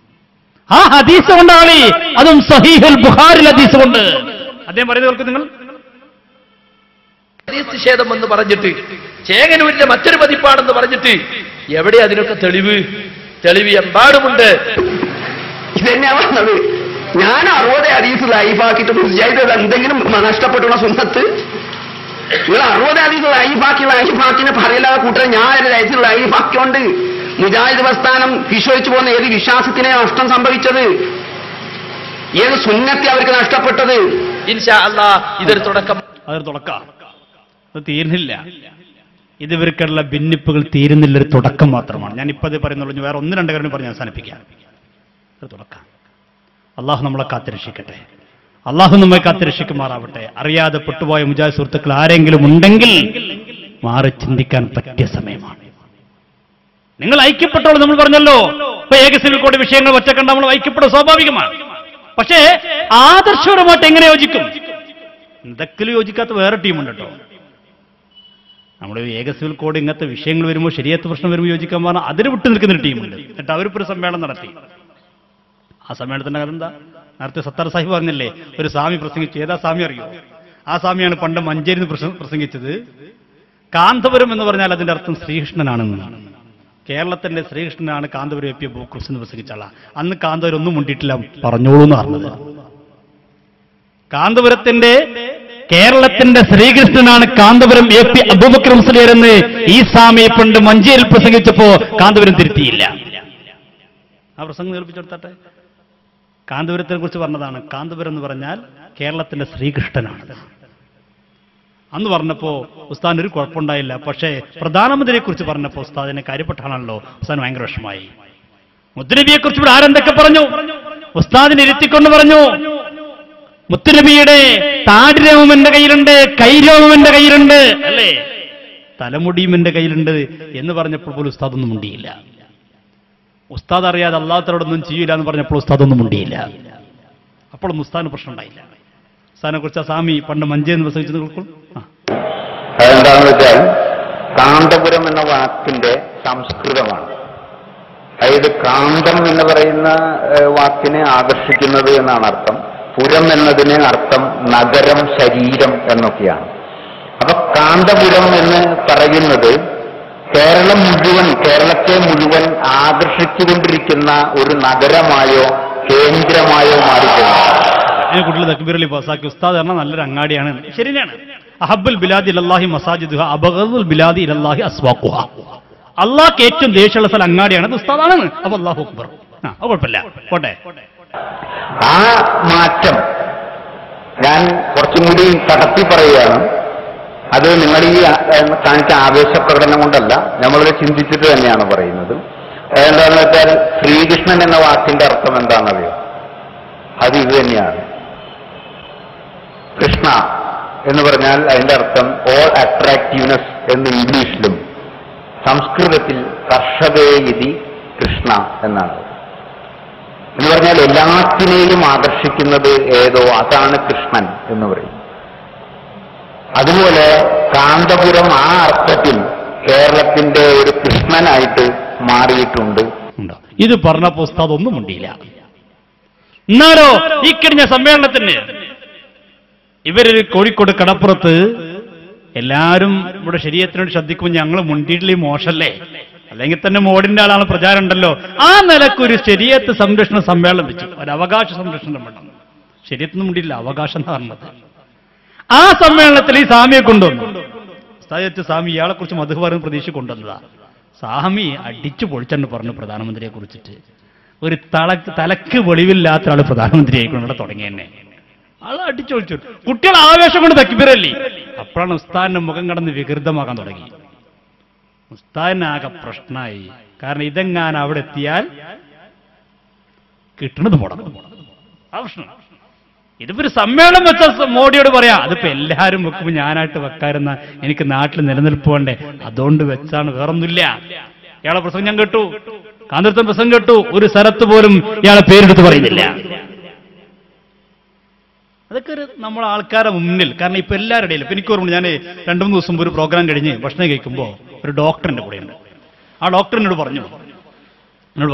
ആ ഹദീസ് കൊണ്ടാണ്, അതും സഹീഹുൽ ബുഖാരിൽ ഹദീസ് കൊണ്ട്. അദ്ദേഹം പറയുന്നത് നിങ്ങൾ ഹദീസ് നിഷേധം എന്ന് പറഞ്ഞിട്ട്, ചേങ്ങനൂരിന്റെ മറ്റൊരു പതിപ്പാണെന്ന് പറഞ്ഞിട്ട്, എവിടെ അതിനൊക്കെ തെളിവ്? തെളിവ് എമ്പാടുമുണ്ട്. ഇതെന്നാ പറഞ്ഞത്? ഞാൻ 60 ഹദീസ് ലൈഫാക്കിയിട്ട് മുജാഹിദ് എന്തെങ്കിലും നഷ്ടപ്പെട്ടുള്ള സുന്നത്ത്? നിങ്ങൾ 60 ഹദീസ് ലൈഫാക്കിനെ പറയില്ലാതെ കൂട്ടരെ ഞാൻ ഹദീസ് ലൈഫാക്കിയോണ്ട് മുജാഹിദ് പ്രസ്ഥാനം വിശ്വസിച്ചു പോകുന്ന ഏത് വിശ്വാസത്തിനെ നഷ്ടം സംഭവിച്ചത്? ഏത് സുന്നത്തെ അവർക്ക് നഷ്ടപ്പെട്ടത്? ഇൻഷാ അല്ലാഹ് ഇതൊരു തുടക്കം. അതൊരു തുടക്കം, അത് തീരുന്നില്ല. ഇത് ഇവർക്കുള്ള ഭിന്നിപ്പുകൾ തീരുന്നില്ല, ഒരു തുടക്കം മാത്രമാണ്. ഞാൻ ഇപ്പൊ അത് പറയുന്നുള്ളൂ, വേറെ 1-2 കാര്യം പറഞ്ഞ് അവസാനിപ്പിക്കാം. ഒരു തുടക്കം. അള്ളാഹു നമ്മളെ കാത്തുരക്ഷിക്കട്ടെ, അള്ളാഹു നമ്മെ കാത്തുരക്ഷിക്കുമാറാവട്ടെ. അറിയാതെ പെട്ടുപോയ മുജാഹിദ് സുഹൃത്തുക്കൾ ആരെങ്കിലും ഉണ്ടെങ്കിൽ മാറി ചിന്തിക്കാൻ പറ്റിയ സമയമാണ്. നിങ്ങൾ ഐക്യപ്പെട്ടോളൂ. നമ്മൾ പറഞ്ഞല്ലോ, ഇപ്പൊ ഏക സിവിൽ കോഡ് വിഷയങ്ങൾ വച്ചക്കണ്ട നമ്മൾ ഐക്യപ്പെടുക സ്വാഭാവികമാണ്. പക്ഷേ ആദർശപരമായിട്ട് എങ്ങനെ യോജിക്കും? എന്തൊക്കെ യോജിക്കാത്ത വേറെ ടീമുണ്ട് കേട്ടോ. നമ്മൾ ഏക സിവിൽ കോഡ് ഇങ്ങനത്തെ വിഷയങ്ങൾ വരുമ്പോൾ, ശരിയത്ത് പ്രശ്നം വരുമ്പോൾ യോജിക്കാൻ പറഞ്ഞാൽ അതിന് വിട്ടു നിൽക്കുന്നൊരു ടീമുണ്ട്. എന്നിട്ട് അവരിപ്പോൾ ഒരു സമ്മേളനം നടത്തി. ആ സമ്മേളനത്തിന്റെ കഥ എന്താ? നേരത്തെ സത്താർ സാഹിബ് പറഞ്ഞില്ലേ, ഒരു സ്വാമി പ്രസംഗിച്ചു. ഏതാ സ്വാമി അറിയോ? ആ സ്വാമിയാണ് പണ്ട് മഞ്ചേരിന്ന് പ്രസംഗിച്ചത്. കാന്തപുരം എന്ന് പറഞ്ഞാൽ അതിന്റെ അർത്ഥം ശ്രീകൃഷ്ണനാണെന്നാണ്. കേരളത്തിന്റെ ശ്രീകൃഷ്ണനാണ് കാന്തപുരം എപ്പിയ ബോക്രൂസ് എന്ന് പ്രസംഗിച്ച ആളാ. അന്ന് കാന്തപുരം ഒന്നും മുണ്ടിയിട്ടില്ല, പറഞ്ഞോളൂ എന്ന് പറഞ്ഞത്. കാന്തപുരത്തിന്റെ കേരളത്തിന്റെ ശ്രീകൃഷ്ണനാണ് കാന്തപുരം എ.പി. അബൂബക്കർ മുസ്ലിയാർ എന്ന് ഈ സ്വാമി പണ്ട് മഞ്ചേരിയിൽ പ്രസംഗിച്ചപ്പോ കാന്തപുരം തിരുത്തിയില്ല. ആ പ്രസംഗം കേൾപ്പിച്ചെടുത്താട്ടെ. കാന്തപുരത്തെ കുറിച്ച് പറഞ്ഞതാണ്. കാന്തപുരം എന്ന് പറഞ്ഞാൽ കേരളത്തിന്റെ ശ്രീകൃഷ്ണനാണ്. അന്ന് പറഞ്ഞപ്പോ ഉസ്താദിന് ഒരു കുഴപ്പമുണ്ടായില്ല. പക്ഷേ പ്രധാനമന്ത്രിയെ കുറിച്ച് പറഞ്ഞപ്പോ ഉസ്താദിനെ കാര്യപ്പെട്ടാണല്ലോ ഉസ്താദിന് ഭയങ്കര വിഷമായി. മുത്തുനബിയെ കുറിച്ച് ഇവിടെ ആരെന്തൊക്കെ പറഞ്ഞു? ഉസ്താദിനെ ഇരുത്തിക്കൊണ്ട് പറഞ്ഞു, മുത്തുനബിയുടെ താടിരോമം എന്റെ കയ്യിലുണ്ട്, കൈരോമം എന്റെ കയ്യിലുണ്ട്, അല്ലേ, തലമുടിയും എന്റെ കയ്യിലുണ്ട് എന്ന് പറഞ്ഞപ്പോൾ പോലും ഉസ്താദൊന്നും മുണ്ടിയില്ല. ഉസ്താദ് അറിയാതെ അല്ലാത്തവരോടൊന്നും ചെയ്യില്ല എന്ന് പറഞ്ഞപ്പോൾ ഉസ്താദൊന്നും മുണ്ടിയില്ല. അപ്പോഴൊന്നും ഉസ്താദിന് പ്രശ്നം ഉണ്ടായില്ല. ഉസ്താദിനെ കുറിച്ച് ആ സ്വാമി പണ്ട് മഞ്ചേന്ന് പ്രസംഗിച്ചത് കേൾക്കും. അതെന്താണെന്ന് വെച്ചാൽ കാന്തപുരം എന്ന വാക്കിന്റെ സംസ്കൃതമാണ്. അതായത് കാന്തം എന്ന് പറയുന്ന വാക്കിനെ ആകർഷിക്കുന്നത് എന്നാണ് അർത്ഥം. പുരം എന്നതിന് അർത്ഥം നഗരം, ശരീരം എന്നൊക്കെയാണ്. അപ്പൊ കാന്തപുരം എന്ന് പറയുന്നത് കേരളം മുഴുവൻ, കേരളത്തെ മുഴുവൻ ആകർഷിച്ചുകൊണ്ടിരിക്കുന്ന ഒരു നഗരമായോ കേന്ദ്രമായോ മാറിക്കഴിഞ്ഞു. അതിനെ കുട്ടികൾ തക്ബീറിൽ പാസാക്കി. ഉസ്താദ് പറഞ്ഞാൽ നല്ലൊരു അങ്ങാടിയാണ്. ശരിയാണ്. അഹബ്ബുൽ ബിലാദി ഇലല്ലാഹി മസാജിദുഹ അബ്ഗദുൽ ബിലാദി ഇലല്ലാഹി അസ്വാഖുഹ. അള്ളാഹ്ക്ക് ഏറ്റവും ദേഷ്യമുള്ള സ്ഥലം അങ്ങാടിയാണ്. അത് ഉസ്താദാണ്. അപ്പൊ അല്ലാഹു അക്ബർ. കുഴപ്പമില്ല, പോട്ടെ. ആ മാറ്റം ഞാൻ കുറച്ചും കൂടി കടത്തി പറയുകയാണ്. അത് നിങ്ങൾ ഈ കാണിച്ച ആവേശപ്രകടനം കൊണ്ടല്ല, നമ്മളത് ചിന്തിച്ചിട്ട് തന്നെയാണ് പറയുന്നത്. എന്താണെന്ന് വെച്ചാൽ ശ്രീകൃഷ്ണൻ എന്ന വാക്കിന്റെ അർത്ഥം എന്താണെന്നറിയോ? അത് ഇത് തന്നെയാണ്. കൃഷ്ണ എന്ന് പറഞ്ഞാൽ അതിന്റെ അർത്ഥം ഓൾ അട്രാക്റ്റീവ്നെസ് എന്ന് ഇംഗ്ലീഷിലും, സംസ്കൃതത്തിൽ കർഷകേയിതി കൃഷ്ണ എന്നാണ്. എന്ന് പറഞ്ഞാൽ എല്ലാത്തിനെയും ആകർഷിക്കുന്നത് ഏതോ അതാണ് കൃഷ്ണൻ എന്ന് പറയും. അതുപോലെ കാന്തപുരം ആ അർത്ഥത്തിൽ കേരളത്തിന്റെ ഒരു കൃഷ്ണനായിട്ട് മാറിയിട്ടുണ്ട്. ഇത് പറഞ്ഞപ്പോ ഉസ്താദ് ഒന്നും മുണ്ടിയില്ല. എന്നാലോ ഈ കഴിഞ്ഞ സമ്മേളനത്തിന് ഇവര് കോഴിക്കോട് കടപ്പുറത്ത് എല്ലാവരും ഇവിടെ ശരീരത്തിനോട് ശ്രദ്ധിക്കുമ്പോൾ ഞങ്ങൾ മുണ്ടിയിട്ടില്ലേ മോശല്ലേ, അല്ലെങ്കിൽ തന്നെ മോഡിന്റെ ആളാണ് പ്രചാരം ഉണ്ടല്ലോ. ആ നിലക്കൊരു ശരീഅത്ത് സംരക്ഷണ സമ്മേളനം വെച്ചു, ഒരു അവകാശ സംരക്ഷണം വേണം. ശരീഅത്തിന് മുണ്ടില്ല, അവകാശം എന്ന് പറഞ്ഞത്. ആ സമ്മേളനത്തിൽ ഈ സ്വാമിയെ കൊണ്ടുവന്നു. സ്വാമി ഇയാളെ കുറിച്ച് മധു പറയുന്ന പ്രതീക്ഷ കൊണ്ടുവന്നതാ. സ്വാമി അടിച്ചു പൊളിച്ചെന്ന് പറഞ്ഞു പ്രധാനമന്ത്രിയെ കുറിച്ചിട്ട്. ഒരു തലക്ക് വെളിവില്ലാത്ത ആള് പ്രധാനമന്ത്രി ആയിക്കൊണ്ട് തുടങ്ങി തന്നെ ആള് അടിച്ചൊളിച്ചു. കുട്ടികൾ ആവേശം കൊണ്ട് തക്കിപ്പിരല്ലേ. അപ്പോഴാണ് ഉസ്താദിന്റെ മുഖം കടന്ന് വികൃതമാക്കാൻ തുടങ്ങി. ഉസ്താദിനാകെ പ്രശ്നമായി. കാരണം ഇതെങ്ങാൻ അവിടെ എത്തിയാൽ കിട്ടുന്നത് മുടങ്ങും. ആ പ്രശ്നം. ഇതിപ്പോ ഒരു സമ്മേളനം വെച്ച മോഡിയോട് പറയാം, അതിപ്പോ എല്ലാവരും വെക്കുമ്പോ ഞാനായിട്ട് വെക്കാരുന്ന എനിക്ക് നാട്ടിൽ നിലനിൽപ്പ് വേണ്ടേ, അതുകൊണ്ട് വെച്ചാണ്, വേറൊന്നുമില്ല. ഇയാളെ പ്രസംഗം ഞാൻ കേട്ടു, കാന്തപുരത്തെ പ്രസംഗം കേട്ടു. ഒരു സ്ഥലത്ത് പോലും ഇയാളെ പേരെടുത്ത് പറയുന്നില്ല. അതൊക്കെ ഒരു നമ്മളെ ആൾക്കാരെ മുന്നിൽ. കാരണം ഇപ്പൊ എല്ലാവരുടെയും ഇപ്പൊ എനിക്ക് ഓർമ്മ, ഞാൻ 2-3 ദിവസം ഒരു പ്രോഗ്രാം കഴിഞ്ഞ് ഭക്ഷണം കഴിക്കുമ്പോൾ ഒരു ഡോക്ടറിന്റെ കൂടെയുണ്ട്. ആ ഡോക്ടർ എന്നോട്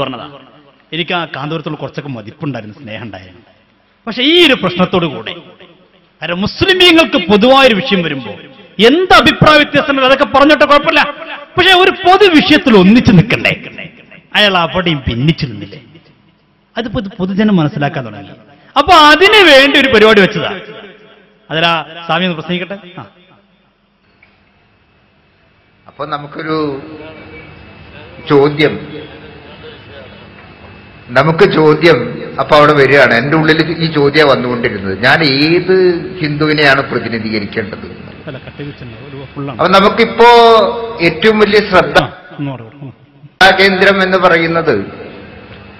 പറഞ്ഞതാ, എനിക്ക് ആ കാന്തപുരത്തോട് കുറച്ചൊക്കെ മതിപ്പുണ്ടായിരുന്നു, സ്നേഹം ഉണ്ടായിരുന്നു. പക്ഷെ ഈ ഒരു പ്രശ്നത്തോടു കൂടെ, കാരണം മുസ്ലിമീങ്ങൾക്ക് പൊതുവായൊരു വിഷയം വരുമ്പോൾ എന്ത് അഭിപ്രായ വ്യത്യാസം അതൊക്കെ പറഞ്ഞിട്ട് കുഴപ്പമില്ല. പക്ഷെ ഒരു പൊതു വിഷയത്തിൽ ഒന്നിച്ചു നിൽക്കണ്ടേ, അയാൾ അവിടെയും ഭിന്നിച്ചു നിന്നില്ലേ. അതിപ്പോ പൊതുജനം മനസ്സിലാക്കാൻ തുടങ്ങി. അപ്പൊ അതിനു വേണ്ടി ഒരു പരിപാടി വെച്ചതാ. അതിലാ സ്വാമി ഒന്ന് പ്രസംഗിക്കട്ടെ. അപ്പൊ നമുക്കൊരു ചോദ്യം അപ്പൊ അവിടെ വരികയാണ്. എന്റെ ഉള്ളിൽ ഈ ചോദ്യം വന്നുകൊണ്ടിരുന്നത്, ഞാൻ ഏത് ഹിന്ദുവിനെയാണ് പ്രതിനിധീകരിക്കേണ്ടത്? അപ്പൊ നമുക്കിപ്പോ ഏറ്റവും വലിയ ശ്രദ്ധ കേന്ദ്രം എന്ന് പറയുന്നത്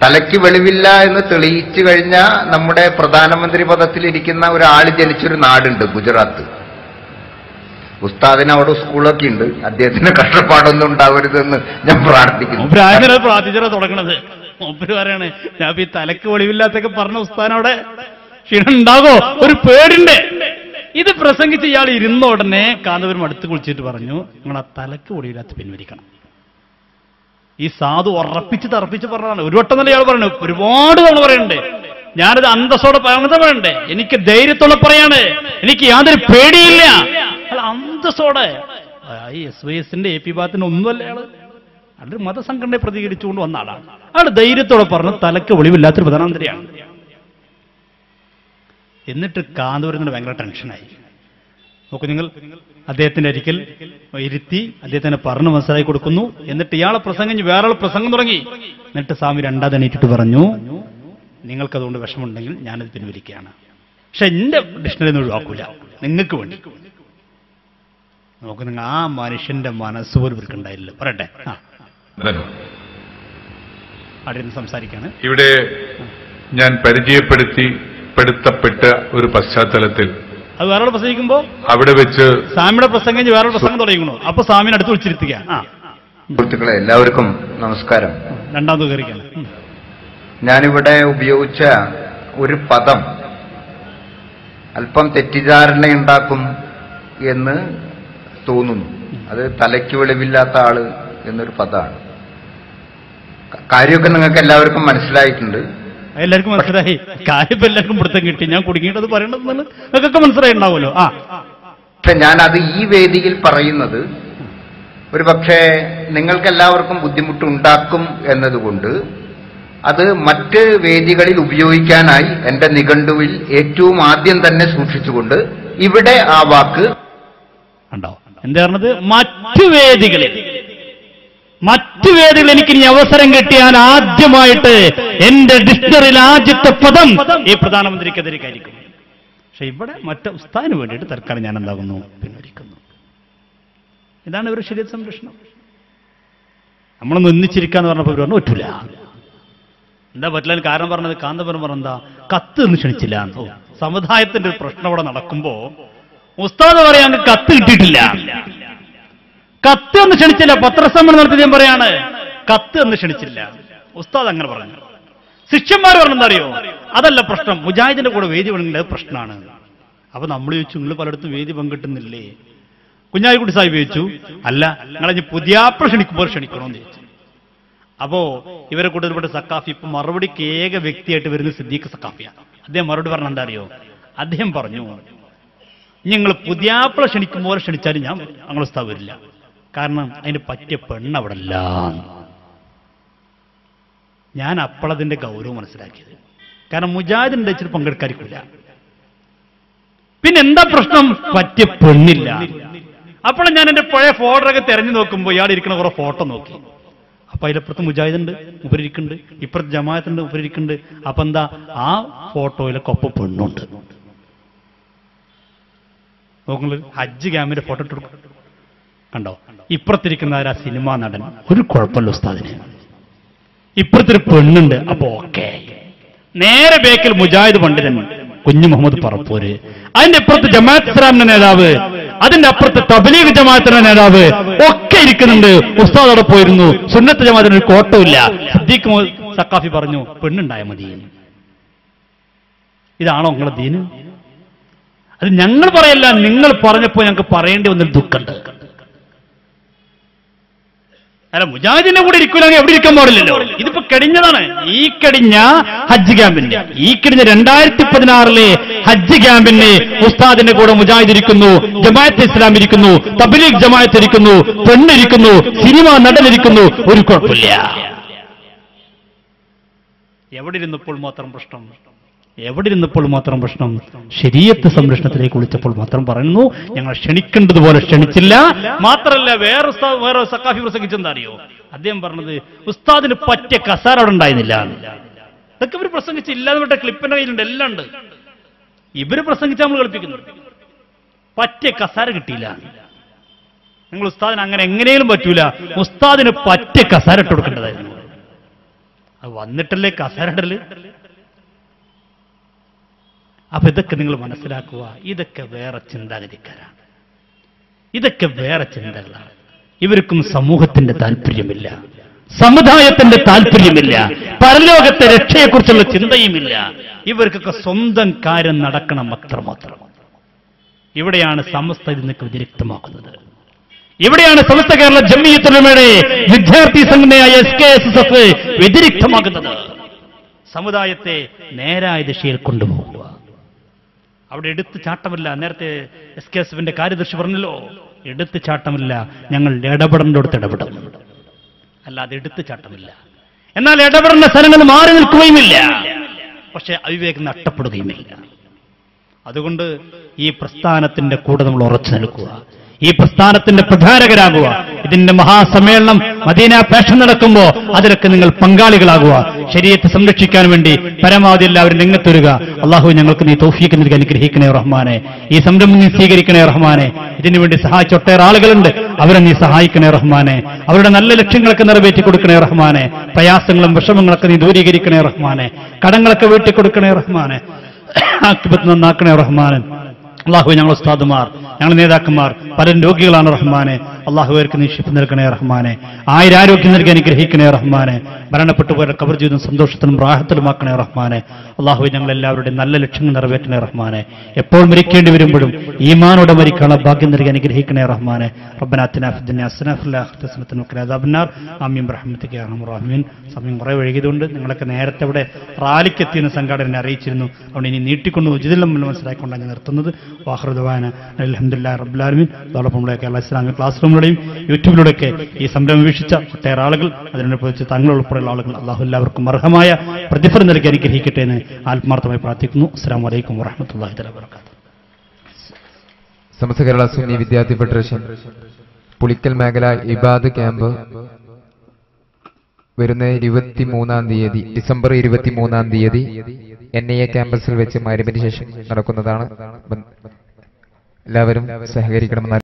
തലയ്ക്ക് വെളിവില്ല എന്ന് തെളിയിച്ചു കഴിഞ്ഞ നമ്മുടെ പ്രധാനമന്ത്രി പദത്തിലിരിക്കുന്ന ഒരാൾ ജനിച്ചൊരു നാടുണ്ട്, ഗുജറാത്ത്. ഉസ്താദിന് അവിടെ സ്കൂളൊക്കെ ഉണ്ട്. അദ്ദേഹത്തിന് കഷ്ടപ്പാടൊന്നും ഉണ്ടാവരുതെന്ന് ഞാൻ പ്രാർത്ഥിക്കുന്നു. തുടങ്ങണത് മൂപ്പര് പറയാണ്, ഞാൻ ഈ തലക്ക് വെളിവില്ലാത്തൊക്കെ പറഞ്ഞ ഉസ്താനവിടെ ക്ഷീണം ഉണ്ടാകോ, ഒരു പേടിണ്ട്. ഇത് പ്രസംഗിച്ച് ഇയാൾ ഇരുന്ന ഉടനെ കാന്തപുരം അടുത്ത് കുളിച്ചിട്ട് പറഞ്ഞു, നിങ്ങൾ ആ തലക്ക് വെളിവില്ലാത്ത പിൻവലിക്കണം. ഈ സാധു ഉറപ്പിച്ച് തറപ്പിച്ച് പറഞ്ഞതാണ്. ഒരു വട്ടം തന്നെ ഇയാൾ പറയണേ, ഒരുപാട് തവണ പറയണ്ടേ. ഞാനത് അന്തസ്സോടെ പറയണ്ടേ, എനിക്ക് ധൈര്യത്തോടെ പറയാണ്, എനിക്ക് യാതൊരു പേടിയില്ല. അല്ല, അന്തസ്സോടെ. ഈ SYSന്റെ AP ഭാഗത്തിന് ഒന്നുമല്ല അയാള്, അതൊരു മതസംഘടനയെ പ്രതികരിച്ചുകൊണ്ട് വന്ന ആളാണ്. അയാൾ ധൈര്യത്തോടെ പറഞ്ഞു തലക്ക് വെളിവില്ലാത്തൊരു പ്രധാനമന്ത്രിയാണ്. എന്നിട്ട് കാന്തപുരത്തിന് ഭയങ്കര ടെൻഷനായി. നോക്കൂ നിങ്ങൾ, അദ്ദേഹത്തിന്റെ ഒരിക്കൽ ഇരുത്തി അദ്ദേഹത്തിനെ പറഞ്ഞു മനസ്സിലാക്കി കൊടുക്കുന്നു. എന്നിട്ട് ഇയാളെ പ്രസംഗം വേറെ പ്രസംഗം തുടങ്ങി. എന്നിട്ട് സ്വാമി രണ്ടാമത് എണീറ്റിട്ട് പറഞ്ഞു, നിങ്ങൾക്കതുകൊണ്ട് വിഷമമുണ്ടെങ്കിൽ ഞാനത് പിൻവലിക്കുകയാണ്. പക്ഷെ എൻ്റെ ഡിക്ഷണറി ഒന്നും ഒഴിവാക്കൂല, നിങ്ങൾക്ക് വേണ്ടി. നമുക്ക് നിങ്ങൾ ആ മനുഷ്യന്റെ മനസ്സുപോലും ഇവർക്കുണ്ടായില്ല. പറയട്ടെ, അവിടെ സംസാരിക്കാണ്. ഇവിടെ ഞാൻ പരിചയപ്പെടുത്തപ്പെട്ട ഒരു പശ്ചാത്തലത്തിൽ അത് വേറെ പ്രസംഗിക്കുമ്പോ അവിടെ വെച്ച് സ്വാമിയുടെ പ്രസംഗം വേറെ പ്രസംഗം തുടങ്ങിക്കണോ, അപ്പൊ സ്വാമിനെ അടുത്ത് വിളിച്ചിരുത്തുക. സുഹൃത്തുക്കളെ, എല്ലാവർക്കും നമസ്കാരം. രണ്ടാമത് കയറിക്കാണ്. ഞാനിവിടെ ഉപയോഗിച്ച ഒരു പദം അല്പം തെറ്റിദ്ധാരണയുണ്ടാക്കും എന്ന് തോന്നുന്നു. അത് തലയ്ക്ക് വെളിവില്ലാത്ത ആള് എന്നൊരു പദമാണ്. കാര്യമൊക്കെ നിങ്ങൾക്ക് എല്ലാവർക്കും മനസ്സിലായിട്ടുണ്ട്. എല്ലാവർക്കും മനസ്സിലായി. കാര്യം എല്ലാവർക്കും പിടുത്തം കിട്ടി. ഞാൻ കുടുങ്ങിയിട്ടത് പറയണമെന്നാണ് നിങ്ങൾക്കൊക്കെ മനസ്സിലായി ഉണ്ടാവുമല്ലോ. പക്ഷെ ഞാനത് ഈ വേദിയിൽ പറയുന്നത് ഒരു പക്ഷേ നിങ്ങൾക്കെല്ലാവർക്കും ബുദ്ധിമുട്ടുണ്ടാക്കും എന്നതുകൊണ്ട് അത് മറ്റ് വേദികളിൽ ഉപയോഗിക്കാനായി എന്റെ നിഘണ്ടുവിൽ ഏറ്റവും ആദ്യം തന്നെ സൂക്ഷിച്ചുകൊണ്ട് ഇവിടെ ആ വാക്ക് ഉണ്ടാവും. എന്താ പറഞ്ഞത്? മറ്റു വേദികളിൽ എനിക്ക് ഇനി അവസരം കിട്ടിയാൽ ആദ്യമായിട്ട് എന്റെ ഡിക്ഷണറിയിൽ ആദ്യത്തെ പദം ഈ പ്രധാനമന്ത്രിക്കെതിരേക്കായിരിക്കും. പക്ഷെ ഇവിടെ മറ്റു ഉസ്താദിന് വേണ്ടിയിട്ട് തൽക്കാലം ഞാൻ എന്താകുന്നു, പിൻവലിക്കുന്നു. ഇതാണ് ഇവരുടെ ശരീരത്തെ സംരക്ഷണം. നമ്മളൊന്ന് ഒന്നിച്ചിരിക്കാന്ന് പറഞ്ഞപ്പോൾ ഇവർ പറഞ്ഞു പറ്റൂല. എന്താ പറ്റില്ല? കാരണം പറഞ്ഞത് കാന്തപുരം പറഞ്ഞെന്താ, കത്ത് എന്ന് ക്ഷണിച്ചില്ല. സമുദായത്തിന്റെ ഒരു പ്രശ്നം അവിടെ നടക്കുമ്പോ ഉസ്താദ് പറയാൻ കത്ത് കിട്ടിയിട്ടില്ല, കത്ത് എന്ന് ക്ഷണിച്ചില്ല. പത്രസമ്മേളനം നടത്തി ഞാൻ പറയാണ് കത്ത് എന്ന് ക്ഷണിച്ചില്ല. ഉസ്താദ് അങ്ങനെ പറഞ്ഞു. ശിഷ്യന്മാർ പറഞ്ഞെന്താ അറിയോ, അതല്ല പ്രശ്നം, മുജാഹിദിന്റെ കൂടെ വേദി പങ്കിടുന്നത് അത് പ്രശ്നമാണ്. അപ്പൊ നമ്മൾ ചോദിച്ചു, നിങ്ങൾ പലയിടത്തും വേദി പങ്കിട്ടുന്നില്ലേ? കുഞ്ഞാലിക്കുട്ടി സാഹിബ് ചോദിച്ചു, അല്ല നിങ്ങളെ പുതിയാപ്ര ക്ഷണിക്കുമ്പോൾ ക്ഷണിക്കണമെന്ന് ചോദിച്ചു. അപ്പോ ഇവരെ കൂടുതൽപ്പെട്ട സക്കാഫി ഇപ്പൊ മറുപടിക്ക് ഏക വ്യക്തിയായിട്ട് വരുന്ന സിദ്ദീഖ് സക്കാഫിയാണ്. അദ്ദേഹം മറുപടി പറഞ്ഞ എന്താ അറിയോ? അദ്ദേഹം പറഞ്ഞു, നിങ്ങൾ പുതിയാപ്ര ക്ഷണിക്കുമ്പോൾ ക്ഷണിച്ചാലും ഞങ്ങൾ ഉസ്താദ് വരില്ല. കാരണം അതിന് പറ്റിയ പെണ്ണ് അവിടെ അല്ല. ഞാൻ അപ്പോഴതിന്റെ ഗൗരവം മനസ്സിലാക്കിയത്. കാരണം മുജാഹിദിന്റെ ഇച്ചിരി പങ്കെടുക്കാതിരിക്കില്ല. പിന്നെ എന്താ പ്രശ്നം? പറ്റിയ പെണ്ണില്ല. അപ്പോൾ ഞാൻ എന്റെ പഴയ ഫോട്ടോയൊക്കെ തെരഞ്ഞു നോക്കുമ്പോൾ ഇയാൾ ഇരിക്കുന്ന കുറെ ഫോട്ടോ നോക്കി. അപ്പൊ അതിലപ്പുറത്ത് മുജാഹിദുണ്ട്, ഉപരിക്കുന്നുണ്ട്, ഇപ്പുറത്ത് ജമാഅത്തുണ്ട്, ഉപരിക്കുന്നുണ്ട്. അപ്പൊ എന്താ, ആ ഫോട്ടോയിലൊക്കെ ഒപ്പം പെണ്ണുണ്ട്. നോക്കുന്നത് ഹജ്ജ് ക്യാമ്പിന്റെ ഫോട്ടോ ഇട്ട് കൊടുക്കും, കണ്ടോ? ഇപ്പുറത്തിരിക്കുന്ന ആ സിനിമാ നടൻ, ഒരു കുഴപ്പമില്ല ഉസ്താദിന്. ഇപ്പുറത്തൊരു പെണ്ണുണ്ട്, അപ്പൊ ഓക്കെ. നേരെ ബേക്കിൽ മുജാഹിദ് പണ്ഡിതൻ കുഞ്ഞു മുഹമ്മദ് പറപ്പൂര്, അതിന്റെ അപ്പുറത്ത് ജമാഅത്ത് ഇസ്ലാമിന്റെ നേതാവ്, അതിന്റെ അപ്പുറത്ത് തബ്ലീഗ് ജമാഅത്തിന്റെ നേതാവ് ഒക്കെ ഇരിക്കുന്നുണ്ട്. ഉസ്താദ് അവിടെ പോയിരുന്നു. സുന്നത്ത് ജമാഅത്തിന് ഒരു കോട്ടമില്ല. സിദ്ദീഖ് സക്കാഫി പറഞ്ഞു പെണ്ണുണ്ടായ മതി. ഇതാണോ നിങ്ങളെ ദീന്? അത് ഞങ്ങൾ പറയല്ല, നിങ്ങൾ പറഞ്ഞപ്പോ ഞങ്ങൾക്ക് പറയേണ്ടി വന്നൊരു ദുഃഖമുണ്ട്. അല്ല, മുജാഹിദിന്റെ കൂടെ ഇരിക്കൂലെങ്കിൽ എവിടെ ഇരിക്കാൻ പാടില്ലല്ലോ. ഇതിപ്പോ കഴിഞ്ഞതാണ്. ഈ കഴിഞ്ഞ ഹജ്ജ് ക്യാമ്പിന്റെ, ഈ കഴിഞ്ഞ 2016 ഹജ്ജ് ക്യാമ്പിന് ഉസ്താദിന്റെ കൂടെ മുജാഹിദ് ഇരിക്കുന്നു, ജമാഅത്ത് ഇസ്ലാം ഇരിക്കുന്നു, തബ്ലീഗ് ജമാഅത്ത് ഇരിക്കുന്നു, പെണ്ണിരിക്കുന്നു, സിനിമ നടനിരിക്കുന്നു. ഒരു കുഴപ്പമില്ല. എവിടെ ഇരുന്നപ്പോൾ മാത്രം പ്രശ്നം? എവിടെ ഇരുന്നപ്പോൾ മാത്രം പ്രശ്നം? ശരീഅത്ത് സംരക്ഷണത്തിലേക്ക് വിളിച്ചപ്പോൾ മാത്രം പറയുന്നു ഞങ്ങൾ ക്ഷണിക്കേണ്ടതുപോലെ ക്ഷണിച്ചില്ല. മാത്രമല്ല വേറെ സക്കാഫി പ്രസംഗിച്ചെന്താ അറിയോ? അദ്ദേഹം പറഞ്ഞത് ഉസ്താദിന് പറ്റിയ കസാര അവിടെ ഉണ്ടായിരുന്നില്ല. ഇതൊക്കെ ഇവർ പ്രസംഗിച്ചില്ല എന്നിട്ട് ക്ലിപ്പിന്റെ കയ്യിലുണ്ട്, എല്ലാം ഉണ്ട്. ഇവര് പ്രസംഗിച്ച് നമ്മൾ കളിപ്പിക്കുന്നു. പറ്റിയ കസാര കിട്ടിയില്ല. നിങ്ങൾ ഉസ്താദിന് അങ്ങനെ എങ്ങനെയും പറ്റൂല. ഉസ്താദിന് പറ്റിയ കസാര ഇട്ട് കൊടുക്കേണ്ടതായിരുന്നു. അത് വന്നിട്ടല്ലേ കസാര ഇടല്. അപ്പൊ ഇതൊക്കെ നിങ്ങൾ മനസ്സിലാക്കുക. ഇതൊക്കെ വേറെ ചിന്താഗതിക്കാരാണ്, ഇതൊക്കെ വേറെ ചിന്തകളാണ്. ഇവർക്കും സമൂഹത്തിന്റെ താല്പര്യമില്ല, സമുദായത്തിന്റെ താല്പര്യമില്ല, പരലോകത്തെ രക്ഷയെക്കുറിച്ചുള്ള ചിന്തയുമില്ല. ഇവർക്കൊക്കെ സ്വന്തം കാര്യം നടക്കണം അത്രമാത്രം. ഇവിടെയാണ് സമസ്ത ഇതിനൊക്കെ വ്യതിരിക്തമാക്കുന്നത്. ഇവിടെയാണ് സമസ്ത കേരള ജംഇയ്യത്തുൽ ഉലമയുടെ വിദ്യാർത്ഥി സംഘടനയായ SKSSF വ്യതിരിക്തമാകുന്നത്. സമുദായത്തെ നേരായ ദിശയിൽ കൊണ്ടുപോകുക. അവിടെ എടുത്തു ചാട്ടമില്ല. നേരത്തെ SKSFന്റെ കാര്യദർശി പറഞ്ഞല്ലോ, എടുത്തു ചാട്ടമില്ല, ഞങ്ങൾ ഇടപെടേണ്ടടുത്ത് ഇടപെടും, അല്ലാതെ എടുത്തു ചാട്ടമില്ല. എന്നാൽ ഇടപെടേണ്ട സ്ഥലങ്ങൾ മാറി നിൽക്കുകയുമില്ല, പക്ഷെ അവിവേകം നഷ്ടപ്പെടുകയുമില്ല. അതുകൊണ്ട് ഈ പ്രസ്ഥാനത്തിന്റെ കൂടെ നമ്മൾ ഉറച്ചു നിൽക്കുക, ഈ പ്രസ്ഥാനത്തിന്റെ പ്രചാരകരാകുക. ഇതിന്റെ മഹാസമ്മേളനം മദീന പാഷൻ നടക്കുമ്പോൾ അതിലൊക്കെ നിങ്ങൾ പങ്കാളികളാകുക. ശരീഅത്ത് സംരക്ഷിക്കാൻ വേണ്ടി പരമാവധി എല്ലാവരും രംഗത്തൊരുക. അള്ളാഹു ഞങ്ങൾക്ക് നീ തൗഫീഖ് നൽകി അനുഗ്രഹിക്കണേ റഹ്മാനെ. ഈ സംരംഭം നീ സ്വീകരിക്കണേ റഹ്മാനെ. ഇതിനുവേണ്ടി സഹായിച്ച ഒട്ടേറെ ആളുകളുണ്ട്, അവരെ നീ സഹായിക്കണേ റഹ്മാനെ. അവരുടെ നല്ല ലക്ഷ്യങ്ങളൊക്കെ നിറവേറ്റി കൊടുക്കണേ റഹ്മാനെ. പ്രയാസങ്ങളും വിഷമങ്ങളൊക്കെ നീ ദൂരീകരിക്കണേ റഹ്മാനെ. കടങ്ങളൊക്കെ വീട്ടിക്കൊടുക്കണേ റഹ്മാനെ. ആഖിബത്ത് നന്നാക്കണേ റഹ്മാനെ. അള്ളാഹു ഞങ്ങൾ ഉസ്താദുമാർ, ഞങ്ങൾ നേതാക്കന്മാർ പലരും രോഗികളാണ് റഹ്മാനെ. അള്ളാഹുവർക്ക് നീ ശിഫ നൽകണേ റഹ്മാനെ. ആരോഗ്യം നൽകി അനുഗ്രഹിക്കണേ റഹ്മാനെ. മരണപ്പെട്ടു പോയ ഖബർ ജീവിതം സന്തോഷത്തിലും റാഹത്തിലുമാക്കണേ റഹ്മാനെ. അള്ളാഹു ഞങ്ങൾ എല്ലാവരുടെയും നല്ല ലക്ഷ്യങ്ങൾ നിറവേറ്റണേ റഹ്മാനെ. എപ്പോൾ മരിക്കേണ്ടി വരുമ്പോഴും ഈമാനോടെ മരിക്കാനുള്ള ഭാഗ്യം നൽകി അനുഗ്രഹിക്കണേ റഹ്മാനെ. റബ്ബനാ ആതിനാ ഫിദ്ദുനിയാ ഹസനത വഫിൽ ആഖിറതി ഹസനത വഖിനാ അദാബന്നാർ. ആമീൻ ബിറഹ്മതിക യാ അർഹമർ റഹീമീൻ. സമയം കുറെ വൈകിയതുകൊണ്ട് നിങ്ങളൊക്കെ നേരത്തെ ഇവിടെ റാലിക്ക് എത്തിയെന്ന് സംഘാടകനെ അറിയിച്ചിരുന്നു. അതുകൊണ്ട് ഇനി നീട്ടിക്കൊണ്ട് ഉചിതം മനസ്സിലാക്കിക്കൊണ്ടാണ് ഞാൻ നിർത്തുന്നത്. വാഖിറു ദഅവാന അൽഹംദുലില്ലാഹി റബ്ബിൽ ആലമീൻ. അതോടൊപ്പം നമ്മുടെ കേരള ഇസ്ലാമിക് ക്ലാസ് റൂമിലൂടെയും യൂട്യൂബിലൂടെയൊക്കെ ഈ സംരംഭം വീക്ഷിച്ച ഒട്ടേറെ ആളുകൾ, അതിനനുസരിച്ച് തങ്ങൾ ഉൾപ്പെടെയുള്ള ആളുകൾ, അള്ളാഹു എല്ലാവർക്കും അർഹമായ പ്രതിഫലം നൽകി അനുഗ്രഹിക്കട്ടെ എന്ന് ആത്മാർത്ഥമായി പ്രാർത്ഥിക്കുന്നു. അസ്സലാമു അലൈക്കും വറഹ്മത്തുള്ളാഹി തആല വബറകാതുഹു. സമസ്ത കേരള സുന്നി വിദ്യാർത്ഥി ഫെഡറേഷൻ പുളിക്കൽ മേഖല ഇബാദ് ക്യാമ്പ് വരുന്ന 23-ാം തീയതി, ഡിസംബർ 23-ാം തീയതി NIA ക്യാമ്പസിൽ വെച്ച് മഗ്‌രിബിന് ശേഷം നടക്കുന്നതാണ്. എല്ലാവരും സഹകരിക്കണമെന്ന്